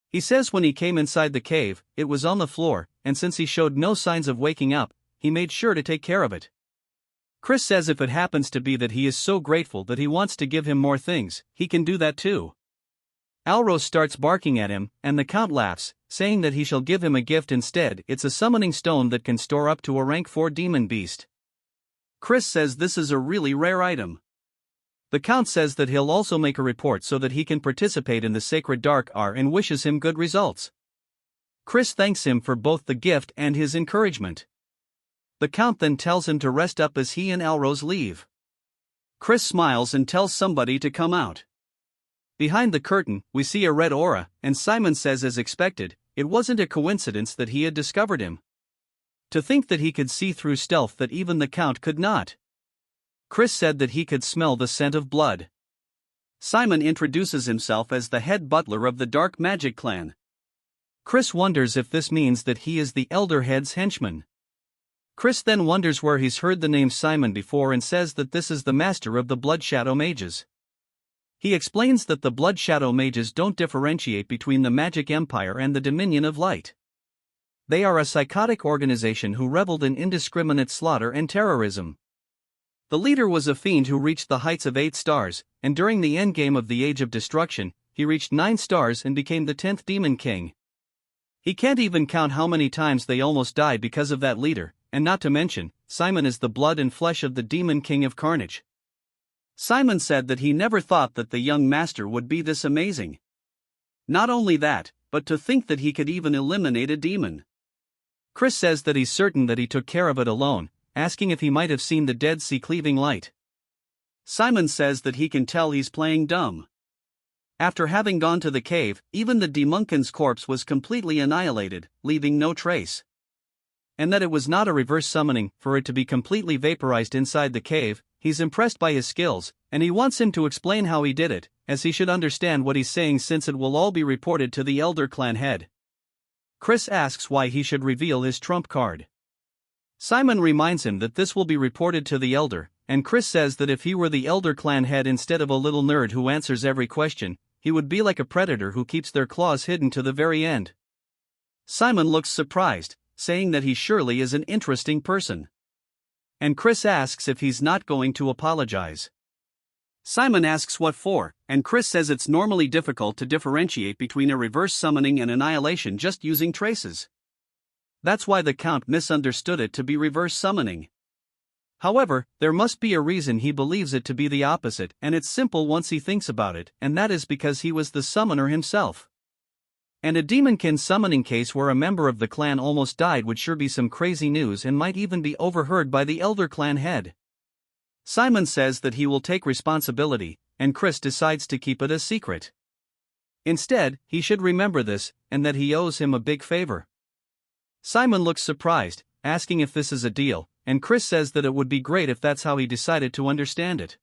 He says when he came inside the cave, it was on the floor, and since he showed no signs of waking up, he made sure to take care of it. Chris says if it happens to be that he is so grateful that he wants to give him more things, he can do that too. Alros starts barking at him, and the Count laughs, saying that he shall give him a gift instead. It's a summoning stone that can store up to a rank 4 demon beast. Chris says this is a really rare item. The Count says that he'll also make a report so that he can participate in the Sacred Dark Hour and wishes him good results. Chris thanks him for both the gift and his encouragement. The Count then tells him to rest up as he and Alros leave. Chris smiles and tells somebody to come out. Behind the curtain, we see a red aura, and Simon says as expected, it wasn't a coincidence that he had discovered him. To think that he could see through stealth that even the Count could not. Chris said that he could smell the scent of blood. Simon introduces himself as the head butler of the Dark Magic clan. Chris wonders if this means that he is the Elder Head's henchman. Chris then wonders where he's heard the name Simon before and says that this is the master of the Blood Shadow Mages. He explains that the Blood Shadow Mages don't differentiate between the Magic Empire and the Dominion of Light. They are a psychotic organization who reveled in indiscriminate slaughter and terrorism. The leader was a fiend who reached the heights of 8 stars, and during the endgame of the Age of Destruction, he reached 9 stars and became the 10th Demon King. He can't even count how many times they almost died because of that leader. And not to mention, Simon is the blood and flesh of the Demon King of Carnage. Simon said that he never thought that the young master would be this amazing. Not only that, but to think that he could even eliminate a demon. Chris says that he's certain that he took care of it alone, asking if he might have seen the Dead Sea cleaving light. Simon says that he can tell he's playing dumb. After having gone to the cave, even the demonkin's corpse was completely annihilated, leaving no trace. And that it was not a reverse summoning, for it to be completely vaporized inside the cave. He's impressed by his skills, and he wants him to explain how he did it, as he should understand what he's saying since it will all be reported to the Elder Clan head. Chris asks why he should reveal his trump card. Simon reminds him that this will be reported to the Elder, and Chris says that if he were the Elder Clan head instead of a little nerd who answers every question, he would be like a predator who keeps their claws hidden to the very end. Simon looks surprised, saying that he surely is an interesting person. And Chris asks if he's not going to apologize. Simon asks what for, and Chris says it's normally difficult to differentiate between a reverse summoning and annihilation just using traces. That's why the Count misunderstood it to be reverse summoning. However, there must be a reason he believes it to be the opposite, and it's simple once he thinks about it, and that is because he was the summoner himself. And a demonkin summoning case where a member of the clan almost died would sure be some crazy news and might even be overheard by the Elder Clan head. Simon says that he will take responsibility, and Chris decides to keep it a secret. Instead, he should remember this, and that he owes him a big favor. Simon looks surprised, asking if this is a deal, and Chris says that it would be great if that's how he decided to understand it.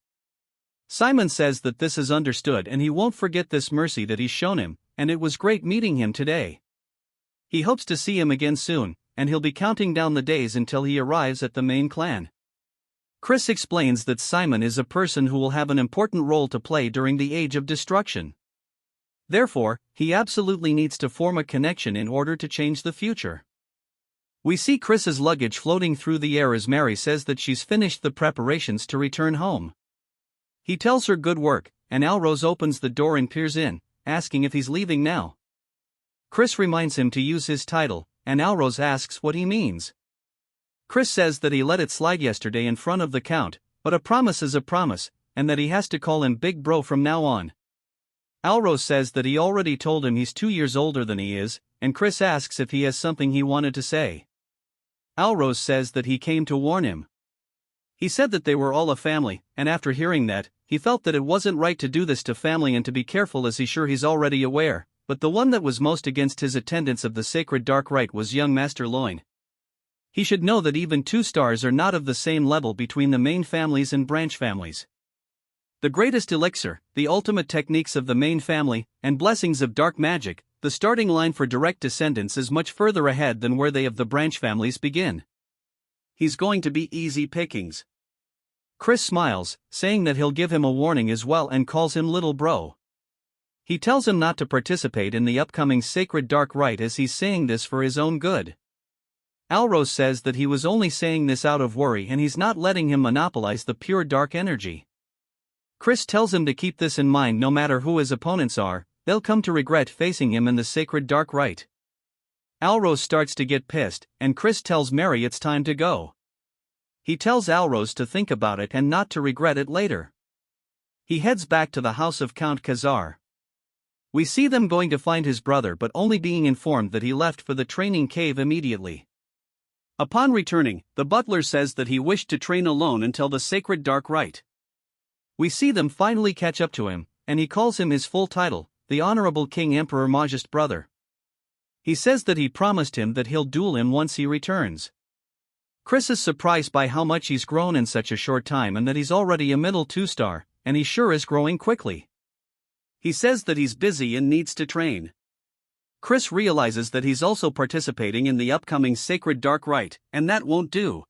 Simon says that this is understood and he won't forget this mercy that he's shown him, and it was great meeting him today. He hopes to see him again soon, and he'll be counting down the days until he arrives at the main clan. Chris explains that Simon is a person who will have an important role to play during the Age of Destruction. Therefore, he absolutely needs to form a connection in order to change the future. We see Chris's luggage floating through the air as Mary says that she's finished the preparations to return home. He tells her good work, and Alrose opens the door and peers in, asking if he's leaving now. Chris reminds him to use his title, and Alrose asks what he means. Chris says that he let it slide yesterday in front of the Count, but a promise is a promise, and that he has to call him Big Bro from now on. Alrose says that he already told him he's 2 years older than he is, and Chris asks if he has something he wanted to say. Alrose says that he came to warn him. He said that they were all a family, and after hearing that, he felt that it wasn't right to do this to family and to be careful as he's already aware, but the one that was most against his attendance of the sacred dark rite was young Master Loin. He should know that even 2 stars are not of the same level between the main families and branch families. The greatest elixir, the ultimate techniques of the main family, and blessings of dark magic, the starting line for direct descendants is much further ahead than where they of the branch families begin. He's going to be easy pickings. Chris smiles, saying that he'll give him a warning as well and calls him Little Bro. He tells him not to participate in the upcoming sacred dark rite as he's saying this for his own good. Alrose says that he was only saying this out of worry and he's not letting him monopolize the pure dark energy. Chris tells him to keep this in mind no matter who his opponents are, they'll come to regret facing him in the sacred dark rite. Alrose starts to get pissed, and Chris tells Mary it's time to go. He tells Alrose to think about it and not to regret it later. He heads back to the house of Count Khazar. We see them going to find his brother but only being informed that he left for the training cave immediately. Upon returning, the butler says that he wished to train alone until the sacred dark rite. We see them finally catch up to him, and he calls him his full title, the Honorable King Emperor Majest brother. He says that he promised him that he'll duel him once he returns. Chris is surprised by how much he's grown in such a short time and that he's already a middle 2-star, and he sure is growing quickly. He says that he's busy and needs to train. Chris realizes that he's also participating in the upcoming sacred dark rite, and that won't do.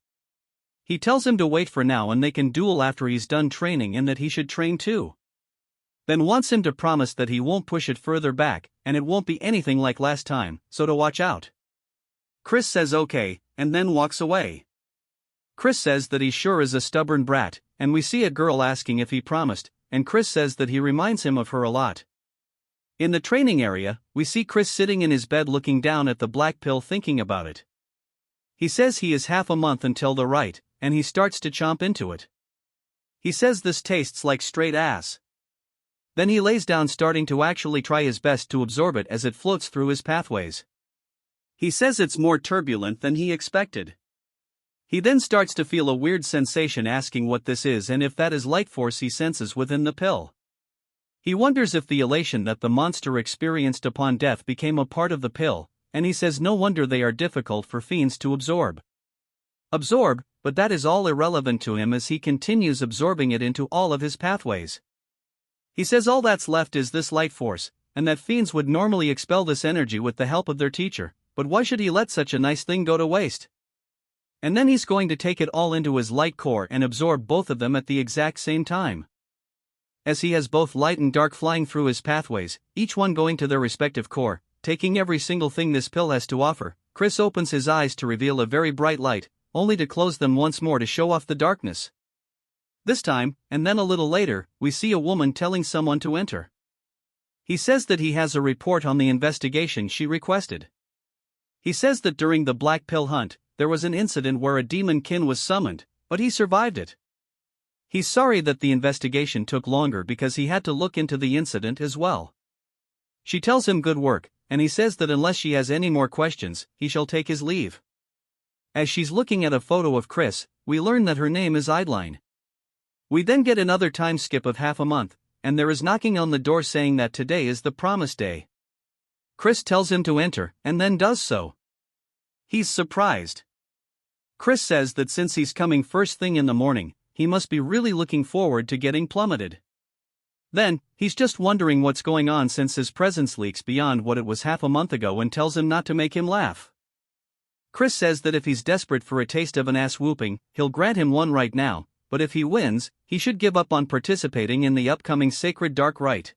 He tells him to wait for now and they can duel after he's done training and that he should train too. Then wants him to promise that he won't push it further back, and it won't be anything like last time, so to watch out. Chris says okay, and then walks away. Chris says that he sure is a stubborn brat, and we see a girl asking if he promised, and Chris says that he reminds him of her a lot. In the training area, we see Chris sitting in his bed looking down at the black pill thinking about it. He says he is half a month until the rite, and he starts to chomp into it. He says this tastes like straight ass. Then he lays down starting to actually try his best to absorb it as it floats through his pathways. He says it's more turbulent than he expected. He then starts to feel a weird sensation asking what this is and if that is light force he senses within the pill. He wonders if the elation that the monster experienced upon death became a part of the pill, and he says no wonder they are difficult for fiends to absorb. But that is all irrelevant to him as he continues absorbing it into all of his pathways. He says all that's left is this light force, and that fiends would normally expel this energy with the help of their teacher, but why should he let such a nice thing go to waste? And then he's going to take it all into his light core and absorb both of them at the exact same time. As he has both light and dark flying through his pathways, each one going to their respective core, taking every single thing this pill has to offer, Chris opens his eyes to reveal a very bright light, only to close them once more to show off the darkness. This time, and then a little later, we see a woman telling someone to enter. He says that he has a report on the investigation she requested. He says that during the black pill hunt, there was an incident where a demon kin was summoned, but he survived it. He's sorry that the investigation took longer because he had to look into the incident as well. She tells him good work, and he says that unless she has any more questions, he shall take his leave. As she's looking at a photo of Chris, we learn that her name is Eidline. We then get another time skip of half a month, and there is knocking on the door saying that today is the promised day. Chris tells him to enter, and then does so. He's surprised. Chris says that since he's coming first thing in the morning, he must be really looking forward to getting plummeted. Then, he's just wondering what's going on since his presence leaks beyond what it was half a month ago and tells him not to make him laugh. Chris says that if he's desperate for a taste of an ass whooping, he'll grant him one right now, but if he wins, he should give up on participating in the upcoming Sacred Dark Rite.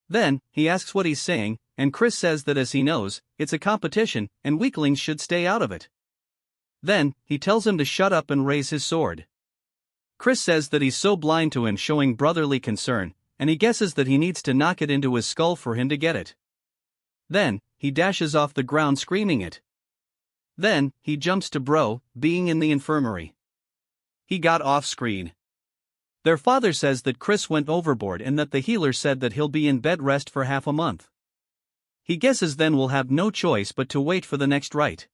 Then, he asks what he's saying, and Chris says that as he knows, it's a competition, and weaklings should stay out of it. Then, he tells him to shut up and raise his sword. Chris says that he's so blind to him showing brotherly concern, and he guesses that he needs to knock it into his skull for him to get it. Then, he dashes off the ground screaming it. Then, he jumps to Bro, being in the infirmary. He got off screen. Their father says that Chris went overboard and that the healer said that he'll be in bed rest for half a month. He guesses then we'll have no choice but to wait for the next rite.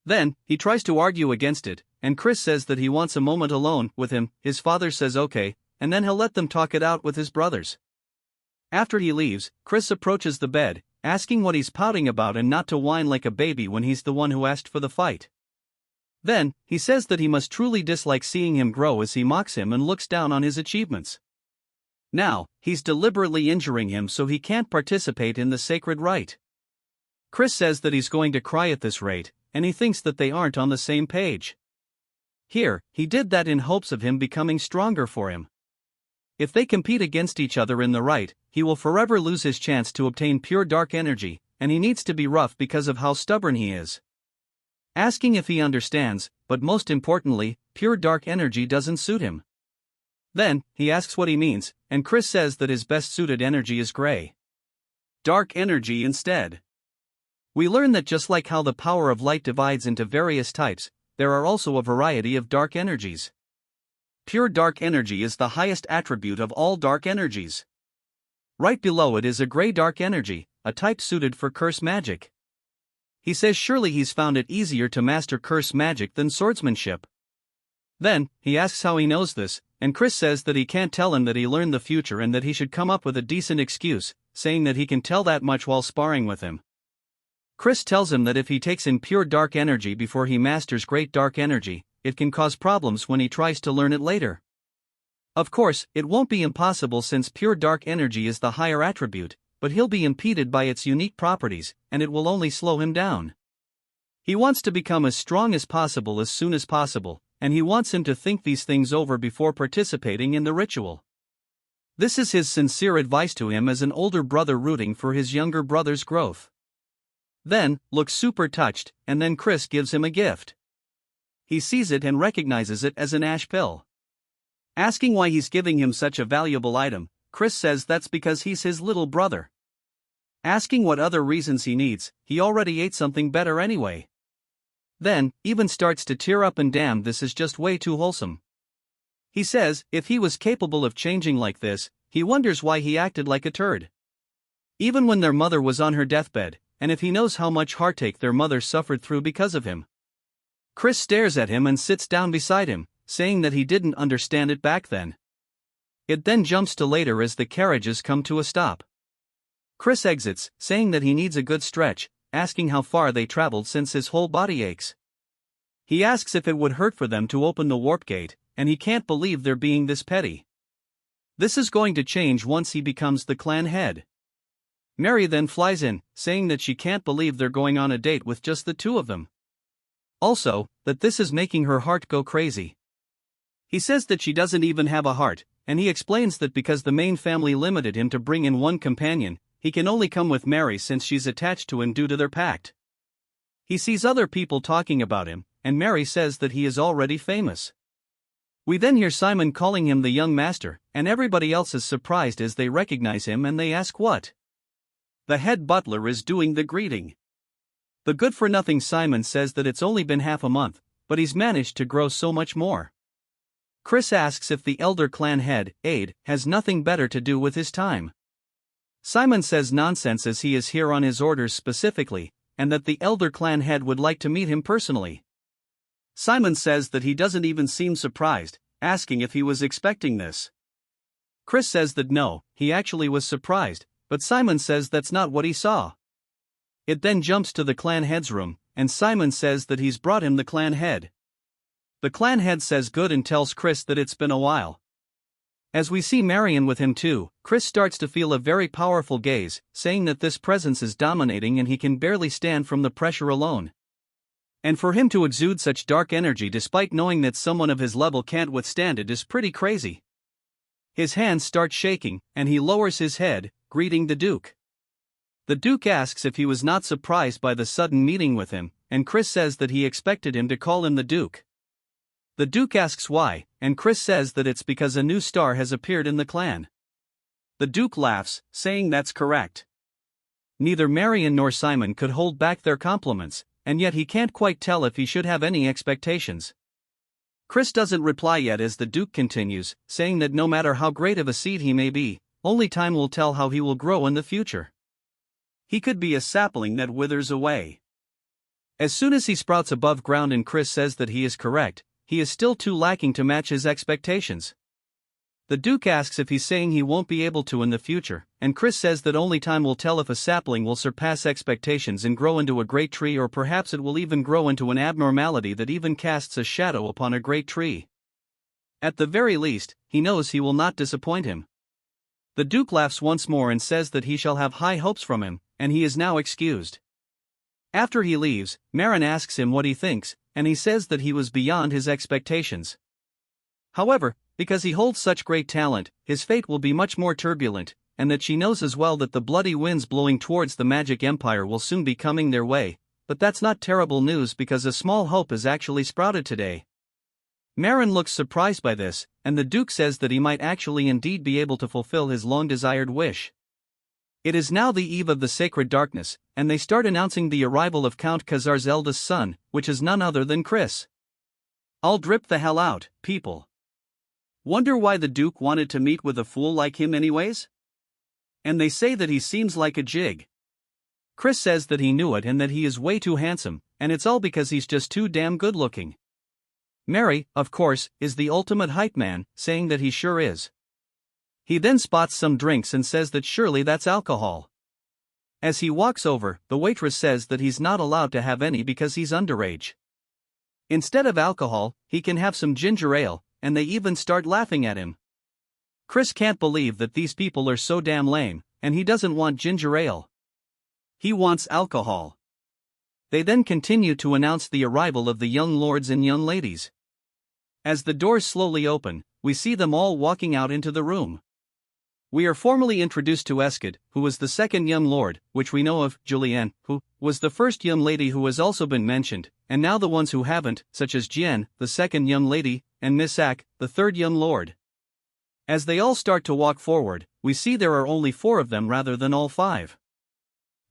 Then, he tries to argue against it, and Chris says that he wants a moment alone with him. His father says okay, and then he'll let them talk it out with his brothers. After he leaves, Chris approaches the bed, asking what he's pouting about and not to whine like a baby when he's the one who asked for the fight. Then, he says that he must truly dislike seeing him grow as he mocks him and looks down on his achievements. Now, he's deliberately injuring him so he can't participate in the sacred rite. Chris says that he's going to cry at this rate, and he thinks that they aren't on the same page. Here, he did that in hopes of him becoming stronger for him. If they compete against each other in the rite, he will forever lose his chance to obtain pure dark energy, and he needs to be rough because of how stubborn he is. Asking if he understands, but most importantly, pure dark energy doesn't suit him. Then, he asks what he means, and Chris says that his best suited energy is gray. Dark energy instead. We learn that just like how the power of light divides into various types, there are also a variety of dark energies. Pure dark energy is the highest attribute of all dark energies. Right below it is a gray dark energy, a type suited for curse magic. He says surely he's found it easier to master curse magic than swordsmanship. Then, he asks how he knows this, and Chris says that he can't tell him that he learned the future and that he should come up with a decent excuse, saying that he can tell that much while sparring with him. Chris tells him that if he takes in pure dark energy before he masters great dark energy, it can cause problems when he tries to learn it later. Of course, it won't be impossible since pure dark energy is the higher attribute, but he'll be impeded by its unique properties, and it will only slow him down. He wants to become as strong as possible as soon as possible, and he wants him to think these things over before participating in the ritual. This is his sincere advice to him as an older brother rooting for his younger brother's growth. Then, looks super touched, and then Chris gives him a gift. He sees it and recognizes it as an ash pill. Asking why he's giving him such a valuable item, Chris says that's because he's his little brother. Asking what other reasons he needs, he already ate something better anyway. Then, even starts to tear up and damn, this is just way too wholesome. He says, if he was capable of changing like this, he wonders why he acted like a turd. Even when their mother was on her deathbed, and if he knows how much heartache their mother suffered through because of him. Chris stares at him and sits down beside him, saying that he didn't understand it back then. It then jumps to later as the carriages come to a stop. Chris exits, saying that he needs a good stretch, asking how far they traveled since his whole body aches. He asks if it would hurt for them to open the warp gate, and he can't believe they're being this petty. This is going to change once he becomes the clan head. Mary then flies in, saying that she can't believe they're going on a date with just the two of them. Also, that this is making her heart go crazy. He says that she doesn't even have a heart, and he explains that because the main family limited him to bring in one companion, he can only come with Mary since she's attached to him due to their pact. He sees other people talking about him, and Mary says that he is already famous. We then hear Simon calling him the young master, and everybody else is surprised as they recognize him and they ask what the head butler is doing the greeting. The good-for-nothing Simon says that it's only been half a month, but he's managed to grow so much more. Chris asks if the elder clan head, Aide, has nothing better to do with his time. Simon says nonsense as he is here on his orders specifically, and that the elder clan head would like to meet him personally. Simon says that he doesn't even seem surprised, asking if he was expecting this. Chris says that no, he actually was surprised, but Simon says that's not what he saw. It then jumps to the clan head's room, and Simon says that he's brought him the clan head. The clan head says good and tells Chris that it's been a while. As we see Marion with him too, Chris starts to feel a very powerful gaze, saying that this presence is dominating and he can barely stand from the pressure alone. And for him to exude such dark energy despite knowing that someone of his level can't withstand it is pretty crazy. His hands start shaking, and he lowers his head, greeting the Duke. The Duke asks if he was not surprised by the sudden meeting with him, and Chris says that he expected him to call him the Duke. The Duke asks why, and Chris says that it's because a new star has appeared in the clan. The Duke laughs, saying that's correct. Neither Marion nor Simon could hold back their compliments, and yet he can't quite tell if he should have any expectations. Chris doesn't reply yet as the Duke continues, saying that no matter how great of a seed he may be, only time will tell how he will grow in the future. He could be a sapling that withers away. As soon as he sprouts above ground and Chris says that he is correct, he is still too lacking to match his expectations. The Duke asks if he's saying he won't be able to in the future, and Chris says that only time will tell if a sapling will surpass expectations and grow into a great tree, or perhaps it will even grow into an abnormality that even casts a shadow upon a great tree. At the very least, he knows he will not disappoint him. The Duke laughs once more and says that he shall have high hopes from him, and he is now excused. After he leaves, Marin asks him what he thinks, and he says that he was beyond his expectations. However, because he holds such great talent, his fate will be much more turbulent, and that she knows as well that the bloody winds blowing towards the magic empire will soon be coming their way, but that's not terrible news because a small hope has actually sprouted today. Marin looks surprised by this, and the Duke says that he might actually indeed be able to fulfill his long-desired wish. It is now the eve of the sacred darkness, and they start announcing the arrival of Count Khazar's eldest son, which is none other than Chris. I'll drip the hell out, people. Wonder why the Duke wanted to meet with a fool like him anyways? And they say that he seems like a jig. Chris says that he knew it and that he is way too handsome, and it's all because he's just too damn good looking. Mary, of course, is the ultimate hype man, saying that he sure is. He then spots some drinks and says that surely that's alcohol. As he walks over, the waitress says that he's not allowed to have any because he's underage. Instead of alcohol, he can have some ginger ale, and they even start laughing at him. Chris can't believe that these people are so damn lame, and he doesn't want ginger ale. He wants alcohol. They then continue to announce the arrival of the young lords and young ladies. As the doors slowly open, we see them all walking out into the room. We are formally introduced to Eskid, who was the second young lord, which we know of, Julienne, who was the first young lady who has also been mentioned, and now the ones who haven't, such as Jian, the second young lady, and Misak, the third young lord. As they all start to walk forward, we see there are only 4 of them rather than all 5.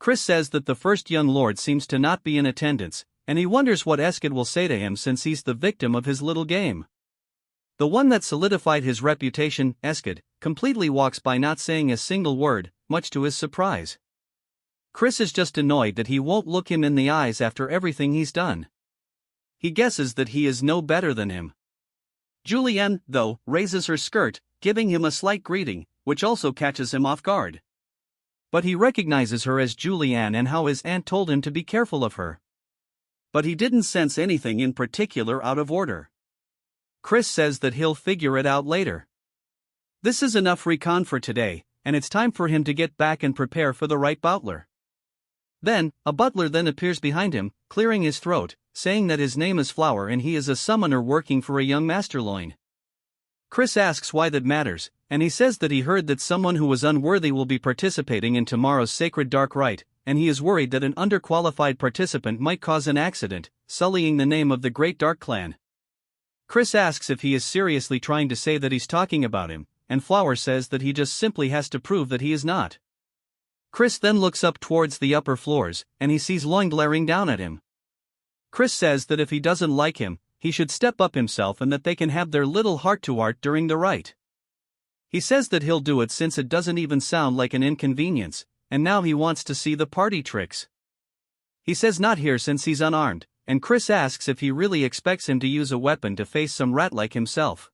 Chris says that the first young lord seems to not be in attendance, and he wonders what Eskid will say to him since he's the victim of his little game. The one that solidified his reputation, Eskid, completely walks by not saying a single word, much to his surprise. Chris is just annoyed that he won't look him in the eyes after everything he's done. He guesses that he is no better than him. Julienne, though, raises her skirt, giving him a slight greeting, which also catches him off guard. But he recognizes her as Julianne and how his aunt told him to be careful of her. But he didn't sense anything in particular out of order. Chris says that he'll figure it out later. This is enough recon for today, and it's time for him to get back and prepare for the right butler. Then, a butler then appears behind him, clearing his throat, saying that his name is Flower and he is a summoner working for a young master loin. Chris asks why that matters, and he says that he heard that someone who was unworthy will be participating in tomorrow's sacred dark rite, and he is worried that an underqualified participant might cause an accident, sullying the name of the Great Dark Clan. Chris asks if he is seriously trying to say that he's talking about him, and Flower says that he just simply has to prove that he is not. Chris then looks up towards the upper floors, and he sees Loin glaring down at him. Chris says that if he doesn't like him, he should step up himself and that they can have their little heart-to-heart during the rite. He says that he'll do it since it doesn't even sound like an inconvenience, and now he wants to see the party tricks. He says not here since he's unarmed, and Chris asks if he really expects him to use a weapon to face some rat like himself.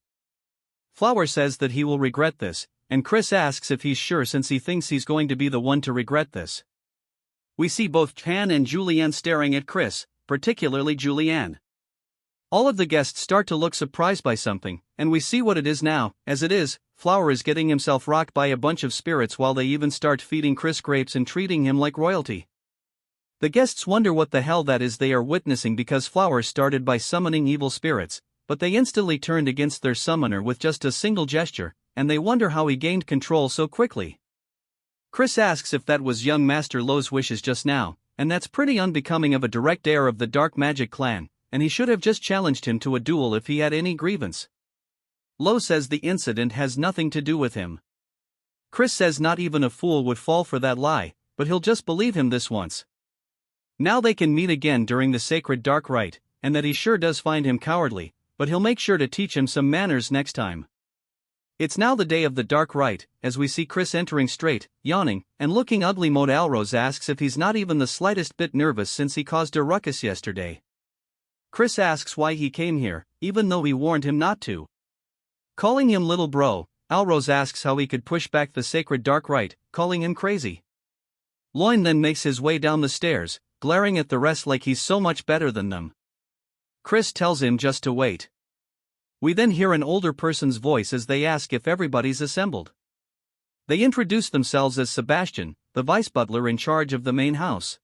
Flower says that he will regret this, and Chris asks if he's sure since he thinks he's going to be the one to regret this. We see both Chan and Julianne staring at Chris, particularly Julianne. All of the guests start to look surprised by something, and we see what it is now. As it is, Flower is getting himself rocked by a bunch of spirits while they even start feeding Chris grapes and treating him like royalty. The guests wonder what the hell that is they are witnessing because Flower started by summoning evil spirits, but they instantly turned against their summoner with just a single gesture, and they wonder how he gained control so quickly. Chris asks if that was young Master Lo's wishes just now, and that's pretty unbecoming of a direct heir of the Dark Magic clan, and he should have just challenged him to a duel if he had any grievance. Lo says the incident has nothing to do with him. Chris says not even a fool would fall for that lie, but he'll just believe him this once. Now they can meet again during the sacred dark rite, and that he sure does find him cowardly, but he'll make sure to teach him some manners next time. It's now the day of the dark rite, as we see Chris entering straight, yawning, and looking ugly. Mode Alrose asks if he's not even the slightest bit nervous since he caused a ruckus yesterday. Chris asks why he came here, even though he warned him not to. Calling him little bro, Alrose asks how he could push back the sacred dark rite, calling him crazy. Loin then makes his way down the stairs, glaring at the rest like he's so much better than them. Chris tells him just to wait. We then hear an older person's voice as they ask if everybody's assembled. They introduce themselves as Sebastian, the vice butler in charge of the main house.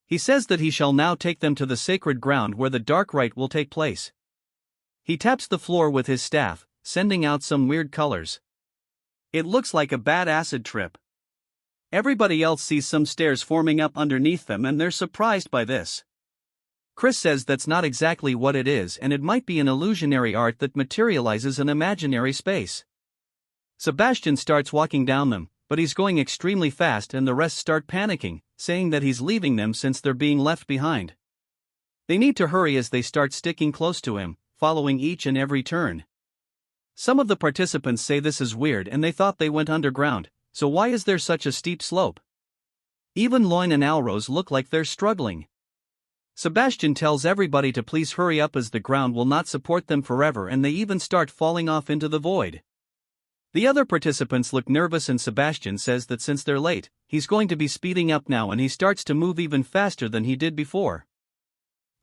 He says that he shall now take them to the sacred ground where the dark rite will take place. He taps the floor with his staff, sending out some weird colors. It looks like a bad acid trip. Everybody else sees some stairs forming up underneath them and they're surprised by this. Chris says that's not exactly what it is and it might be an illusionary art that materializes an imaginary space. Sebastian starts walking down them, but he's going extremely fast and the rest start panicking, saying that he's leaving them since they're being left behind. They need to hurry as they start sticking close to him, following each and every turn. Some of the participants say this is weird and they thought they went underground, so why is there such a steep slope? Even Loin and Alrose look like they're struggling. Sebastian tells everybody to please hurry up as the ground will not support them forever and they even start falling off into the void. The other participants look nervous and Sebastian says that since they're late, he's going to be speeding up now and he starts to move even faster than he did before.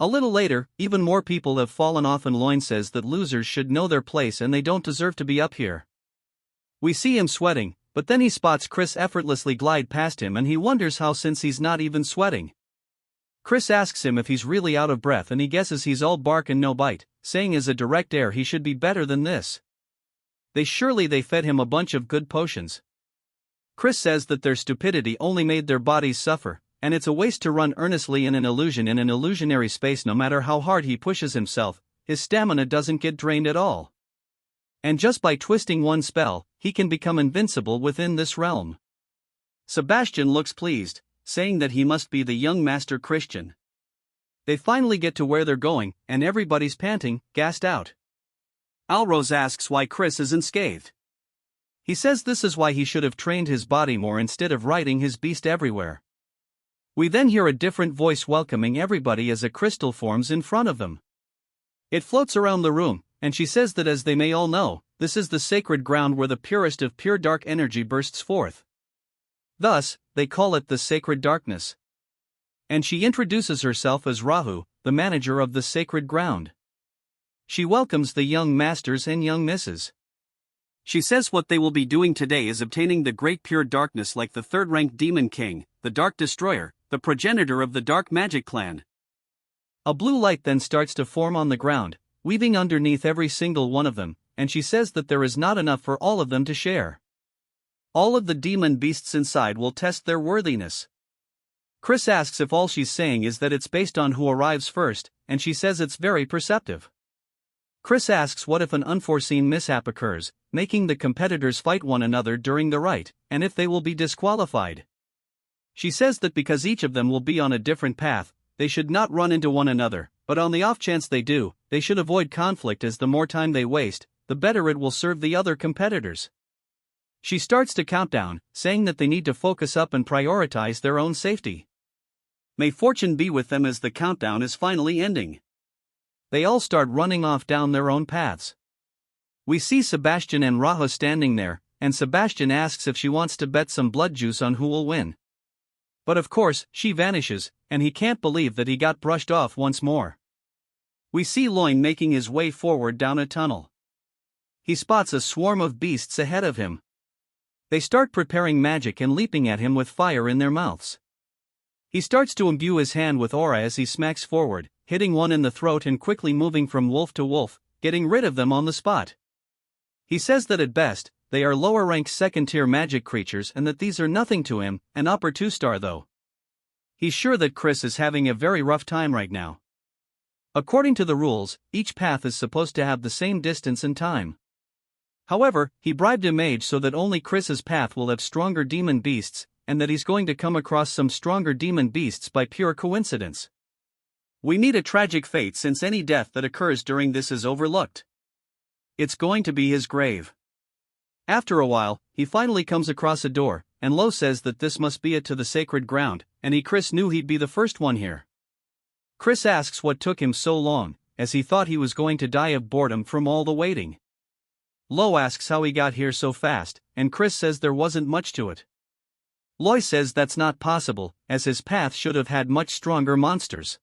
A little later, even more people have fallen off and Loin says that losers should know their place and they don't deserve to be up here. We see him sweating, but then he spots Chris effortlessly glide past him and he wonders how since he's not even sweating. Chris asks him if he's really out of breath and he guesses he's all bark and no bite, saying as a direct heir he should be better than this. They fed him a bunch of good potions. Chris says that their stupidity only made their bodies suffer, and it's a waste to run earnestly in an illusionary space no matter how hard he pushes himself, his stamina doesn't get drained at all. And just by twisting one spell, he can become invincible within this realm. Sebastian looks pleased, saying that he must be the young Master Christian. They finally get to where they're going, and everybody's panting, gassed out. Alrose asks why Chris isn't scathed. He says this is why he should have trained his body more instead of riding his beast everywhere. We then hear a different voice welcoming everybody as a crystal forms in front of them. It floats around the room, and she says that as they may all know, this is the sacred ground where the purest of pure dark energy bursts forth. Thus, they call it the sacred darkness. And she introduces herself as Rahu, the manager of the sacred ground. She welcomes the young masters and young misses. She says what they will be doing today is obtaining the great pure darkness like the third-ranked demon king, the Dark Destroyer, the progenitor of the dark magic clan. A blue light then starts to form on the ground, weaving underneath every single one of them, and she says that there is not enough for all of them to share. All of the demon beasts inside will test their worthiness. Chris asks if all she's saying is that it's based on who arrives first, and she says it's very perceptive. Chris asks what if an unforeseen mishap occurs, making the competitors fight one another during the rite, and if they will be disqualified. She says that because each of them will be on a different path, they should not run into one another, but on the off chance they do, they should avoid conflict as the more time they waste, the better it will serve the other competitors. She starts to count down, saying that they need to focus up and prioritize their own safety. May fortune be with them as the countdown is finally ending. They all start running off down their own paths. We see Sebastian and Raha standing there, and Sebastian asks if she wants to bet some blood juice on who will win. But of course, she vanishes, and he can't believe that he got brushed off once more. We see Loin making his way forward down a tunnel. He spots a swarm of beasts ahead of him. They start preparing magic and leaping at him with fire in their mouths. He starts to imbue his hand with aura as he smacks forward, hitting one in the throat and quickly moving from wolf to wolf, getting rid of them on the spot. He says that at best, they are lower-ranked second-tier magic creatures and that these are nothing to him, an upper 2-star though. He's sure that Chris is having a very rough time right now. According to the rules, each path is supposed to have the same distance and time. However, he bribed a mage so that only Chris's path will have stronger demon beasts, and that he's going to come across some stronger demon beasts by pure coincidence. We need a tragic fate since any death that occurs during this is overlooked. It's going to be his grave. After a while, he finally comes across a door, and Lo says that this must be it to the sacred ground, and Chris knew he'd be the first one here. Chris asks what took him so long, as he thought he was going to die of boredom from all the waiting. Lo asks how he got here so fast, and Chris says there wasn't much to it. Loy says that's not possible, as his path should have had much stronger monsters.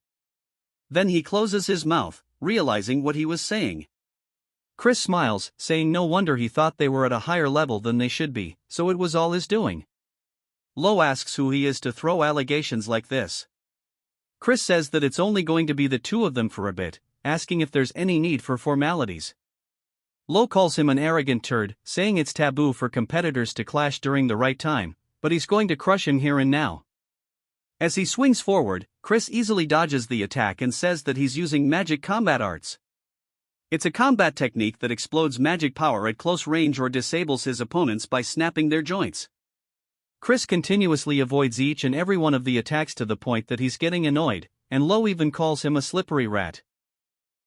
Then he closes his mouth, realizing what he was saying. Chris smiles, saying no wonder he thought they were at a higher level than they should be, so it was all his doing. Lo asks who he is to throw allegations like this. Chris says that it's only going to be the two of them for a bit, asking if there's any need for formalities. Lo calls him an arrogant turd, saying it's taboo for competitors to clash during the right time, but he's going to crush him here and now. As he swings forward, Chris easily dodges the attack and says that he's using magic combat arts. It's a combat technique that explodes magic power at close range or disables his opponents by snapping their joints. Chris continuously avoids each and every one of the attacks to the point that he's getting annoyed, and Lo even calls him a slippery rat.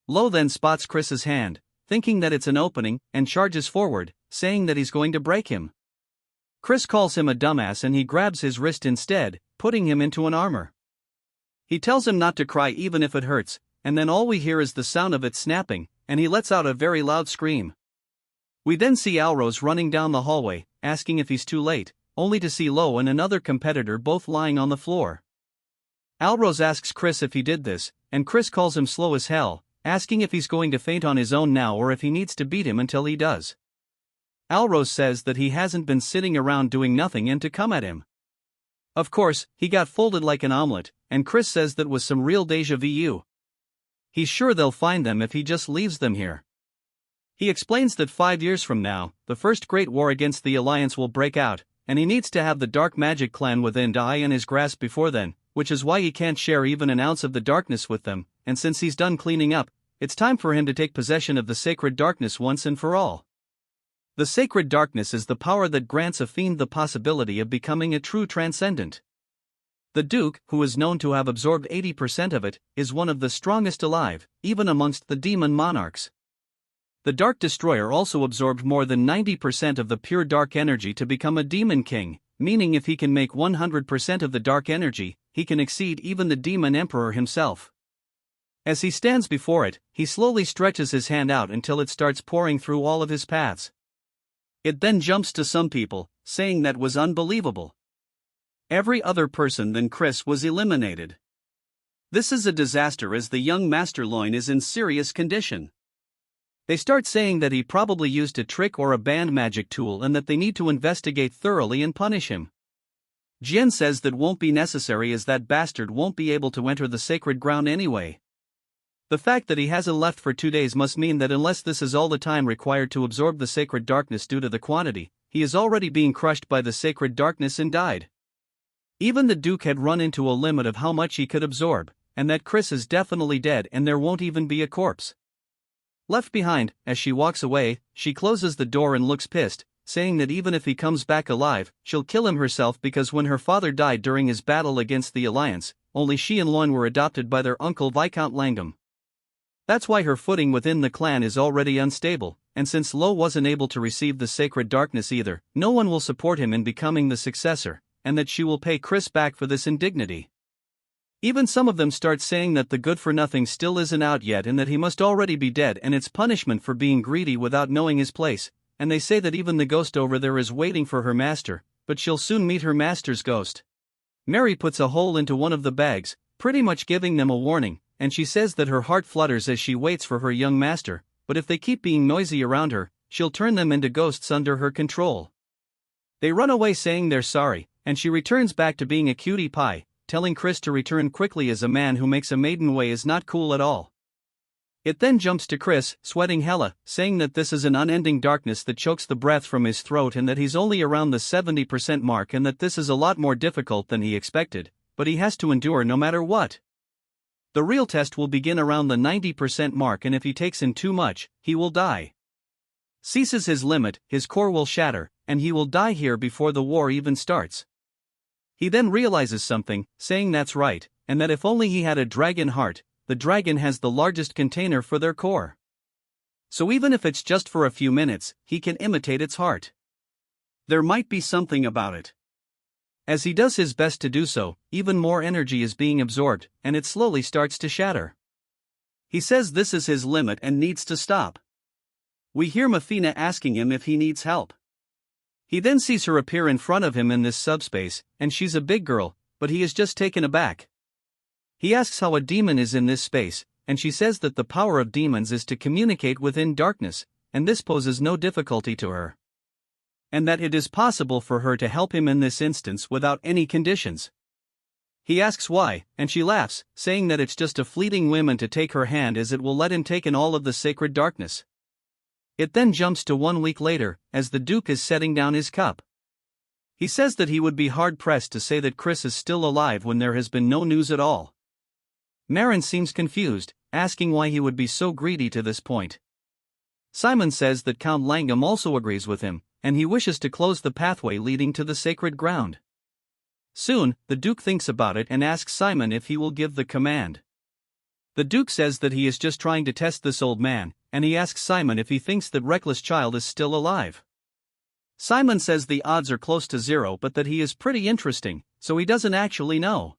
Lo then spots Chris's hand, thinking that it's an opening, and charges forward, saying that he's going to break him. Chris calls him a dumbass and he grabs his wrist instead, putting him into an armor. He tells him not to cry even if it hurts, and then all we hear is the sound of it snapping, and he lets out a very loud scream. We then see Alrose running down the hallway, asking if he's too late, only to see Lo and another competitor both lying on the floor. Alrose asks Chris if he did this, and Chris calls him slow as hell, asking if he's going to faint on his own now or if he needs to beat him until he does. Alrose says that he hasn't been sitting around doing nothing and to come at him. Of course, he got folded like an omelet, and Chris says that was some real déjà vu. He's sure they'll find them if he just leaves them here. He explains that 5 years from now, the first great war against the Alliance will break out, and he needs to have the Dark Magic clan within die in his grasp before then, which is why he can't share even an ounce of the darkness with them, and since he's done cleaning up, it's time for him to take possession of the sacred darkness once and for all. The sacred darkness is the power that grants a fiend the possibility of becoming a true transcendent. The Duke, who is known to have absorbed 80% of it, is one of the strongest alive, even amongst the demon monarchs. The Dark Destroyer also absorbed more than 90% of the pure dark energy to become a demon king, meaning if he can make 100% of the dark energy, he can exceed even the demon emperor himself. As he stands before it, he slowly stretches his hand out until it starts pouring through all of his paths. It then jumps to some people, saying that was unbelievable. Every other person than Chris was eliminated. This is a disaster as the young Master Loin is in serious condition. They start saying that he probably used a trick or a banned magic tool and that they need to investigate thoroughly and punish him. Jian says that won't be necessary as that bastard won't be able to enter the sacred ground anyway. The fact that he hasn't left for 2 days must mean that unless this is all the time required to absorb the sacred darkness due to the quantity, he is already being crushed by the sacred darkness and died. Even the Duke had run into a limit of how much he could absorb, and that Chris is definitely dead and there won't even be a corpse. Left behind, as she walks away, she closes the door and looks pissed, saying that even if he comes back alive, she'll kill him herself because when her father died during his battle against the Alliance, only she and Loin were adopted by their uncle Viscount Langham. That's why her footing within the clan is already unstable, and since Lo wasn't able to receive the sacred darkness either, no one will support him in becoming the successor, and that she will pay Chris back for this indignity. Even some of them start saying that the good-for-nothing still isn't out yet and that he must already be dead and it's punishment for being greedy without knowing his place, and they say that even the ghost over there is waiting for her master, but she'll soon meet her master's ghost. Mary puts a hole into one of the bags, pretty much giving them a warning, and she says that her heart flutters as she waits for her young master, but if they keep being noisy around her, she'll turn them into ghosts under her control. They run away saying they're sorry, and she returns back to being a cutie pie, telling Chris to return quickly as a man who makes a maiden way is not cool at all. It then jumps to Chris, sweating hella, saying that this is an unending darkness that chokes the breath from his throat and that he's only around the 70% mark and that this is a lot more difficult than he expected, but he has to endure no matter what. The real test will begin around the 90% mark and if he takes in too much, he will die. Ceases his limit, his core will shatter, and he will die here before the war even starts. He then realizes something, saying that's right, and that if only he had a dragon heart, the dragon has the largest container for their core. So even if it's just for a few minutes, he can imitate its heart. There might be something about it. As he does his best to do so, even more energy is being absorbed, and it slowly starts to shatter. He says this is his limit and needs to stop. We hear Mafina asking him if he needs help. He then sees her appear in front of him in this subspace, and she's a big girl, but he is just taken aback. He asks how a demon is in this space, and she says that the power of demons is to communicate within darkness, and this poses no difficulty to her. And that it is possible for her to help him in this instance without any conditions. He asks why, and she laughs, saying that it's just a fleeting whim and to take her hand as it will let him take in all of the sacred darkness. It then jumps to 1 week later, as the Duke is setting down his cup. He says that he would be hard-pressed to say that Chris is still alive when there has been no news at all. Marin seems confused, asking why he would be so greedy to this point. Simon says that Count Langham also agrees with him, and he wishes to close the pathway leading to the sacred ground. Soon, the Duke thinks about it and asks Simon if he will give the command. The Duke says that he is just trying to test this old man, and he asks Simon if he thinks that Reckless Child is still alive. Simon says the odds are close to 0 but that he is pretty interesting, so he doesn't actually know.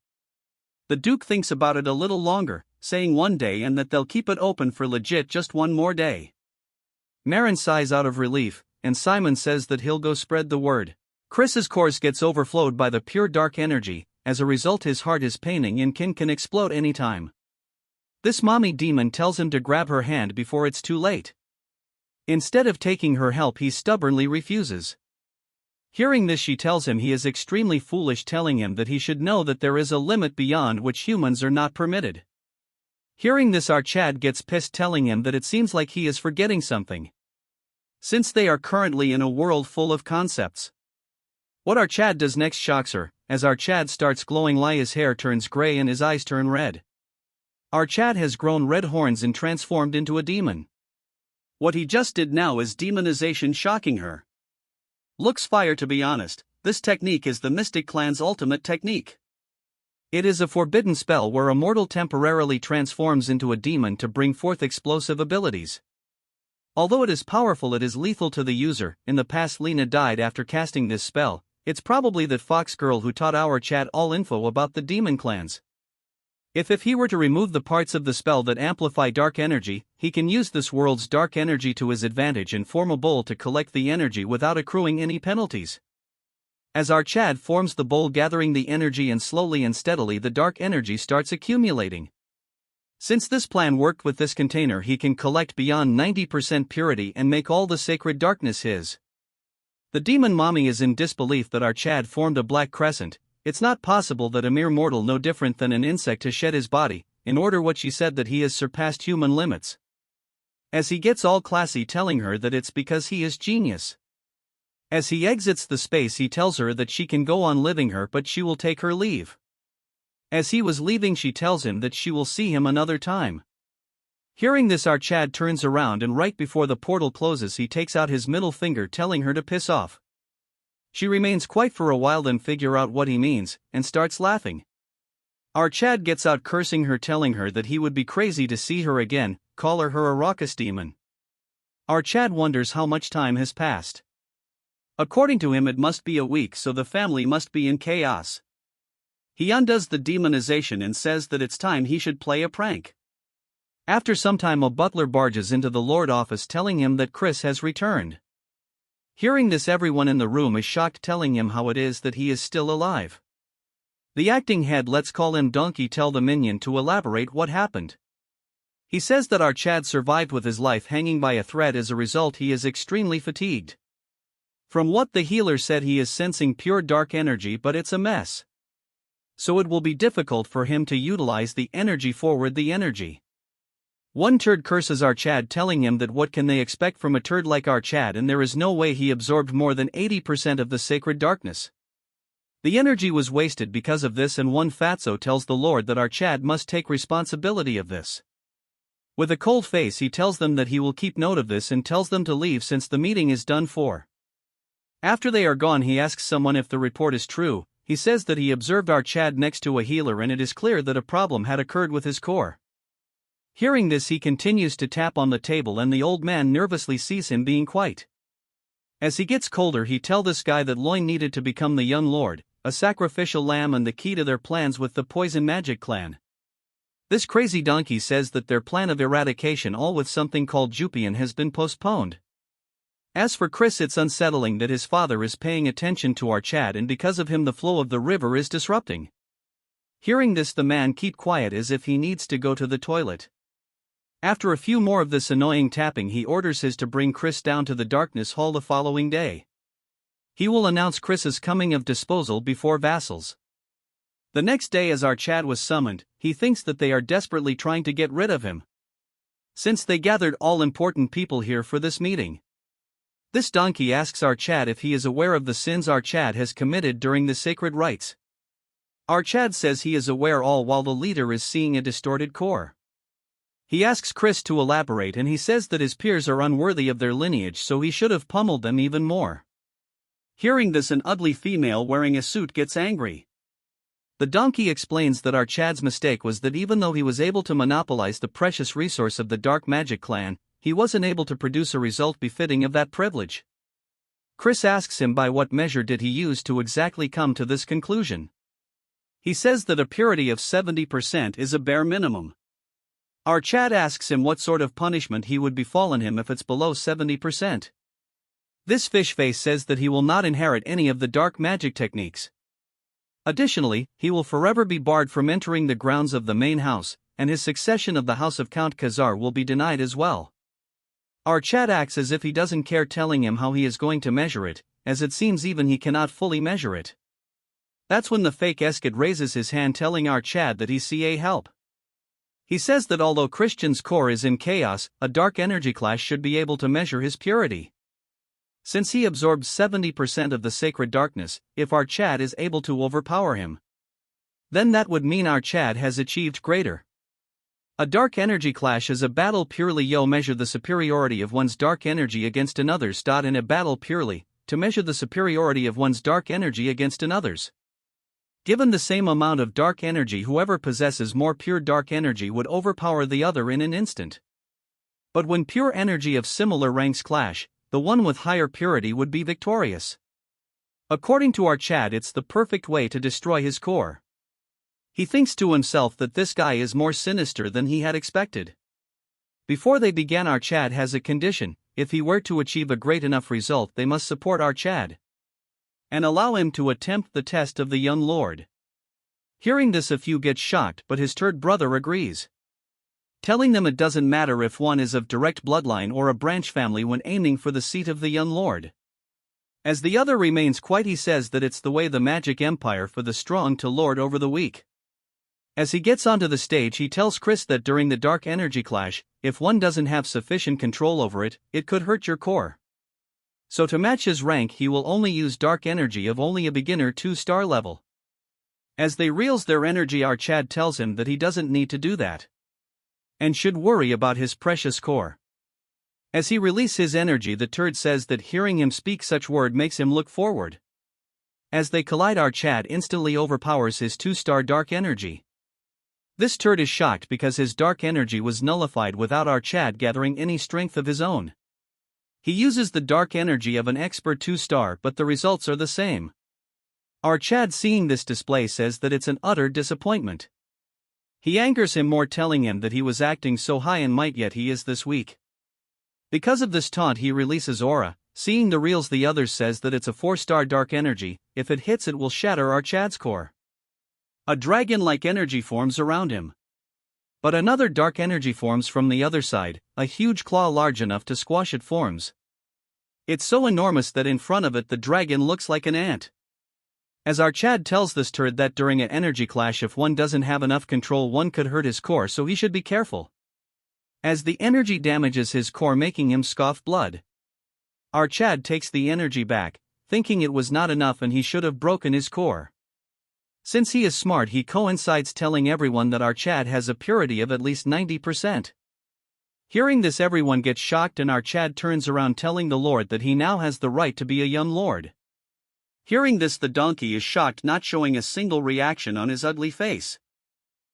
The Duke thinks about it a little longer, saying 1 day and that they'll keep it open for legit just 1 more day. Marin sighs out of relief, and Simon says that he'll go spread the word. Chris's course gets overflowed by the pure dark energy, as a result his heart is paining and can explode anytime. This mommy demon tells him to grab her hand before it's too late. Instead of taking her help he stubbornly refuses. Hearing this she tells him he is extremely foolish, telling him that he should know that there is a limit beyond which humans are not permitted. Hearing this our Chad gets pissed, telling him that it seems like he is forgetting something. Since they are currently in a world full of concepts. What our Chad does next shocks her, as our Chad starts glowing like his hair turns grey and his eyes turn red. Our Chad has grown red horns and transformed into a demon. What he just did now is demonization, shocking her. Looks fire, to be honest. This technique is the Mystic Clan's ultimate technique. It is a forbidden spell where a mortal temporarily transforms into a demon to bring forth explosive abilities. Although it is powerful, it is lethal to the user. In the past Lena died after casting this spell. It's probably that Fox girl who taught our Chad all info about the demon clans. If he were to remove the parts of the spell that amplify dark energy, he can use this world's dark energy to his advantage and form a bowl to collect the energy without accruing any penalties. As our Chad forms the bowl gathering the energy, and slowly and steadily the dark energy starts accumulating. Since this plan worked with this container, he can collect beyond 90% purity and make all the sacred darkness his. The demon mommy is in disbelief that our Chad formed a black crescent. It's not possible that a mere mortal no different than an insect has shed his body, in order what she said that he has surpassed human limits. As he gets all classy telling her that it's because he is genius. As he exits the space he tells her that she can go on living her but she will take her leave. As he was leaving she tells him that she will see him another time. Hearing this our Chad turns around and right before the portal closes he takes out his middle finger telling her to piss off. She remains quiet for a while, then figure out what he means, and starts laughing. Our Chad gets out cursing her, telling her that he would be crazy to see her again, call her a raucous demon. Our Chad wonders how much time has passed. According to him it must be a week, so the family must be in chaos. He undoes the demonization and says that it's time he should play a prank. After some time a butler barges into the Lord office telling him that Chris has returned. Hearing this everyone in the room is shocked, telling him how it is that he is still alive. The acting head, let's call him Donkey, tell the minion to elaborate what happened. He says that our Chad survived with his life hanging by a thread. As a result he is extremely fatigued. From what the healer said he is sensing pure dark energy, but it's a mess. So it will be difficult for him to utilize the energy forward the energy. One turd curses our Chad, telling him that what can they expect from a turd like our Chad, and there is no way he absorbed more than 80% of the sacred darkness. The energy was wasted because of this, and one fatso tells the Lord that our Chad must take responsibility of this. With a cold face he tells them that he will keep note of this and tells them to leave since the meeting is done for. After they are gone he asks someone if the report is true. He says that he observed our Chad next to a healer and it is clear that a problem had occurred with his core. Hearing this he continues to tap on the table and the old man nervously sees him being quiet. As he gets colder he tell this guy that Loin needed to become the young lord, a sacrificial lamb and the key to their plans with the poison magic clan. This crazy donkey says that their plan of eradication all with something called Jupian has been postponed. As for Chris, it's unsettling that his father is paying attention to our Chad and because of him the flow of the river is disrupting. Hearing this the man keep quiet as if he needs to go to the toilet. After a few more of this annoying tapping he orders his to bring Chris down to the darkness hall the following day. He will announce Chris's coming of disposal before vassals. The next day as our Chad was summoned, he thinks that they are desperately trying to get rid of him. Since they gathered all important people here for this meeting. This donkey asks our Chad if he is aware of the sins our Chad has committed during the sacred rites. Our Chad says he is aware all while the leader is seeing a distorted core. He asks Chris to elaborate and he says that his peers are unworthy of their lineage so he should have pummeled them even more. Hearing this an ugly female wearing a suit gets angry. The donkey explains that our Chad's mistake was that even though he was able to monopolize the precious resource of the dark magic clan, he wasn't able to produce a result befitting of that privilege. Chris asks him by what measure did he use to exactly come to this conclusion. He says that a purity of 70% is a bare minimum. Our Chad asks him what sort of punishment he would befallen him if it's below 70%. This fish face says that he will not inherit any of the dark magic techniques. Additionally, he will forever be barred from entering the grounds of the main house, and his succession of the house of Count Khazar will be denied as well. Our Chad acts as if he doesn't care, telling him how he is going to measure it, as it seems even he cannot fully measure it. That's when the fake Eskid raises his hand telling our Chad that he's CA help. He says that although Christian's core is in chaos, a dark energy clash should be able to measure his purity. Since he absorbs 70% of the sacred darkness, if our Chad is able to overpower him, then that would mean our Chad has achieved greater. A dark energy clash is a battle purely measure the superiority of one's dark energy against another's. In a battle purely, to measure the superiority of one's dark energy against another's. Given the same amount of dark energy, whoever possesses more pure dark energy would overpower the other in an instant. But when pure energy of similar ranks clash, the one with higher purity would be victorious. According to our Chad, it's the perfect way to destroy his core. He thinks to himself that this guy is more sinister than he had expected. Before they began, our Chad has a condition: if he were to achieve a great enough result, they must support our Chad and allow him to attempt the test of the young lord. Hearing this, a few get shocked, but his third brother agrees, telling them it doesn't matter if one is of direct bloodline or a branch family when aiming for the seat of the young lord. As the other remains quiet, he says that it's the way the magic empire for the strong to lord over the weak. As he gets onto the stage, he tells Chris that during the dark energy clash, if one doesn't have sufficient control over it, it could hurt your core. So to match his rank, he will only use dark energy of only a beginner 2-star level. As they reels their energy, our Chad tells him that he doesn't need to do that and should worry about his precious core. As he releases his energy, the turd says that hearing him speak such word makes him look forward. As they collide, our Chad instantly overpowers his 2-star dark energy. This turd is shocked because his dark energy was nullified without our Chad gathering any strength of his own. He uses the dark energy of an expert 2-star, but the results are the same. Our Chad, seeing this display, says that it's an utter disappointment. He angers him more, telling him that he was acting so high in might yet he is this weak. Because of this taunt, he releases aura. Seeing the reels, the others says that it's a 4-star dark energy. If it hits, it will shatter our Chad's core. A dragon-like energy forms around him. But another dark energy forms from the other side. A huge claw large enough to squash it forms. It's so enormous that in front of it the dragon looks like an ant. As our Chad tells this turd that during an energy clash, if one doesn't have enough control, one could hurt his core, so he should be careful, as the energy damages his core, making him scoff blood. Our Chad takes the energy back, thinking it was not enough and he should have broken his core. Since he is smart, he coincides telling everyone that our Chad has a purity of at least 90%. Hearing this, everyone gets shocked and our Chad turns around telling the Lord that he now has the right to be a young lord. Hearing this, the donkey is shocked, not showing a single reaction on his ugly face.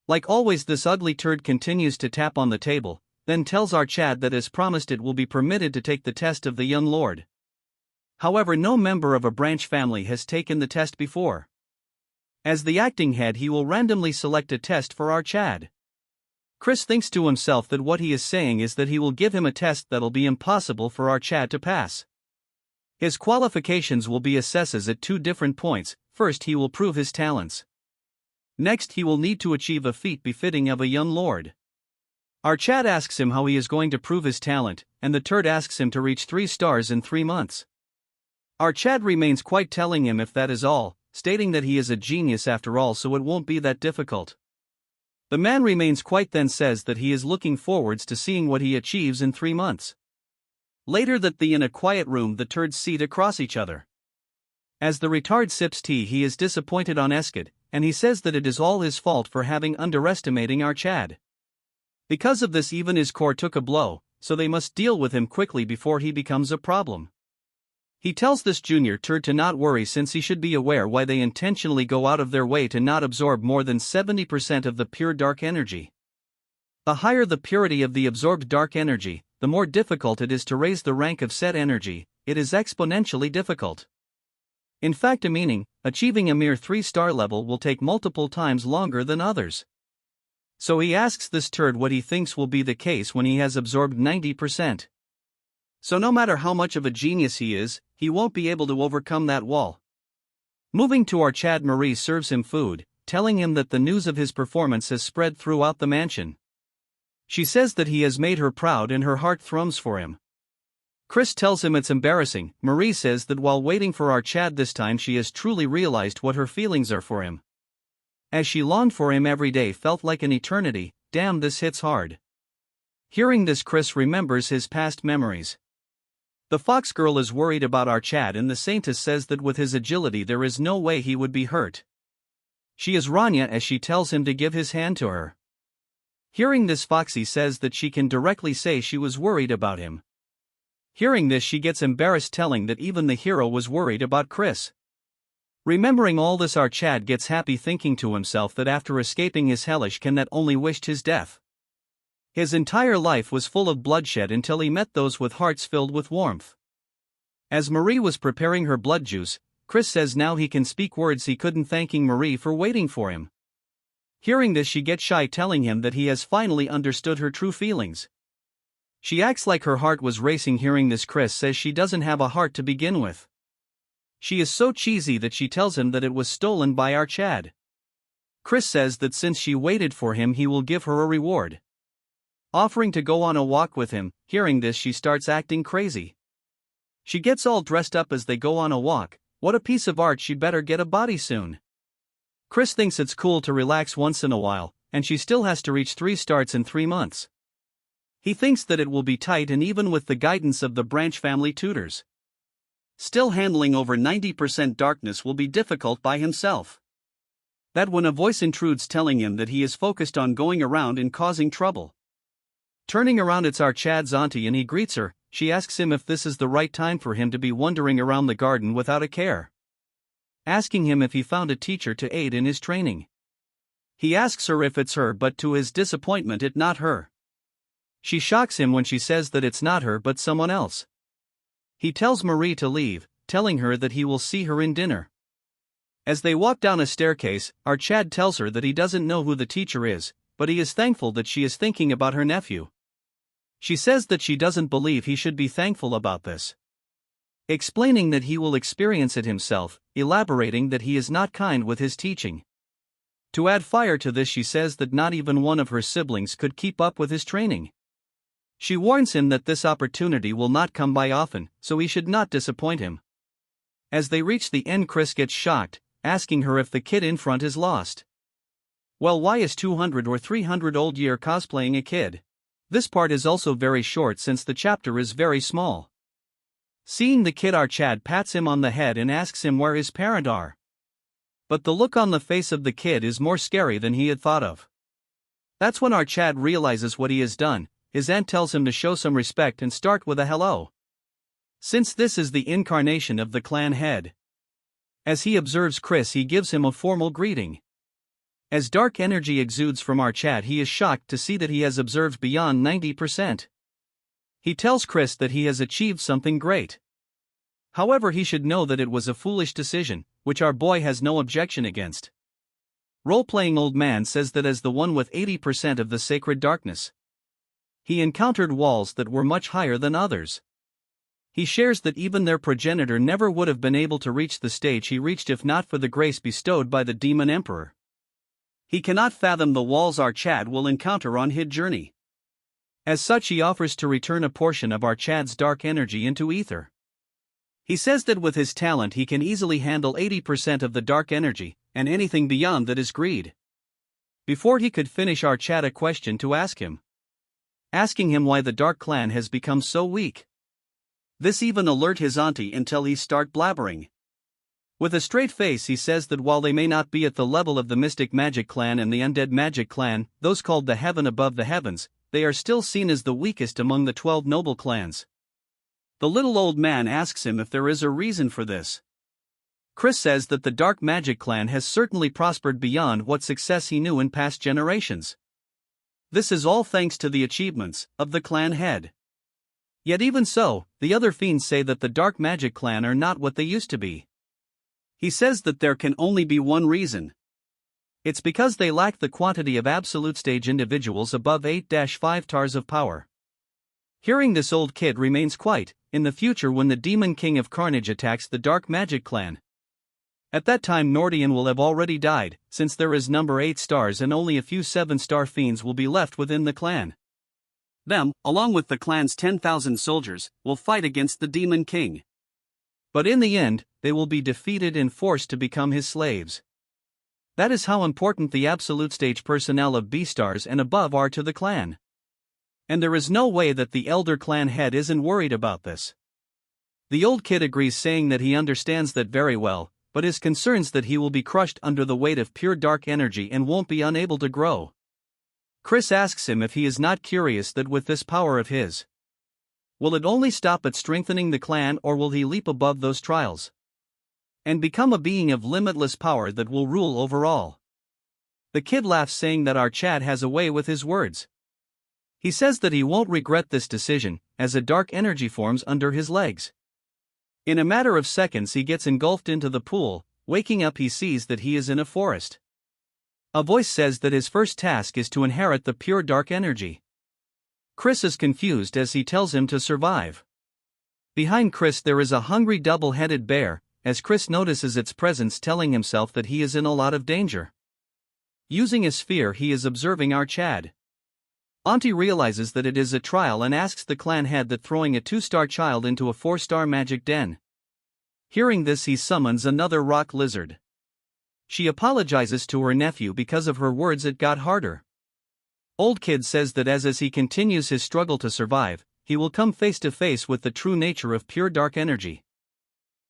Like always, this ugly turd continues to tap on the table, then tells our Chad that as promised it will be permitted to take the test of the young lord. However, no member of a branch family has taken the test before. As the acting head, he will randomly select a test for our Chad. Chris thinks to himself that what he is saying is that he will give him a test that'll be impossible for our Chad to pass. His qualifications will be assesses at 2 different points. First, he will prove his talents. Next, he will need to achieve a feat befitting of a young lord. Our Chad asks him how he is going to prove his talent, and the turd asks him to reach 3 stars in 3 months. Our Chad remains quiet, telling him if that is all, stating that he is a genius after all, so it won't be that difficult. The man remains quiet, then says that he is looking forwards to seeing what he achieves in 3 months. Later that in a quiet room, the turds sit across each other. As the retard sips tea, he is disappointed on Eskid, and he says that it is all his fault for having underestimating our Chad. Because of this, even his core took a blow, so they must deal with him quickly before he becomes a problem. He tells this junior turd to not worry, since he should be aware why they intentionally go out of their way to not absorb more than 70% of the pure dark energy. The higher the purity of the absorbed dark energy, the more difficult it is to raise the rank of said energy. It is exponentially difficult. In fact, achieving a mere 3-star level will take multiple times longer than others. So he asks this turd what he thinks will be the case when he has absorbed 90%. So no matter how much of a genius he is, he won't be able to overcome that wall. Moving to our Chad, Marie serves him food, telling him that the news of his performance has spread throughout the mansion. She says that he has made her proud and her heart thrums for him. Chris tells him it's embarrassing. Marie says that while waiting for our Chad this time, she has truly realized what her feelings are for him. As she longed for him every day felt like an eternity. Damn, this hits hard. Hearing this, Chris remembers his past memories. The fox girl is worried about our Chad, and the saintess says that with his agility there is no way he would be hurt. She is Rania, as she tells him to give his hand to her. Hearing this, Foxy says that she can directly say she was worried about him. Hearing this, she gets embarrassed, telling that even the hero was worried about Chris. Remembering all this, our Chad gets happy, thinking to himself that after escaping his hellish can that only wished his death. His entire life was full of bloodshed until he met those with hearts filled with warmth. As Marie was preparing her blood juice, Chris says now he can speak words he couldn't, thanking Marie for waiting for him. Hearing this, she gets shy, telling him that he has finally understood her true feelings. She acts like her heart was racing. Hearing this, Chris says she doesn't have a heart to begin with. She is so cheesy that she tells him that it was stolen by our Chad. Chris says that since she waited for him, he will give her a reward, offering to go on a walk with him. Hearing this, she starts acting crazy. She gets all dressed up as they go on a walk. What a piece of art, she'd better get a body soon. Chris thinks it's cool to relax once in a while, and she still has to reach 3 starts in 3 months. He thinks that it will be tight, and even with the guidance of the Branch family tutors, still handling over 90% darkness will be difficult by himself. That when a voice intrudes, telling him that he is focused on going around and causing trouble. Turning around, it's our Chad's auntie, and he greets her. She asks him if this is the right time for him to be wandering around the garden without a care, asking him if he found a teacher to aid in his training. He asks her if it's her, but to his disappointment, it's not her. She shocks him when she says that it's not her but someone else. He tells Marie to leave, telling her that he will see her in dinner. As they walk down a staircase, our Chad tells her that he doesn't know who the teacher is, but he is thankful that she is thinking about her nephew. She says that she doesn't believe he should be thankful about this, explaining that he will experience it himself, elaborating that he is not kind with his teaching. To add fire to this, she says that not even one of her siblings could keep up with his training. She warns him that this opportunity will not come by often, so he should not disappoint him. As they reach the end, Chris gets shocked, asking her if the kid in front is lost. Well, why is 200 or 300 old year cosplaying a kid? This part is also very short since the chapter is very small. Seeing the kid, our Chad pats him on the head and asks him where his parents are. But the look on the face of the kid is more scary than he had thought of. That's when our Chad realizes what he has done. His aunt tells him to show some respect and start with a hello, since this is the incarnation of the clan head. As he observes Chris, he gives him a formal greeting. As dark energy exudes from our Chad, he is shocked to see that he has observed beyond 90%. He tells Chris that he has achieved something great. However, he should know that it was a foolish decision, which our boy has no objection against. Role-playing old man says that as the one with 80% of the sacred darkness, he encountered walls that were much higher than others. He shares that even their progenitor never would have been able to reach the stage he reached if not for the grace bestowed by the Demon Emperor. He cannot fathom the walls our Chad will encounter on his journey. As such, he offers to return a portion of our Chad's dark energy into ether. He says that with his talent he can easily handle 80% of the dark energy, and anything beyond that is greed. Before he could finish, our Chad a question to ask him, asking him why the Dark Clan has become so weak. This even alert his auntie until he start blabbering. With a straight face, he says that while they may not be at the level of the Mystic Magic Clan and the Undead Magic Clan, those called the Heaven Above the Heavens, they are still seen as the weakest among the 12 noble clans. The little old man asks him if there is a reason for this. Chris says that the Dark Magic Clan has certainly prospered beyond what success he knew in past generations. This is all thanks to the achievements of the clan head. Yet even so, the other fiends say that the Dark Magic Clan are not what they used to be. He says that there can only be one reason. It's because they lack the quantity of absolute stage individuals above 8-5 tars of power. Hearing this, old kid remains quiet. In the future, when the Demon King of Carnage attacks the Dark Magic Clan, at that time Nordian will have already died, since there is number 8 stars and only a few 7-star fiends will be left within the clan. Them, along with the clan's 10,000 soldiers, will fight against the Demon King. But in the end, they will be defeated and forced to become his slaves. That is how important the absolute stage personnel of B-stars and above are to the clan. And there is no way that the elder clan head isn't worried about this. The old kid agrees, saying that he understands that very well, but is concerned that he will be crushed under the weight of pure dark energy and won't be unable to grow. Chris asks him if he is not curious that with this power of his, will it only stop at strengthening the clan, or will he leap above those trials and become a being of limitless power that will rule over all? The kid laughs, saying that our Chad has a way with his words. He says that he won't regret this decision, as a dark energy forms under his legs. In a matter of seconds he gets engulfed into the pool. Waking up, he sees that he is in a forest. A voice says that his first task is to inherit the pure dark energy. Chris is confused as he tells him to survive. Behind Chris there is a hungry double-headed bear, as Chris notices its presence, telling himself that he is in a lot of danger. Using his sphere, he is observing our Chad. Auntie realizes that it is a trial and asks the clan head that throwing a 2-star child into a 4-star magic den. Hearing this, he summons another rock lizard. She apologizes to her nephew because of her words. It got harder. Old Kid says that as he continues his struggle to survive, he will come face to face with the true nature of pure dark energy.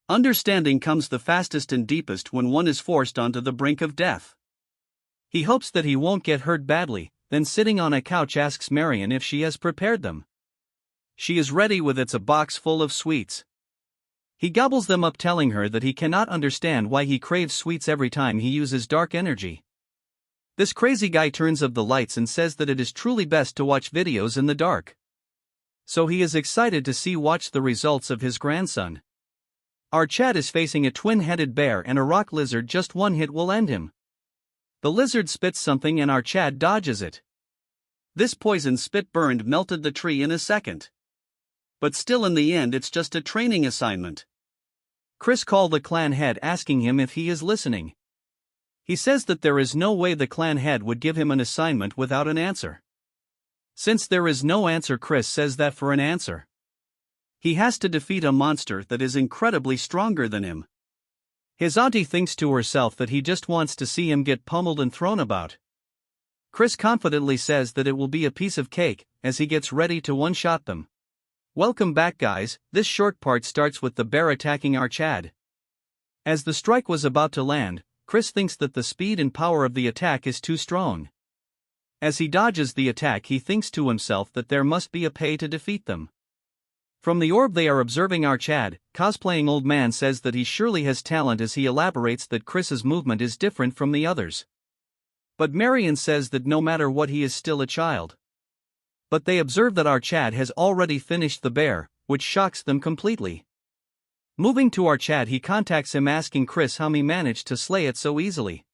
Understanding comes the fastest and deepest when one is forced onto the brink of death. He hopes that he won't get hurt badly, then sitting on a couch asks Marion if she has prepared them. She is ready with a box full of sweets. He gobbles them up, telling her that he cannot understand why he craves sweets every time he uses dark energy. This crazy guy turns off the lights and says that it is truly best to watch videos in the dark. So he is excited to watch the results of his grandson. Our Chad is facing a twin-headed bear and a rock lizard. Just one hit will end him. The lizard spits something and our Chad dodges it. This poison spit melted the tree in a second. But still, in the end, it's just a training assignment. Chris calls the clan head, asking him if he is listening. He says that there is no way the clan head would give him an assignment without an answer. Since there is no answer, Chris says that for an answer, he has to defeat a monster that is incredibly stronger than him. His auntie thinks to herself that he just wants to see him get pummeled and thrown about. Chris confidently says that it will be a piece of cake, as he gets ready to one-shot them. Welcome back, guys. This short part starts with the bear attacking our Chad. As the strike was about to land, Chris thinks that the speed and power of the attack is too strong. As he dodges the attack, he thinks to himself that there must be a pay to defeat them. From the orb they are observing our Chad, cosplaying Old Man says that he surely has talent, as he elaborates that Chris's movement is different from the others. But Marion says that no matter what, he is still a child. But they observe that our Chad has already finished the bear, which shocks them completely. Moving to our Chad, he contacts him, asking Chris how he managed to slay it so easily.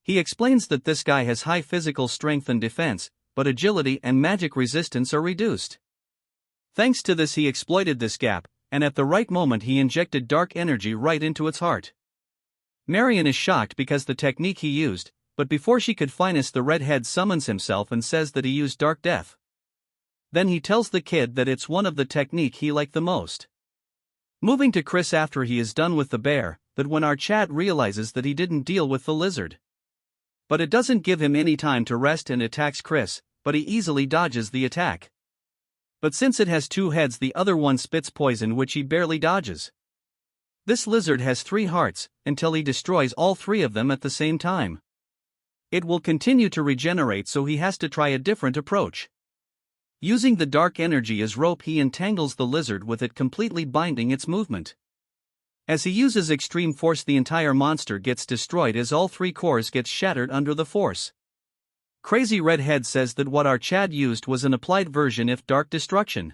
He explains that this guy has high physical strength and defense, but agility and magic resistance are reduced. Thanks to this, he exploited this gap, and at the right moment he injected dark energy right into its heart. Marion is shocked because the technique he used, but before she could finish, the redhead summons himself and says that he used dark death. Then he tells the kid that it's one of the technique he liked the most. Moving to Chris after he is done with the bear, that when our Chad realizes that he didn't deal with the lizard. But it doesn't give him any time to rest and attacks Chris, but he easily dodges the attack. But since it has 2 heads, the other one spits poison which he barely dodges. This lizard has 3 hearts, until he destroys all 3 of them at the same time. It will continue to regenerate, so he has to try a different approach. Using the dark energy as rope, he entangles the lizard with it, completely binding its movement. As he uses extreme force, the entire monster gets destroyed as all 3 cores get shattered under the force. Crazy Redhead says that what our Chad used was an applied version of dark destruction.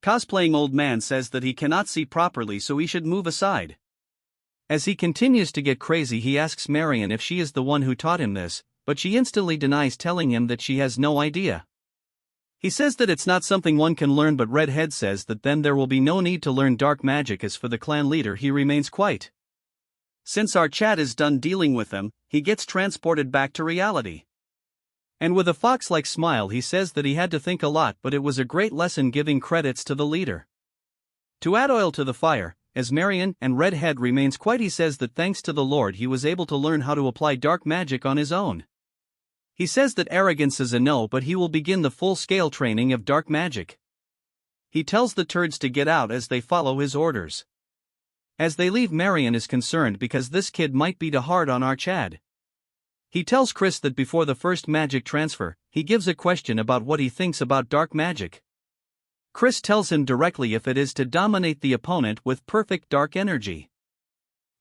Cosplaying Old Man says that he cannot see properly, so he should move aside. As he continues to get crazy, he asks Marion if she is the one who taught him this, but she instantly denies, telling him that she has no idea. He says that it's not something one can learn, but Redhead says that then there will be no need to learn dark magic, as for the clan leader he remains quiet. Since our Chad is done dealing with them, he gets transported back to reality. And with a fox-like smile he says that he had to think a lot, but it was a great lesson, giving credits to the leader. To add oil to the fire, as Marion and Redhead remains quiet, he says that thanks to the Lord he was able to learn how to apply dark magic on his own. He says that arrogance is a no, but he will begin the full-scale training of dark magic. He tells the turds to get out as they follow his orders. As they leave, Marion is concerned because this kid might be too hard on our Chad. He tells Chris that before the first magic transfer, he gives a question about what he thinks about dark magic. Chris tells him directly if it is to dominate the opponent with perfect dark energy.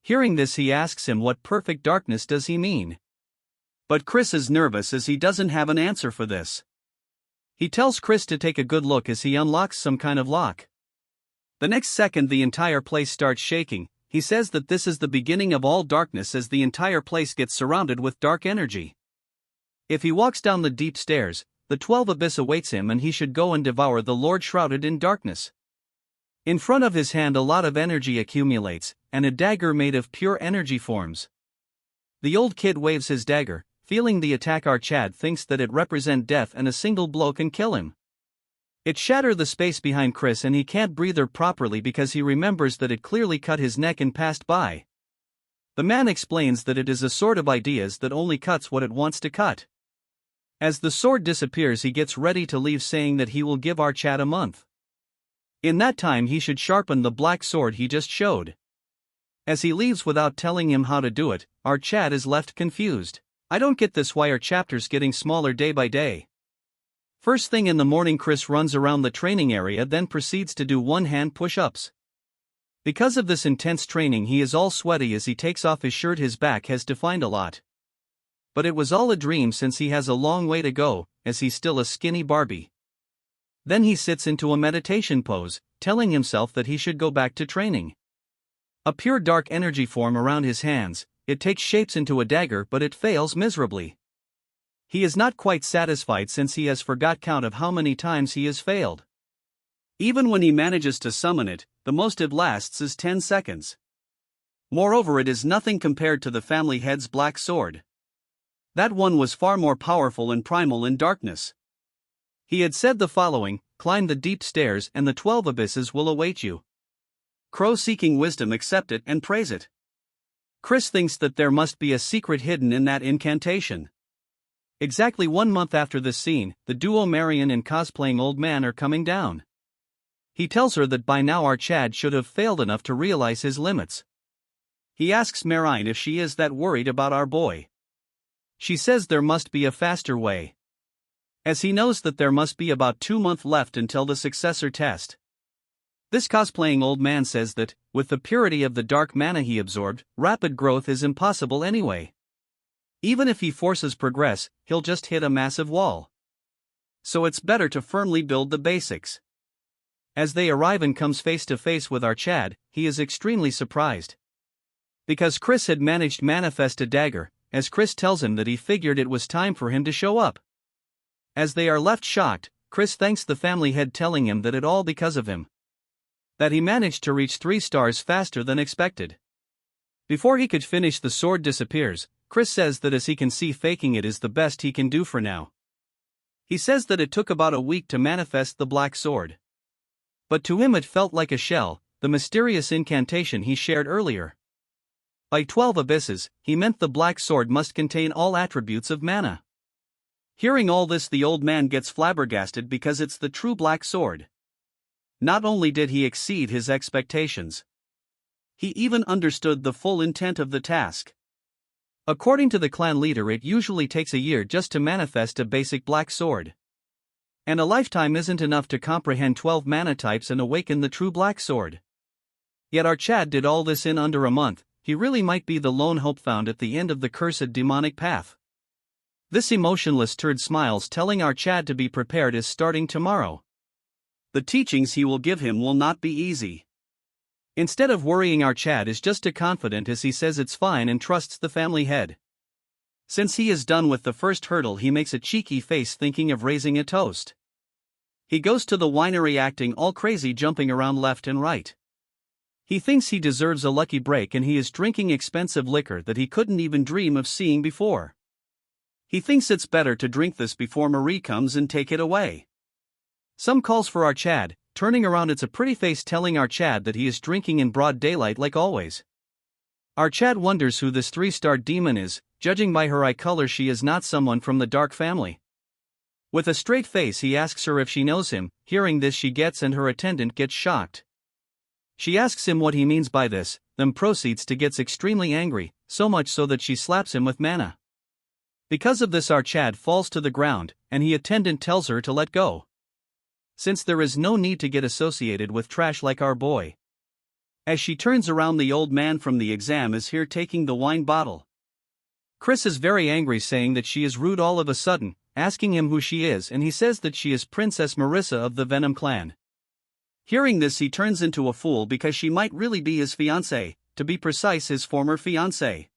Hearing this, he asks him what perfect darkness does he mean. But Chris is nervous as he doesn't have an answer for this. He tells Chris to take a good look as he unlocks some kind of lock. The next second the entire place starts shaking. he says that this is the beginning of all darkness as the entire place gets surrounded with dark energy. If he walks down the deep stairs, the 12 abyss awaits him and he should go and devour the Lord shrouded in darkness. In front of his hand a lot of energy accumulates, and a dagger made of pure energy forms. The old kid waves his dagger, feeling the attack. Our Chad thinks that it represents death and a single blow can kill him. It shatters the space behind Chris and he can't breathe properly because he remembers that it clearly cut his neck and passed by. The man explains that it is a sword of ideas that only cuts what it wants to cut. As the sword disappears he gets ready to leave, saying that he will give our Chad a month. In that time he should sharpen the black sword he just showed. As he leaves without telling him how to do it, our Chad is left confused. I don't get this, why are chapters getting smaller day by day? First thing in the morning Chris runs around the training area, then proceeds to do one-hand push-ups. Because of this intense training he is all sweaty as he takes off his shirt. His back has defined a lot. But it was all a dream since he has a long way to go, as he's still a skinny Barbie. Then he sits into a meditation pose, telling himself that he should go back to training. A pure dark energy form around his hands, it takes shapes into a dagger but it fails miserably. He is not quite satisfied since he has forgot count of how many times he has failed. Even when he manages to summon it, the most it lasts is 10 seconds. Moreover, it is nothing compared to the family head's black sword. That one was far more powerful and primal in darkness. He had said the following: climb the deep stairs and the 12 abysses will await you. Crow seeking wisdom accept it and praise it. Chris thinks that there must be a secret hidden in that incantation. Exactly 1 month after this scene, the duo Marion and cosplaying old man are coming down. He tells her that by now our Chad should have failed enough to realize his limits. He asks Marion if she is that worried about our boy. She says there must be a faster way, as he knows that there must be about 2 months left until the successor test. This cosplaying old man says that, with the purity of the dark mana he absorbed, rapid growth is impossible anyway. Even if he forces progress, he'll just hit a massive wall. So it's better to firmly build the basics. As they arrive and comes face to face with our Chad, he is extremely surprised. Because Chris had managed to manifest a dagger, as Chris tells him that he figured it was time for him to show up. As they are left shocked, Chris thanks the family head, telling him that it all because of him. That he managed to reach 3 stars faster than expected. Before he could finish, the sword disappears. Chris says that as he can see, faking it is the best he can do for now. He says that it took about a week to manifest the black sword. But to him it felt like a shell, the mysterious incantation he shared earlier. By 12 abysses, he meant the black sword must contain all attributes of mana. Hearing all this, the old man gets flabbergasted because it's the true black sword. Not only did he exceed his expectations, he even understood the full intent of the task. According to the clan leader, it usually takes a year just to manifest a basic black sword. And a lifetime isn't enough to comprehend 12 mana types and awaken the true black sword. Yet our Chad did all this in under a month. He really might be the lone hope found at the end of the cursed demonic path. This emotionless turd smiles, telling our Chad to be prepared as starting tomorrow. The teachings he will give him will not be easy. Instead of worrying, our Chad is just as confident as he says it's fine and trusts the family head. Since he is done with the first hurdle, he makes a cheeky face, thinking of raising a toast. He goes to the winery acting all crazy, jumping around left and right. He thinks he deserves a lucky break and he is drinking expensive liquor that he couldn't even dream of seeing before. He thinks it's better to drink this before Marie comes and take it away. Some calls for our Chad, turning around, it's a pretty face telling our Chad that he is drinking in broad daylight like always. Our Chad wonders who this 3-star demon is. Judging by her eye color, she is not someone from the dark family. With a straight face he asks her if she knows him. Hearing this, she gets and her attendant gets shocked. She asks him what he means by this, then proceeds to get extremely angry, so much so that she slaps him with mana. Because of this, our Chad falls to the ground, and the attendant tells her to let go, since there is no need to get associated with trash like our boy. As she turns around, the old man from the exam is here taking the wine bottle. Chris is very angry, saying that she is rude all of a sudden, asking him who she is, and he says that she is Princess Marissa of the Venom clan. Hearing this, he turns into a fool because she might really be his fiancée, to be precise his former fiancée.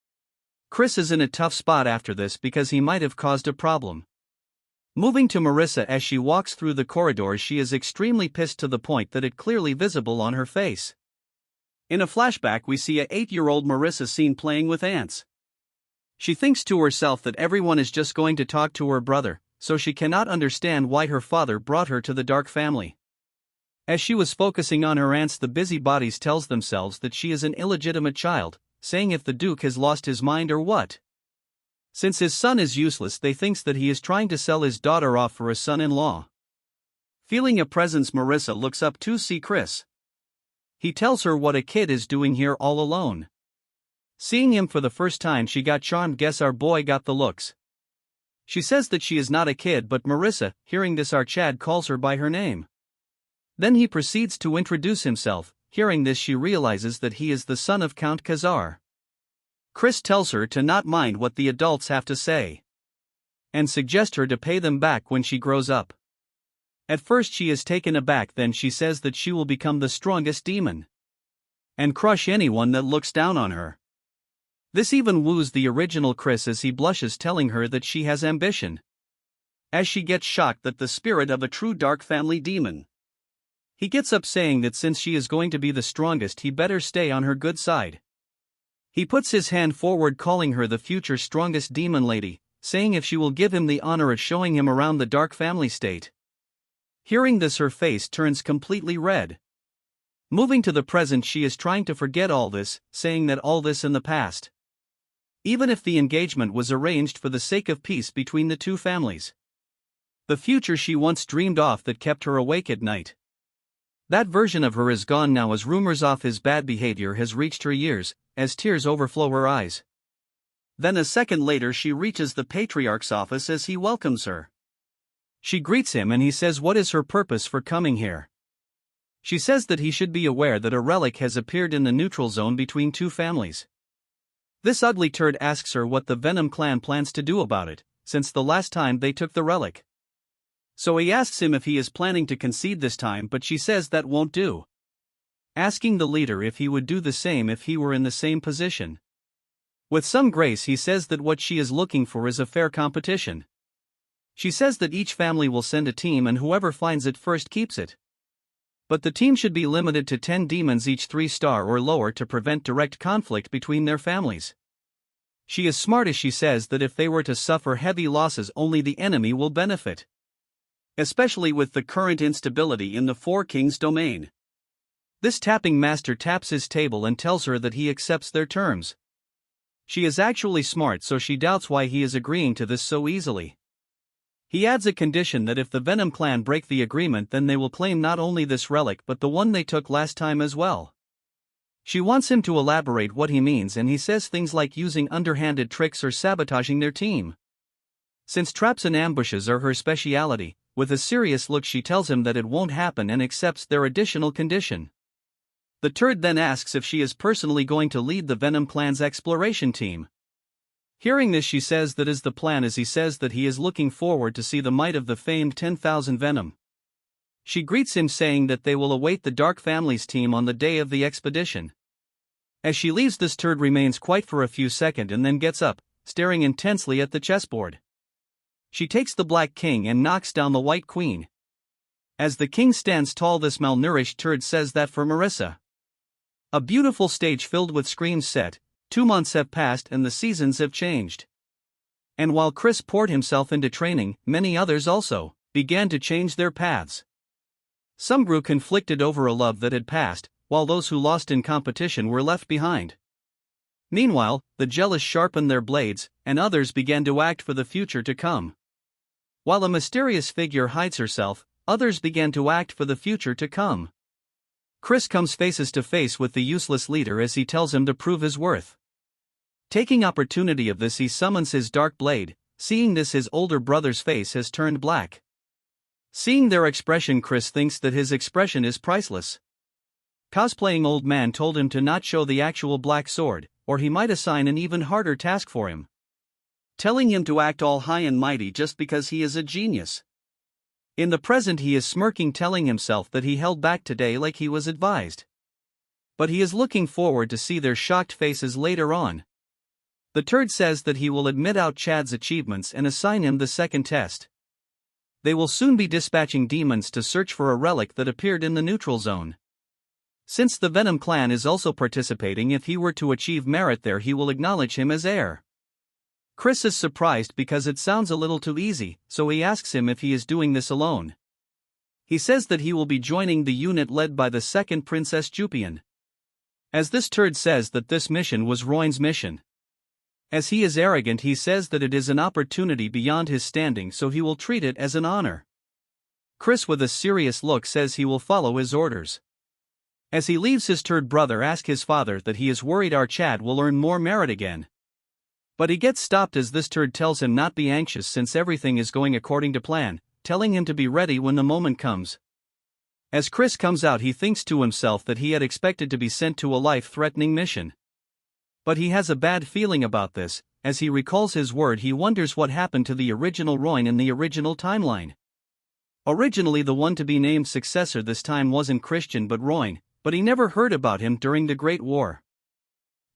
Chris is in a tough spot after this because he might have caused a problem. Moving to Marissa, as she walks through the corridors, she is extremely pissed to the point that it clearly visible on her face. In a flashback we see a 8-year-old Marissa seen playing with ants. She thinks to herself that everyone is just going to talk to her brother, so she cannot understand why her father brought her to the dark family. As she was focusing on her ants, the busybodies tells themselves that she is an illegitimate child, saying if the Duke has lost his mind or what. Since his son is useless, they thinks that he is trying to sell his daughter off for a son-in-law. Feeling a presence, Marissa looks up to see Chris. He tells her what a kid is doing here all alone. Seeing him for the first time, she got charmed. Guess our boy got the looks. She says that she is not a kid, but Marissa, hearing this, our Chad calls her by her name. Then he proceeds to introduce himself. Hearing this, she realizes that he is the son of Count Khazar. Chris tells her to not mind what the adults have to say, and suggests her to pay them back when she grows up. At first she is taken aback, then she says that she will become the strongest demon and crush anyone that looks down on her. This even woos the original Chris as he blushes, telling her that she has ambition. As she gets shocked that the spirit of a true dark family demon. He gets up, saying that since she is going to be the strongest, he better stay on her good side. He puts his hand forward, calling her the future strongest demon lady, saying if she will give him the honor of showing him around the dark family state. Hearing this, her face turns completely red. Moving to the present, she is trying to forget all this, saying that all this in the past. Even if the engagement was arranged for the sake of peace between the two families. The future she once dreamed of that kept her awake at night. That version of her is gone now, as rumors of his bad behavior has reached her ears, as tears overflow her eyes. Then a second later she reaches the Patriarch's office as he welcomes her. She greets him and he says what is her purpose for coming here. She says that he should be aware that a relic has appeared in the neutral zone between two families. This ugly turd asks her what the Venom clan plans to do about it, since the last time they took the relic. So he asks him if he is planning to concede this time, but she says that won't do. Asking the leader if he would do the same if he were in the same position. With some grace he says that what she is looking for is a fair competition. She says that each family will send a team and whoever finds it first keeps it. But the team should be limited to 10 demons each, 3-star or lower, to prevent direct conflict between their families. She is smart as she says that if they were to suffer heavy losses, only the enemy will benefit. Especially with the current instability in the Four Kings domain. This tapping master taps his table and tells her that he accepts their terms. She is actually smart, so she doubts why he is agreeing to this so easily. He adds a condition that if the Venom clan break the agreement, then they will claim not only this relic but the one they took last time as well. She wants him to elaborate what he means, and he says things like using underhanded tricks or sabotaging their team. Since traps and ambushes are her speciality, with a serious look she tells him that it won't happen and accepts their additional condition. The turd then asks if she is personally going to lead the Venom clan's exploration team. Hearing this, she says that is the plan, as he says that he is looking forward to see the might of the famed 10,000 Venom. She greets him, saying that they will await the Dark Family's team on the day of the expedition. As she leaves, this turd remains quiet for a few seconds and then gets up, staring intensely at the chessboard. She takes the Black King and knocks down the White Queen. As the king stands tall, this malnourished turd says that for Marissa. A beautiful stage filled with screams set. 2 months have passed and the seasons have changed. And while Chris poured himself into training, many others also began to change their paths. Some grew conflicted over a love that had passed, while those who lost in competition were left behind. Meanwhile, the jealous sharpened their blades, and others began to act for the future to come. While a mysterious figure hides herself, others began to act for the future to come. Chris comes faces to face with the useless leader as he tells him to prove his worth. Taking opportunity of this, he summons his dark blade. Seeing this, his older brother's face has turned black. Seeing their expression, Chris thinks that his expression is priceless. Cosplaying old man told him to not show the actual black sword, or he might assign an even harder task for him. Telling him to act all high and mighty just because he is a genius. In the present he is smirking, telling himself that he held back today like he was advised. but he is looking forward to see their shocked faces later on. The turd says that he will admit out Chad's achievements and assign him the second test. They will soon be dispatching demons to search for a relic that appeared in the neutral zone. Since the Venom clan is also participating, if he were to achieve merit there, he will acknowledge him as heir. Chris is surprised because it sounds a little too easy, so he asks him if he is doing this alone. He says that he will be joining the unit led by the second Princess Jupian. As this turd says that this mission was Roin's mission. As he is arrogant, he says that it is an opportunity beyond his standing, so he will treat it as an honor. Chris with a serious look says he will follow his orders. As he leaves, his turd brother asks his father that he is worried our Chad will earn more merit again. But he gets stopped as this turd tells him not be anxious since everything is going according to plan, telling him to be ready when the moment comes. As Chris comes out, he thinks to himself that he had expected to be sent to a life-threatening mission. But he has a bad feeling about this. As he recalls his word, he wonders what happened to the original Roin in the original timeline. Originally the one to be named successor this time wasn't Christian but Roin, but he never heard about him during the Great War.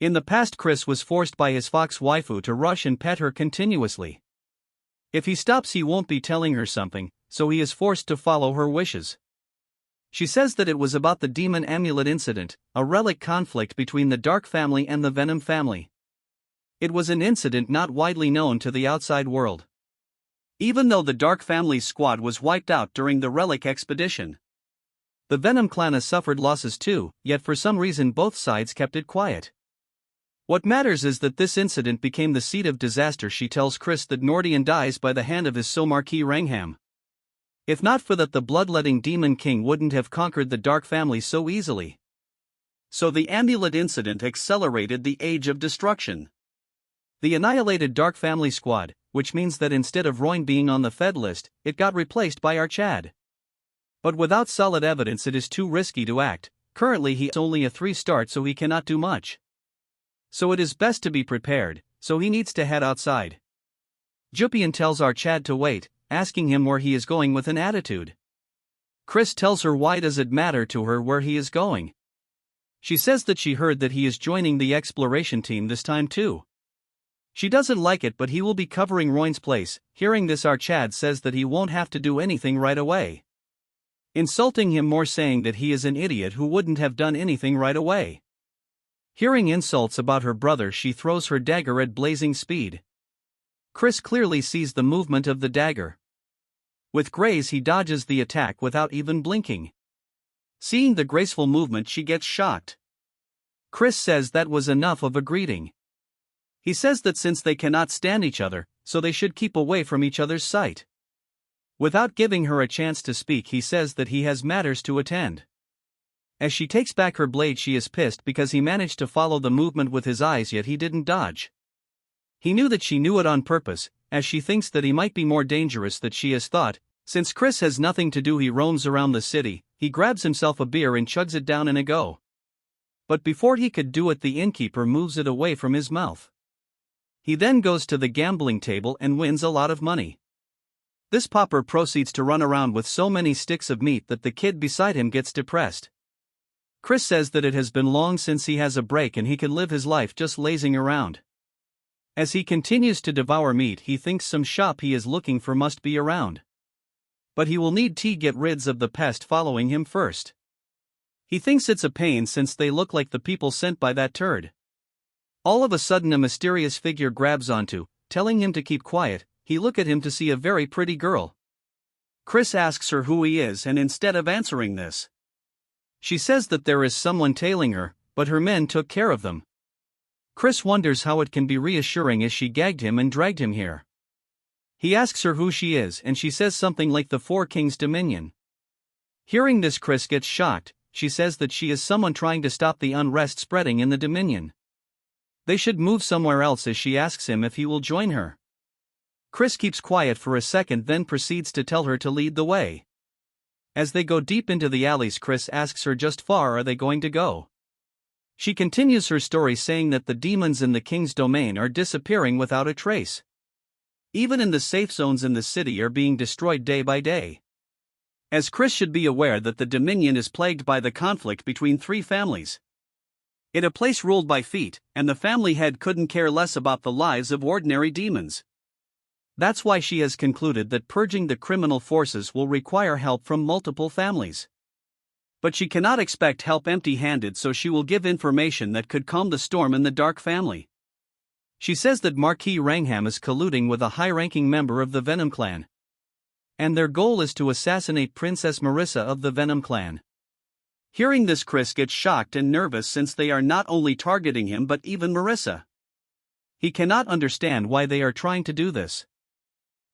In the past, Chris was forced by his fox waifu to rush and pet her continuously. If he stops, he won't be telling her something, so he is forced to follow her wishes. She says that it was about the demon amulet incident, a relic conflict between the Dark family and the Venom family. It was an incident not widely known to the outside world. Even though the Dark family's squad was wiped out during the relic expedition, the Venom clan has suffered losses too, yet for some reason both sides kept it quiet. What matters is that this incident became the seed of disaster. She tells Chris that Nordian dies by the hand of his Somarquis Rangham. If not for that, the bloodletting demon king wouldn't have conquered the Dark family so easily. So the amulet incident accelerated the age of destruction. The annihilated Dark family squad, which means that instead of Roin being on the Fed list, it got replaced by our Chad. But without solid evidence it is too risky to act. Currently he has only a 3-star, so he cannot do much. So it is best to be prepared, so he needs to head outside. Jupian tells our Chad to wait, asking him where he is going with an attitude. Chris tells her why does it matter to her where he is going. She says that she heard that he is joining the exploration team this time too. She doesn't like it, but he will be covering Roin's place. Hearing this, our Chad says that he won't have to do anything right away, insulting him more, saying that he is an idiot who wouldn't have done anything right away. Hearing insults about her brother, she throws her dagger at blazing speed. Chris clearly sees the movement of the dagger. With grace he dodges the attack without even blinking. Seeing the graceful movement, she gets shocked. Chris says that was enough of a greeting. He says that since they cannot stand each other, so they should keep away from each other's sight. Without giving her a chance to speak, he says that he has matters to attend. As she takes back her blade, she is pissed because he managed to follow the movement with his eyes, yet he didn't dodge. He knew that she knew it on purpose, as she thinks that he might be more dangerous than she has thought. Since Chris has nothing to do, he roams around the city. He grabs himself a beer and chugs it down in a go. But before he could do it, the innkeeper moves it away from his mouth. He then goes to the gambling table and wins a lot of money. This pauper proceeds to run around with so many sticks of meat that the kid beside him gets depressed. Chris says that it has been long since he has a break and he can live his life just lazing around. As he continues to devour meat, he thinks some shop he is looking for must be around. But he will need to get rid of the pest following him first. He thinks it's a pain since they look like the people sent by that turd. All of a sudden a mysterious figure grabs onto, telling him to keep quiet. He looks at him to see a very pretty girl. Chris asks her who he is, and instead of answering this, she says that there is someone tailing her, but her men took care of them. Chris wonders how it can be reassuring as she gagged him and dragged him here. He asks her who she is, and she says something like the Four Kings Dominion. Hearing this, Chris gets shocked. She says that she is someone trying to stop the unrest spreading in the Dominion. They should move somewhere else, as she asks him if he will join her. Chris keeps quiet for a second, then proceeds to tell her to lead the way. As they go deep into the alleys, Chris asks her just far are they going to go. She continues her story, saying that the demons in the king's domain are disappearing without a trace. Even in the safe zones in the city are being destroyed day by day. As Chris should be aware that the Dominion is plagued by the conflict between 3 families. It a place ruled by feet, and the family head couldn't care less about the lives of ordinary demons. That's why she has concluded that purging the criminal forces will require help from multiple families. But she cannot expect help empty-handed, so she will give information that could calm the storm in the Dark family. She says that Marquis Rangham is colluding with a high-ranking member of the Venom clan. And their goal is to assassinate Princess Marissa of the Venom clan. Hearing this, Chris gets shocked and nervous since they are not only targeting him but even Marissa. He cannot understand why they are trying to do this.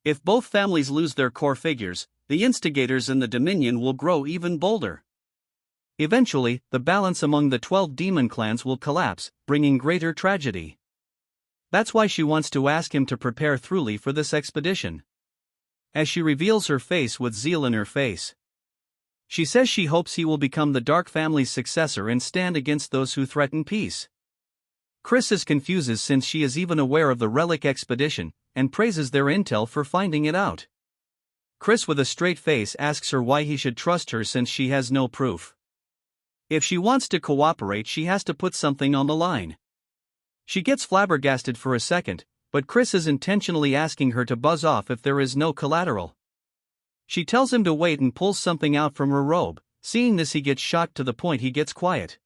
If both families lose their core figures, the instigators in the Dominion will grow even bolder. Eventually, the balance among the 12 demon clans will collapse, bringing greater tragedy. That's why she wants to ask him to prepare thoroughly for this expedition. As she reveals her face with zeal in her face, she says she hopes he will become the Dark family's successor and stand against those who threaten peace. Chris is confused since she is even aware of the Relic expedition, and praises their intel for finding it out. Chris with a straight face asks her why he should trust her since she has no proof. If she wants to cooperate, she has to put something on the line. She gets flabbergasted for a second, but Chris is intentionally asking her to buzz off if there is no collateral. She tells him to wait and pulls something out from her robe. Seeing this, he gets shocked to the point he gets quiet.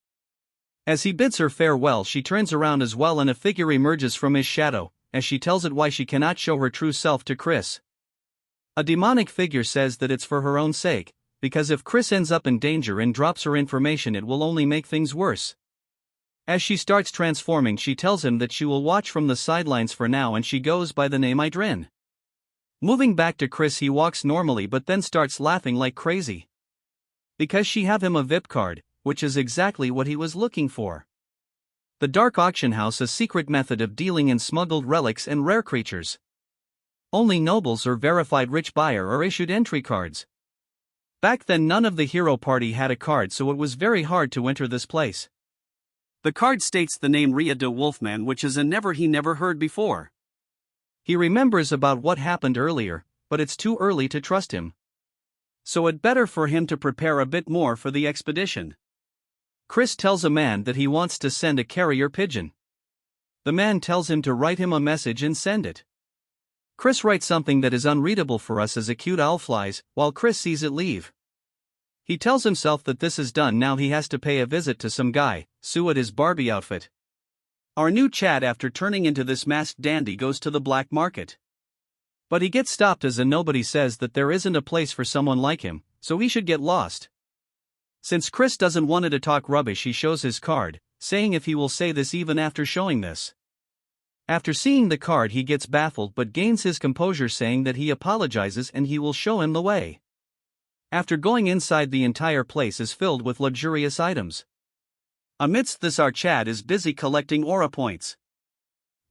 As he bids her farewell, she turns around as well and a figure emerges from his shadow, as she tells it why she cannot show her true self to Chris. A demonic figure says that it's for her own sake, because if Chris ends up in danger and drops her information, it will only make things worse. As she starts transforming, she tells him that she will watch from the sidelines for now, and she goes by the name Idrin. Moving back to Chris, he walks normally but then starts laughing like crazy. Because she have him a VIP card, which is exactly what he was looking for. The Dark Auction House, a secret method of dealing in smuggled relics and rare creatures. Only nobles or verified rich buyer are issued entry cards. Back then none of the hero party had a card, so it was very hard to enter this place. The card states the name Ria de Wolfman, which is a never he never heard before. He remembers about what happened earlier, but it's too early to trust him. So it better for him to prepare a bit more for the expedition. Chris tells a man that he wants to send a carrier pigeon. The man tells him to write him a message and send it. Chris writes something that is unreadable for us as a cute owl flies, while Chris sees it leave. He tells himself that this is done, now he has to pay a visit to some guy, Sue at his Barbie outfit. Our new Chad, after turning into this masked dandy, goes to the black market. But he gets stopped as a nobody says that there isn't a place for someone like him, so he should get lost. Since Chris doesn't want to talk rubbish, he shows his card, saying if he will say this even after showing this. After seeing the card, he gets baffled but gains his composure, saying that he apologizes and he will show him the way. After going inside, the entire place is filled with luxurious items. Amidst this, our Chad is busy collecting aura points.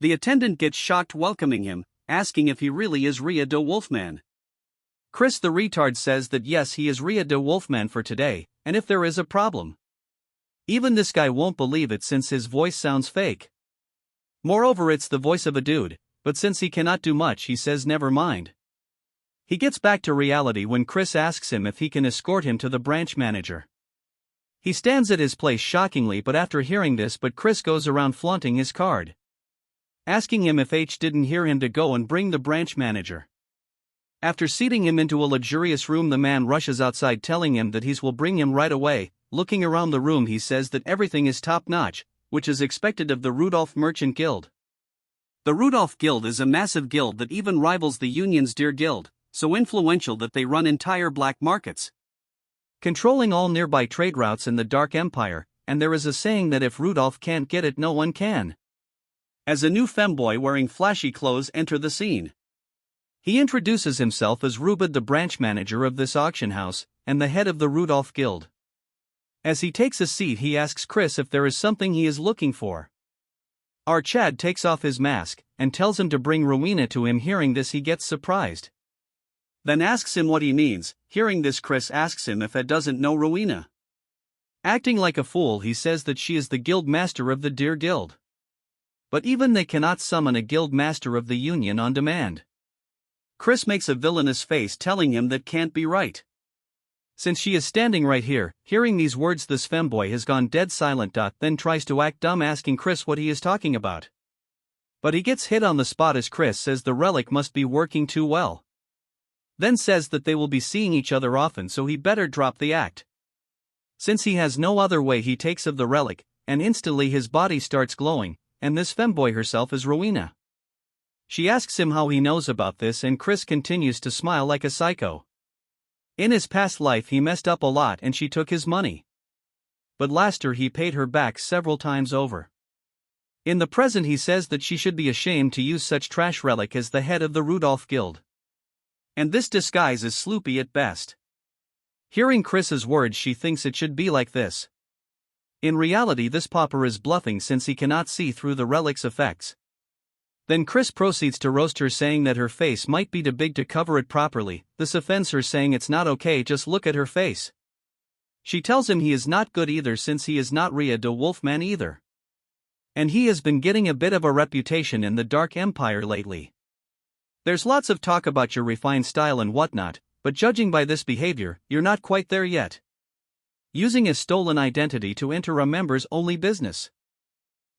The attendant gets shocked welcoming him, asking if he really is Ria de Wolfman. Chris the retard says that yes, he is Ria de Wolfman for today, and if there is a problem. Even this guy won't believe it since his voice sounds fake. Moreover, it's the voice of a dude, but since he cannot do much, he says never mind. He gets back to reality when Chris asks him if he can escort him to the branch manager. He stands at his place shockingly, but after hearing this, Chris goes around flaunting his card, asking him if H didn't hear him to go and bring the branch manager. After seating him into a luxurious room, the man rushes outside telling him that he will bring him right away. Looking around the room, he says that everything is top-notch, which is expected of the Rudolph Merchant Guild. The Rudolph Guild is a massive guild that even rivals the Union's Deer Guild, so influential that they run entire black markets, controlling all nearby trade routes in the Dark Empire, and there is a saying that if Rudolph can't get it, no one can. As a new femboy wearing flashy clothes enter the scene, he introduces himself as Rubid, the branch manager of this auction house, and the head of the Rudolph Guild. As he takes a seat, he asks Chris if there is something he is looking for. Our Chad takes off his mask, and tells him to bring Rowena to him. Hearing this, he gets surprised. Then asks him what he means. Hearing this, Chris asks him if Ed doesn't know Rowena. Acting like a fool, he says that she is the guild master of the Deer Guild. But even they cannot summon a guild master of the Union on demand. Chris makes a villainous face, telling him that can't be right. Since she is standing right here, hearing these words, this femboy has gone dead silent. Then tries to act dumb, asking Chris what he is talking about. But he gets hit on the spot as Chris says the relic must be working too well. Then says that they will be seeing each other often, so he better drop the act. Since he has no other way, he takes of the relic, and instantly his body starts glowing, and this femboy herself is Rowena. She asks him how he knows about this, and Chris continues to smile like a psycho. In his past life he messed up a lot and she took his money. But last year he paid her back several times over. In the present he says that she should be ashamed to use such trash relic as the head of the Rudolph Guild. And this disguise is sloopy at best. Hearing Chris's words, she thinks it should be like this. In reality this pauper is bluffing since he cannot see through the relic's effects. Then Chris proceeds to roast her, saying that her face might be too big to cover it properly. This offends her, saying it's not okay, just look at her face. She tells him he is not good either, since he is not Rhea de Wolfman either. And he has been getting a bit of a reputation in the Dark Empire lately. There's lots of talk about your refined style and whatnot, but judging by this behavior, you're not quite there yet. Using a stolen identity to enter a members-only business.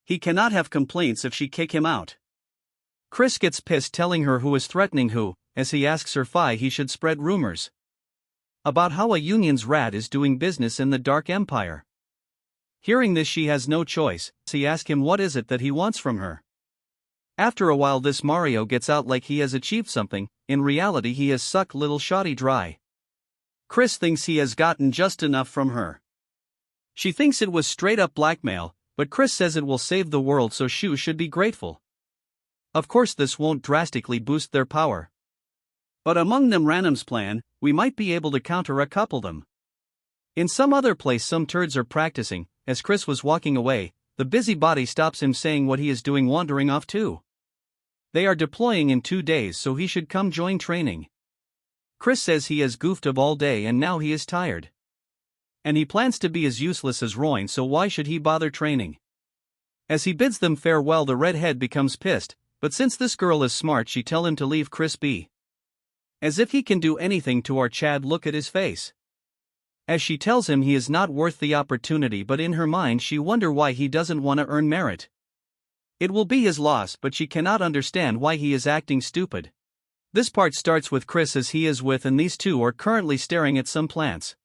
He cannot have complaints if she kick him out. Chris gets pissed, telling her who is threatening who, as he asks her why he should spread rumors about how a union's rat is doing business in the Dark Empire. Hearing this, she has no choice, so he asks him what is it that he wants from her. After a while this Mario gets out like he has achieved something. In reality he has sucked little Shoddy dry. Chris thinks he has gotten just enough from her. She thinks it was straight up blackmail, but Chris says it will save the world, so Shu should be grateful. Of course this won't drastically boost their power. But among them Random's plan, we might be able to counter a couple them. In some other place some turds are practicing. As Chris was walking away, the busybody stops him, saying what he is doing, wandering off too. They are deploying in 2 days, so he should come join training. Chris says he has goofed up all day and now he is tired. And he plans to be as useless as Roin, so why should he bother training? As he bids them farewell, the redhead becomes pissed. But since this girl is smart, she tell him to leave Chris be. As if he can do anything to our Chad, look at his face. As she tells him he is not worth the opportunity, but in her mind she wonder why he doesn't want to earn merit. It will be his loss, but she cannot understand why he is acting stupid. This part starts with Chris as he is with, and these two are currently staring at some plants.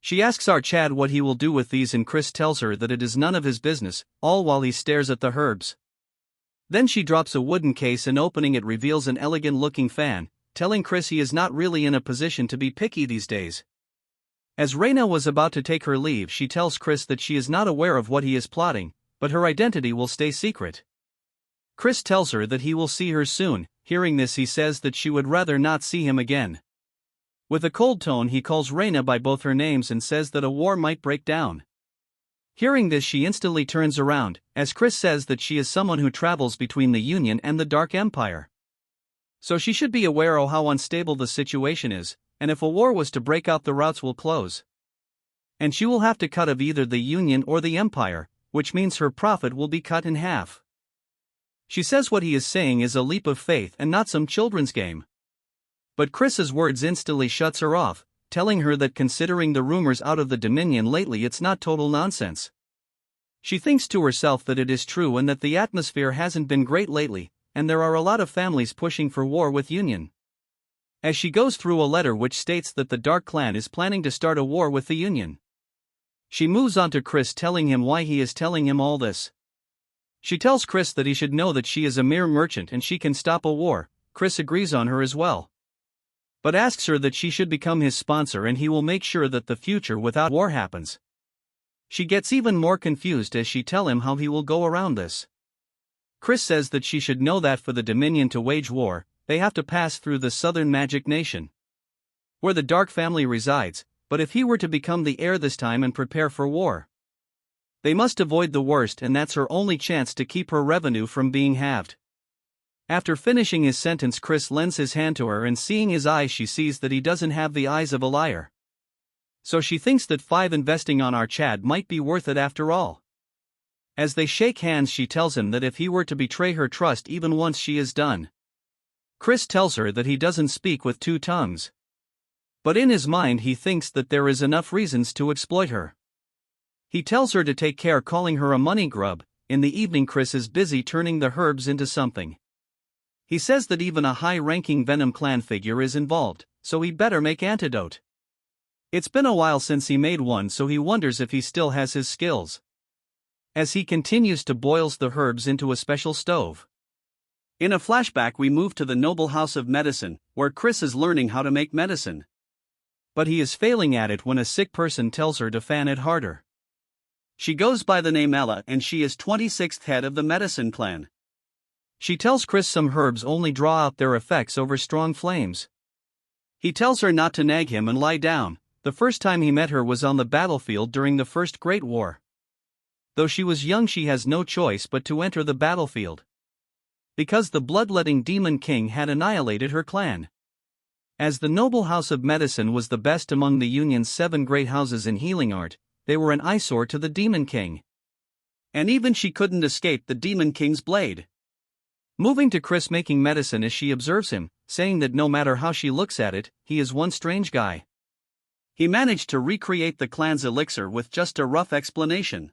She asks our Chad what he will do with these, and Chris tells her that it is none of his business, all while he stares at the herbs. Then she drops a wooden case and opening it reveals an elegant-looking fan, telling Chris he is not really in a position to be picky these days. As Reyna was about to take her leave, she tells Chris that she is not aware of what he is plotting, but her identity will stay secret. Chris tells her that he will see her soon. Hearing this, he says that she would rather not see him again. With a cold tone he calls Reyna by both her names and says that a war might break down. Hearing this, she instantly turns around, as Chris says that she is someone who travels between the Union and the Dark Empire. So she should be aware of how unstable the situation is, and if a war was to break out, the routes will close. And she will have to cut of either the Union or the Empire, which means her profit will be cut in half. She says what he is saying is a leap of faith and not some children's game. But Chris's words instantly shuts her off, telling her that considering the rumors out of the Dominion lately, it's not total nonsense. She thinks to herself that it is true and that the atmosphere hasn't been great lately, and there are a lot of families pushing for war with Union. As she goes through a letter which states that the Dark Clan is planning to start a war with the Union. She moves on to Chris, telling him why he is telling him all this. She tells Chris that he should know that she is a mere merchant and she can stop a war. Chris agrees on her as well, but asks her that she should become his sponsor and he will make sure that the future without war happens. She gets even more confused as she tells him how he will go around this. Chris says that she should know that for the Dominion to wage war, they have to pass through the Southern Magic Nation, where the Dark family resides, but if he were to become the heir this time and prepare for war, they must avoid the worst, and that's her only chance to keep her revenue from being halved. After finishing his sentence, Chris lends his hand to her, and seeing his eyes, she sees that he doesn't have the eyes of a liar. So she thinks that 5 investing on our Chad might be worth it after all. As they shake hands, she tells him that if he were to betray her trust even once, she is done. Chris tells her that he doesn't speak with 2 tongues. But in his mind he thinks that there is enough reasons to exploit her. He tells her to take care, calling her a money grub. In the evening Chris is busy turning the herbs into something. He says that even a high-ranking Venom clan figure is involved, so he better make antidote. It's been a while since he made one, so he wonders if he still has his skills. As he continues to boils the herbs into a special stove. In a flashback we move to the noble house of medicine, where Chris is learning how to make medicine. But he is failing at it when a sick person tells her to fan it harder. She goes by the name Ella and she is 26th head of the medicine clan. She tells Chris some herbs only draw out their effects over strong flames. He tells her not to nag him and lie down. The first time he met her was on the battlefield during the First Great War. Though she was young, she has no choice but to enter the battlefield. Because the bloodletting Demon King had annihilated her clan. As the noble house of medicine was the best among the Union's 7 great houses in healing art, they were an eyesore to the Demon King. And even she couldn't escape the Demon King's blade. Moving to Chris making medicine as she observes him, saying that no matter how she looks at it, he is one strange guy. He managed to recreate the clan's elixir with just a rough explanation.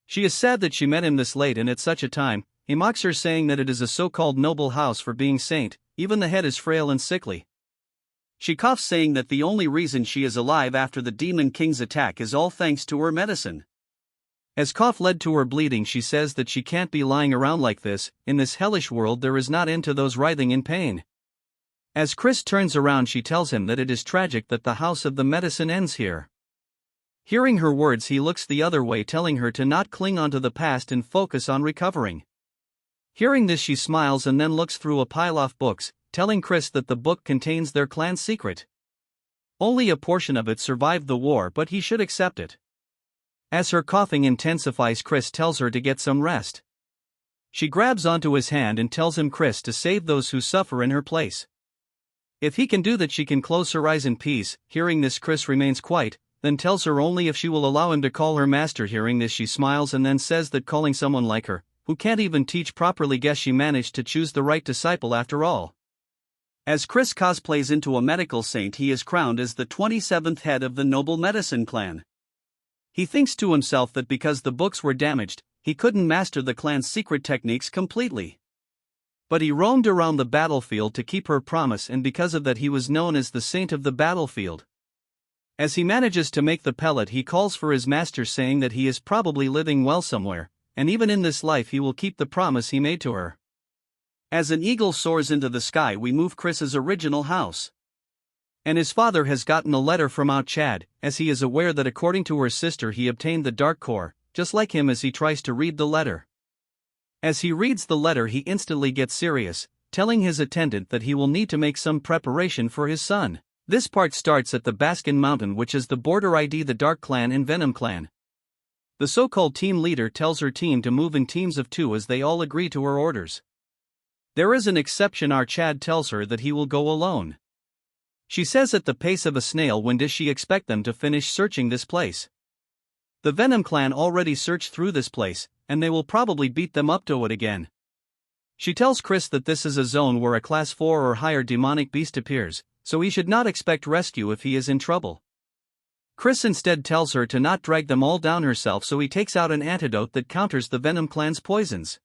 She is sad that she met him this late and at such a time. He mocks her, saying that it is a so-called noble house for being saint, even the head is frail and sickly. She coughs, saying that the only reason she is alive after the Demon King's attack is all thanks to her medicine. As cough led to her bleeding, she says that she can't be lying around like this. In this hellish world there is not end to those writhing in pain. As Chris turns around, she tells him that it is tragic that the house of the medicine ends here. Hearing her words, he looks the other way, telling her to not cling onto the past and focus on recovering. Hearing this, she smiles and then looks through a pile of books, telling Chris that the book contains their clan's secret. Only a portion of it survived the war, but he should accept it. As her coughing intensifies, Chris tells her to get some rest. She grabs onto his hand and tells him Chris to save those who suffer in her place. If he can do that, she can close her eyes in peace. Hearing this, Chris remains quiet, then tells her only if she will allow him to call her master. Hearing this, she smiles and then says that calling someone like her, who can't even teach properly, guess she managed to choose the right disciple after all. As Chris cosplays into a medical saint, he is crowned as the 27th head of the noble medicine clan. He thinks to himself that because the books were damaged, he couldn't master the clan's secret techniques completely. But he roamed around the battlefield to keep her promise, and because of that he was known as the Saint of the Battlefield. As he manages to make the pellet, he calls for his master, saying that he is probably living well somewhere, and even in this life he will keep the promise he made to her. As an eagle soars into the sky, we move Chris's original house. And his father has gotten a letter from Out Chad, as he is aware that according to her sister he obtained the Dark Core, just like him. As he tries to read the letter. As he reads the letter, he instantly gets serious, telling his attendant that he will need to make some preparation for his son. This part starts at the Baskin Mountain, which is the border ID the Dark Clan and Venom Clan. The so-called team leader tells her team to move in teams of 2 as they all agree to her orders. There is an exception. Our Chad tells her that he will go alone. She says at the pace of a snail, when does she expect them to finish searching this place? The Venom Clan already searched through this place, and they will probably beat them up to it again. She tells Chris that this is a zone where a class 4 or higher demonic beast appears, so he should not expect rescue if he is in trouble. Chris instead tells her to not drag them all down herself, so he takes out an antidote that counters the Venom Clan's poisons.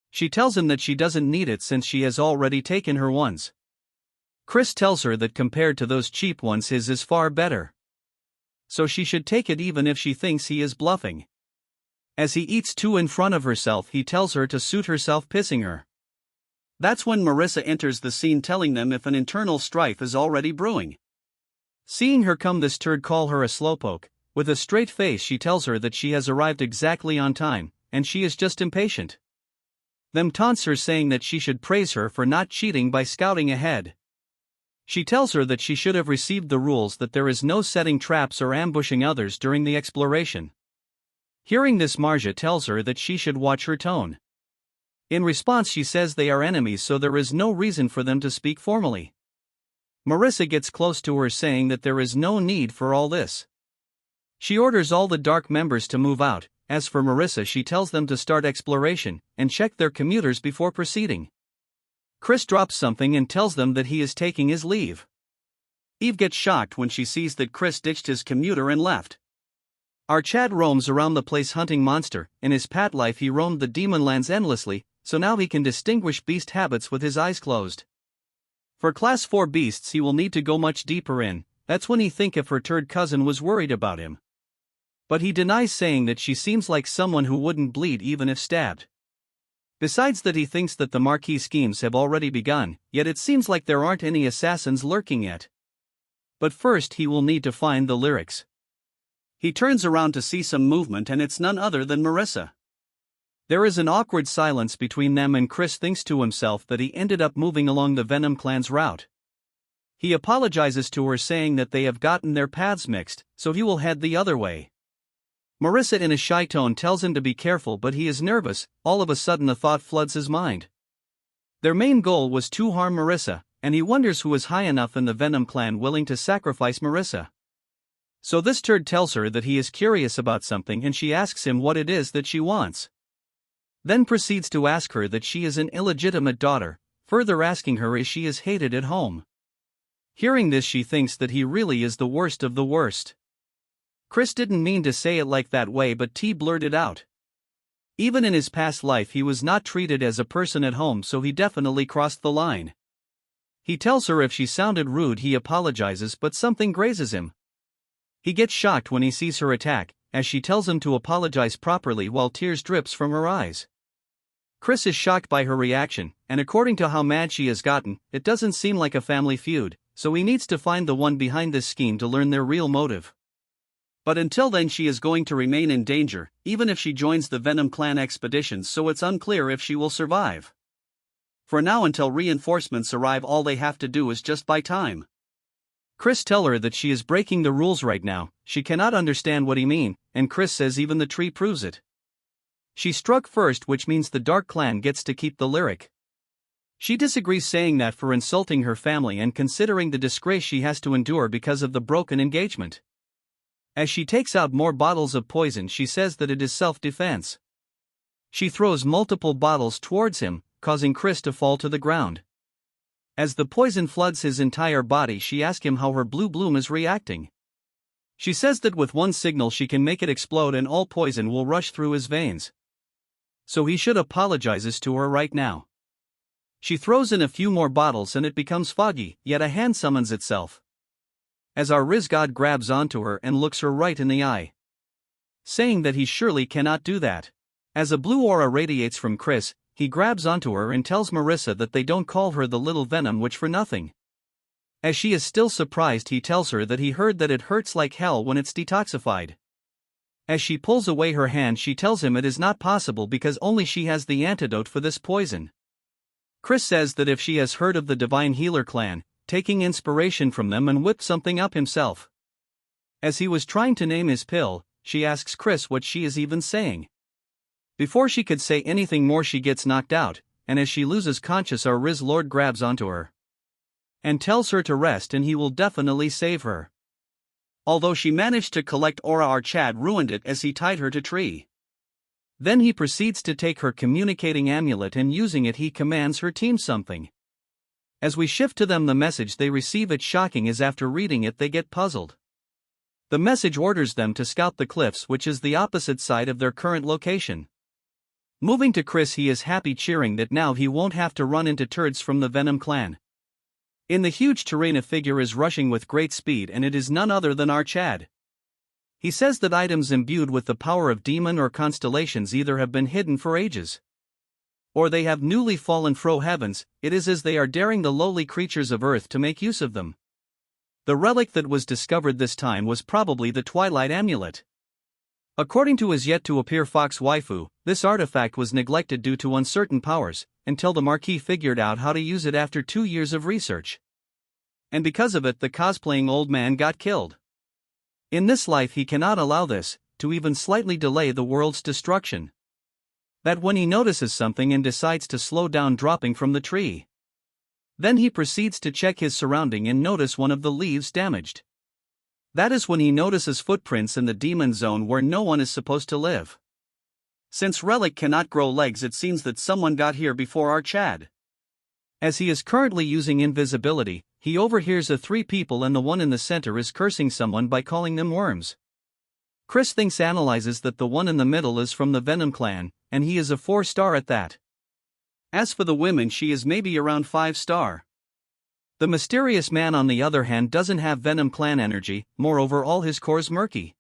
She tells him that she doesn't need it since she has already taken her ones. Chris tells her that compared to those cheap ones, his is far better. So she should take it even if she thinks he is bluffing. As he eats 2 in front of herself, he tells her to suit herself, pissing her. That's when Marissa enters the scene, telling them if an internal strife is already brewing. Seeing her come, this turd call her a slowpoke. With a straight face she tells her that she has arrived exactly on time, and she is just impatient. Them taunts her, saying that she should praise her for not cheating by scouting ahead. She tells her that she should have received the rules, that there is no setting traps or ambushing others during the exploration. Hearing this, Marja tells her that she should watch her tone. In response, she says they are enemies, so there is no reason for them to speak formally. Marissa gets close to her, saying that there is no need for all this. She orders all the Dark members to move out. As for Marissa, she tells them to start exploration and check their commuters before proceeding. Chris drops something and tells them that he is taking his leave. Eve gets shocked when she sees that Chris ditched his commuter and left. Our Chad roams around the place hunting monster. In his past life he roamed the demon lands endlessly, so now he can distinguish beast habits with his eyes closed. For class 4 beasts he will need to go much deeper in. That's when he think if her third cousin was worried about him. But he denies, saying that she seems like someone who wouldn't bleed even if stabbed. Besides that, he thinks that the Marquis schemes have already begun, yet it seems like there aren't any assassins lurking yet. But first he will need to find the lyrics. He turns around to see some movement, and it's none other than Marissa. There is an awkward silence between them, and Chris thinks to himself that he ended up moving along the Venom clan's route. He apologizes to her, saying that they have gotten their paths mixed, so he will head the other way. Marissa in a shy tone tells him to be careful, but he is nervous. All of a sudden a thought floods his mind. Their main goal was to harm Marissa, and he wonders who is high enough in the Venom clan willing to sacrifice Marissa. So this turd tells her that he is curious about something, and she asks him what it is that she wants. Then proceeds to ask her that she is an illegitimate daughter, further asking her if she is hated at home. Hearing this, she thinks that he really is the worst of the worst. Chris didn't mean to say it like that way, but T blurted out. Even in his past life he was not treated as a person at home, so he definitely crossed the line. He tells her if she sounded rude he apologizes, but something grazes him. He gets shocked when he sees her attack, as she tells him to apologize properly while tears drips from her eyes. Chris is shocked by her reaction, and according to how mad she has gotten, it doesn't seem like a family feud, so he needs to find the one behind this scheme to learn their real motive. But until then she is going to remain in danger, even if she joins the Venom clan expeditions, so it's unclear if she will survive. For now, until reinforcements arrive, all they have to do is just buy time. Chris tells her that she is breaking the rules right now. She cannot understand what he means, and Chris says even the tree proves it. She struck first, which means the Dark Clan gets to keep the lyric. She disagrees, saying that for insulting her family and considering the disgrace she has to endure because of the broken engagement. As she takes out more bottles of poison, she says that it is self-defense. She throws multiple bottles towards him, causing Chris to fall to the ground. As the poison floods his entire body, she asks him how her blue bloom is reacting. She says that with one signal she can make it explode and all poison will rush through his veins. So he should apologizes to her right now. She throws in a few more bottles and it becomes foggy, yet a hand summons itself. As our Riz god grabs onto her and looks her right in the eye, saying that he surely cannot do that. As a blue aura radiates from Chris, he grabs onto her and tells Marissa that they don't call her the little Venom witch for nothing. As she is still surprised, he tells her that he heard that it hurts like hell when it's detoxified. As she pulls away her hand, she tells him it is not possible because only she has the antidote for this poison. Chris says that if she has heard of the Divine Healer clan, taking inspiration from them, and whipped something up himself. As he was trying to name his pill, she asks Chris what she is even saying. Before she could say anything more, she gets knocked out, and as she loses conscious, our Riz Lord grabs onto her and tells her to rest and he will definitely save her. Although she managed to collect aura, our Chad ruined it as he tied her to tree. Then he proceeds to take her communicating amulet, and using it he commands her team something. As we shift to them, the message they receive, it's shocking as after reading it they get puzzled. The message orders them to scout the cliffs, which is the opposite side of their current location. Moving to Chris, he is happy, cheering that now he won't have to run into turds from the Venom clan. In the huge terrain a figure is rushing with great speed, and it is none other than our Chad. He says that items imbued with the power of demon or constellations either have been hidden for ages, or they have newly fallen fro heavens. It is as they are daring the lowly creatures of earth to make use of them. The relic that was discovered this time was probably the Twilight Amulet. According to his yet-to-appear fox waifu, this artifact was neglected due to uncertain powers, until the Marquis figured out how to use it after 2 years of research. And because of it, the cosplaying old man got killed. In this life he cannot allow this to even slightly delay the world's destruction. That when he notices something and decides to slow down, dropping from the tree. Then he proceeds to check his surrounding and notice one of the leaves damaged. That is when he notices footprints in the demon zone where no one is supposed to live. Since relic cannot grow legs, it seems that someone got here before our Chad. As he is currently using invisibility, he overhears the three people and the one in the center is cursing someone by calling them worms. Chris analyzes that the one in the middle is from the Venom clan, and he is a 4-star at that. As for the women, she is maybe around 5-star. The mysterious man on the other hand doesn't have Venom clan energy, moreover all his core's murky.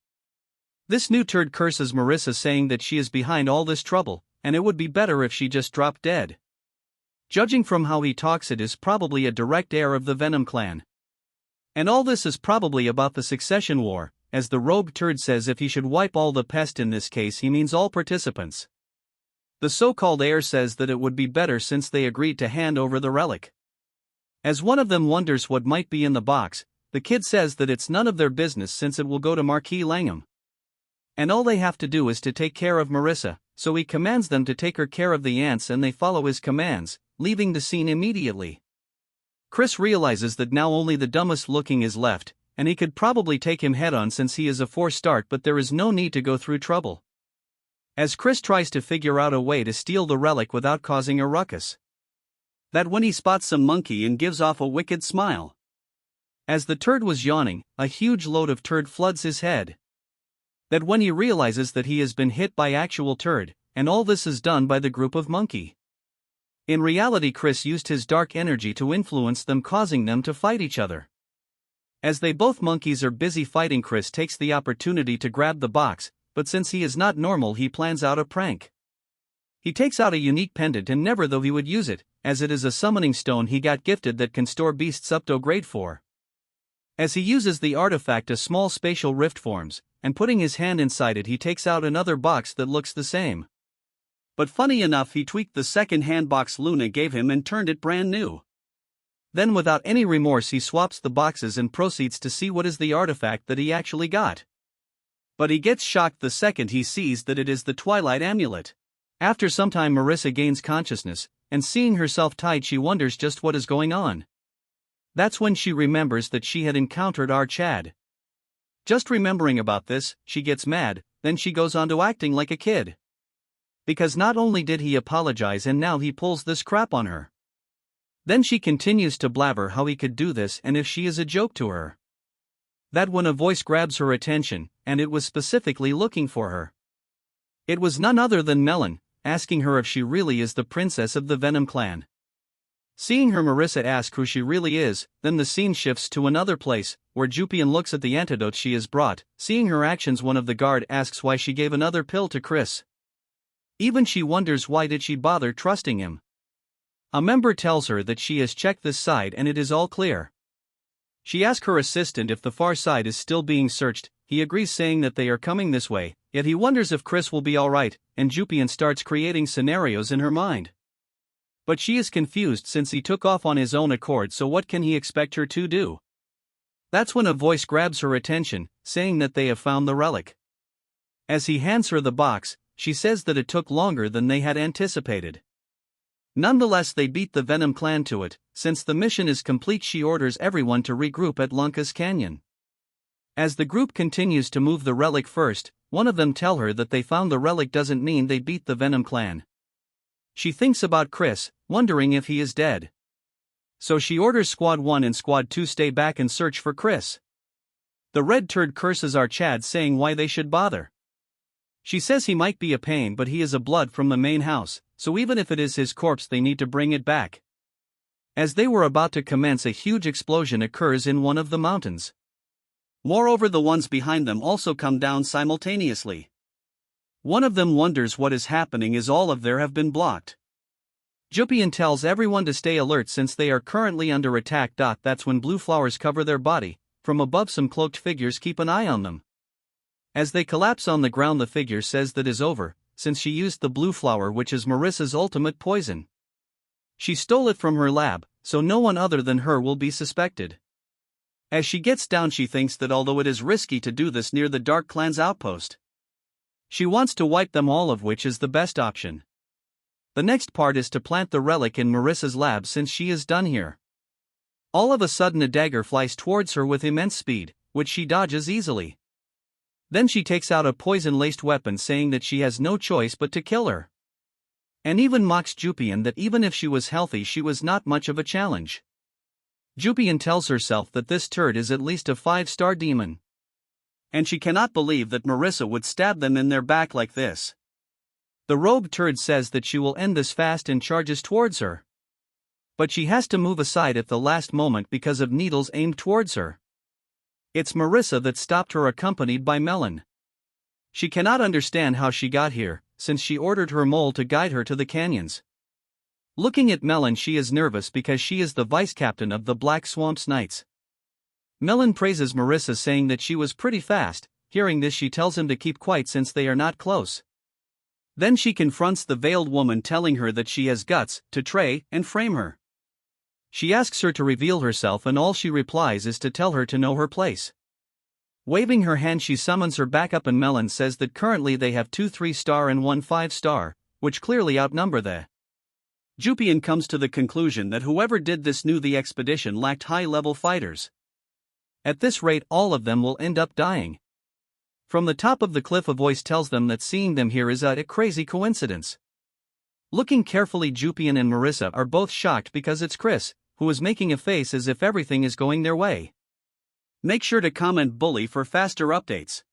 This new turd curses Marissa saying that she is behind all this trouble, and it would be better if she just dropped dead. Judging from how he talks, it is probably a direct heir of the Venom clan. And all this is probably about the succession war, as the rogue turd says if he should wipe all the pest in this case he means all participants. The so-called heir says that it would be better since they agreed to hand over the relic. As one of them wonders what might be in the box, the kid says that it's none of their business since it will go to Marquis Langham. And all they have to do is to take care of Marissa, so he commands them to take care of the ants and they follow his commands, leaving the scene immediately. Chris realizes that now only the dumbest looking is left, and he could probably take him head on since he is a 4-star, but there is no need to go through trouble. As Chris tries to figure out a way to steal the relic without causing a ruckus. That when he spots some monkey and gives off a wicked smile. As the turd was yawning, a huge load of turd floods his head. That when he realizes that he has been hit by actual turd, and all this is done by the group of monkey. In reality, Chris used his dark energy to influence them, causing them to fight each other. As they both monkeys are busy fighting, Chris takes the opportunity to grab the box, but since he is not normal he plans out a prank. He takes out a unique pendant and never though he would use it, as it is a summoning stone he got gifted that can store beasts up to grade 4. As he uses the artifact a small spatial rift forms, and putting his hand inside it he takes out another box that looks the same. But funny enough he tweaked the second hand box Luna gave him and turned it brand new. Then without any remorse he swaps the boxes and proceeds to see what is the artifact that he actually got. But he gets shocked the second he sees that it is the Twilight Amulet. After some time Marissa gains consciousness, and seeing herself tied she wonders just what is going on. That's when she remembers that she had encountered our Chad. Just remembering about this, she gets mad, then she goes on to acting like a kid. Because not only did he apologize and now he pulls this crap on her. Then she continues to blabber how he could do this and if she is a joke to her. That when a voice grabs her attention, and it was specifically looking for her. It was none other than Melon, asking her if she really is the princess of the Venom clan. Seeing her, Marissa asks who she really is, then the scene shifts to another place, where Jupian looks at the antidote she has brought. Seeing her actions, one of the guard asks why she gave another pill to Chris. Even she wonders why did she bother trusting him. A member tells her that she has checked this side and it is all clear. She asks her assistant if the far side is still being searched, he agrees saying that they are coming this way, yet he wonders if Chris will be alright, and Jupian starts creating scenarios in her mind. But she is confused since he took off on his own accord, so what can he expect her to do? That's when a voice grabs her attention, saying that they have found the relic. As he hands her the box, she says that it took longer than they had anticipated. Nonetheless they beat the Venom clan to it. Since the mission is complete she orders everyone to regroup at Lunkus Canyon. As the group continues to move the relic first, one of them tell her that they found the relic doesn't mean they beat the Venom clan. She thinks about Chris, wondering if he is dead. So she orders Squad 1 and Squad 2 stay back and search for Chris. The red turd curses our Chad saying why they should bother. She says he might be a pain but he is a blood from the main house, so even if it is his corpse they need to bring it back. As they were about to commence, a huge explosion occurs in one of the mountains. Moreover the ones behind them also come down simultaneously. One of them wonders what is happening as all of them have been blocked. Jupian tells everyone to stay alert since they are currently under attack. That's when blue flowers cover their body. From above some cloaked figures keep an eye on them. As they collapse on the ground the figure says that is over, since she used the blue flower which is Marissa's ultimate poison. She stole it from her lab, so no one other than her will be suspected. As she gets down she thinks that although it is risky to do this near the Dark Clan's outpost, she wants to wipe them all, of which is the best option. The next part is to plant the relic in Marissa's lab since she is done here. All of a sudden a dagger flies towards her with immense speed, which she dodges easily. Then she takes out a poison-laced weapon saying that she has no choice but to kill her. And even mocks Jupian that even if she was healthy she was not much of a challenge. Jupian tells herself that this turd is at least a 5-star demon. And she cannot believe that Marissa would stab them in their back like this. The robed turd says that she will end this fast and charges towards her. But she has to move aside at the last moment because of needles aimed towards her. It's Marissa that stopped her, accompanied by Melon. She cannot understand how she got here, since she ordered her mole to guide her to the canyons. Looking at Melon, she is nervous because she is the vice-captain of the Black Swamps Knights. Melon praises Marissa, saying that she was pretty fast. Hearing this, she tells him to keep quiet since they are not close. Then she confronts the veiled woman, telling her that she has guts to try and frame her. She asks her to reveal herself, and all she replies is to tell her to know her place. Waving her hand, she summons her back up, and Melon says that currently they have 2 3-star and 1 5-star, which clearly outnumber the. Jupian comes to the conclusion that whoever did this knew the expedition lacked high-level fighters. At this rate, all of them will end up dying. From the top of the cliff, a voice tells them that seeing them here is a crazy coincidence. Looking carefully, Jupian and Marissa are both shocked because it's Chris, who is making a face as if everything is going their way. Make sure to comment bully for faster updates.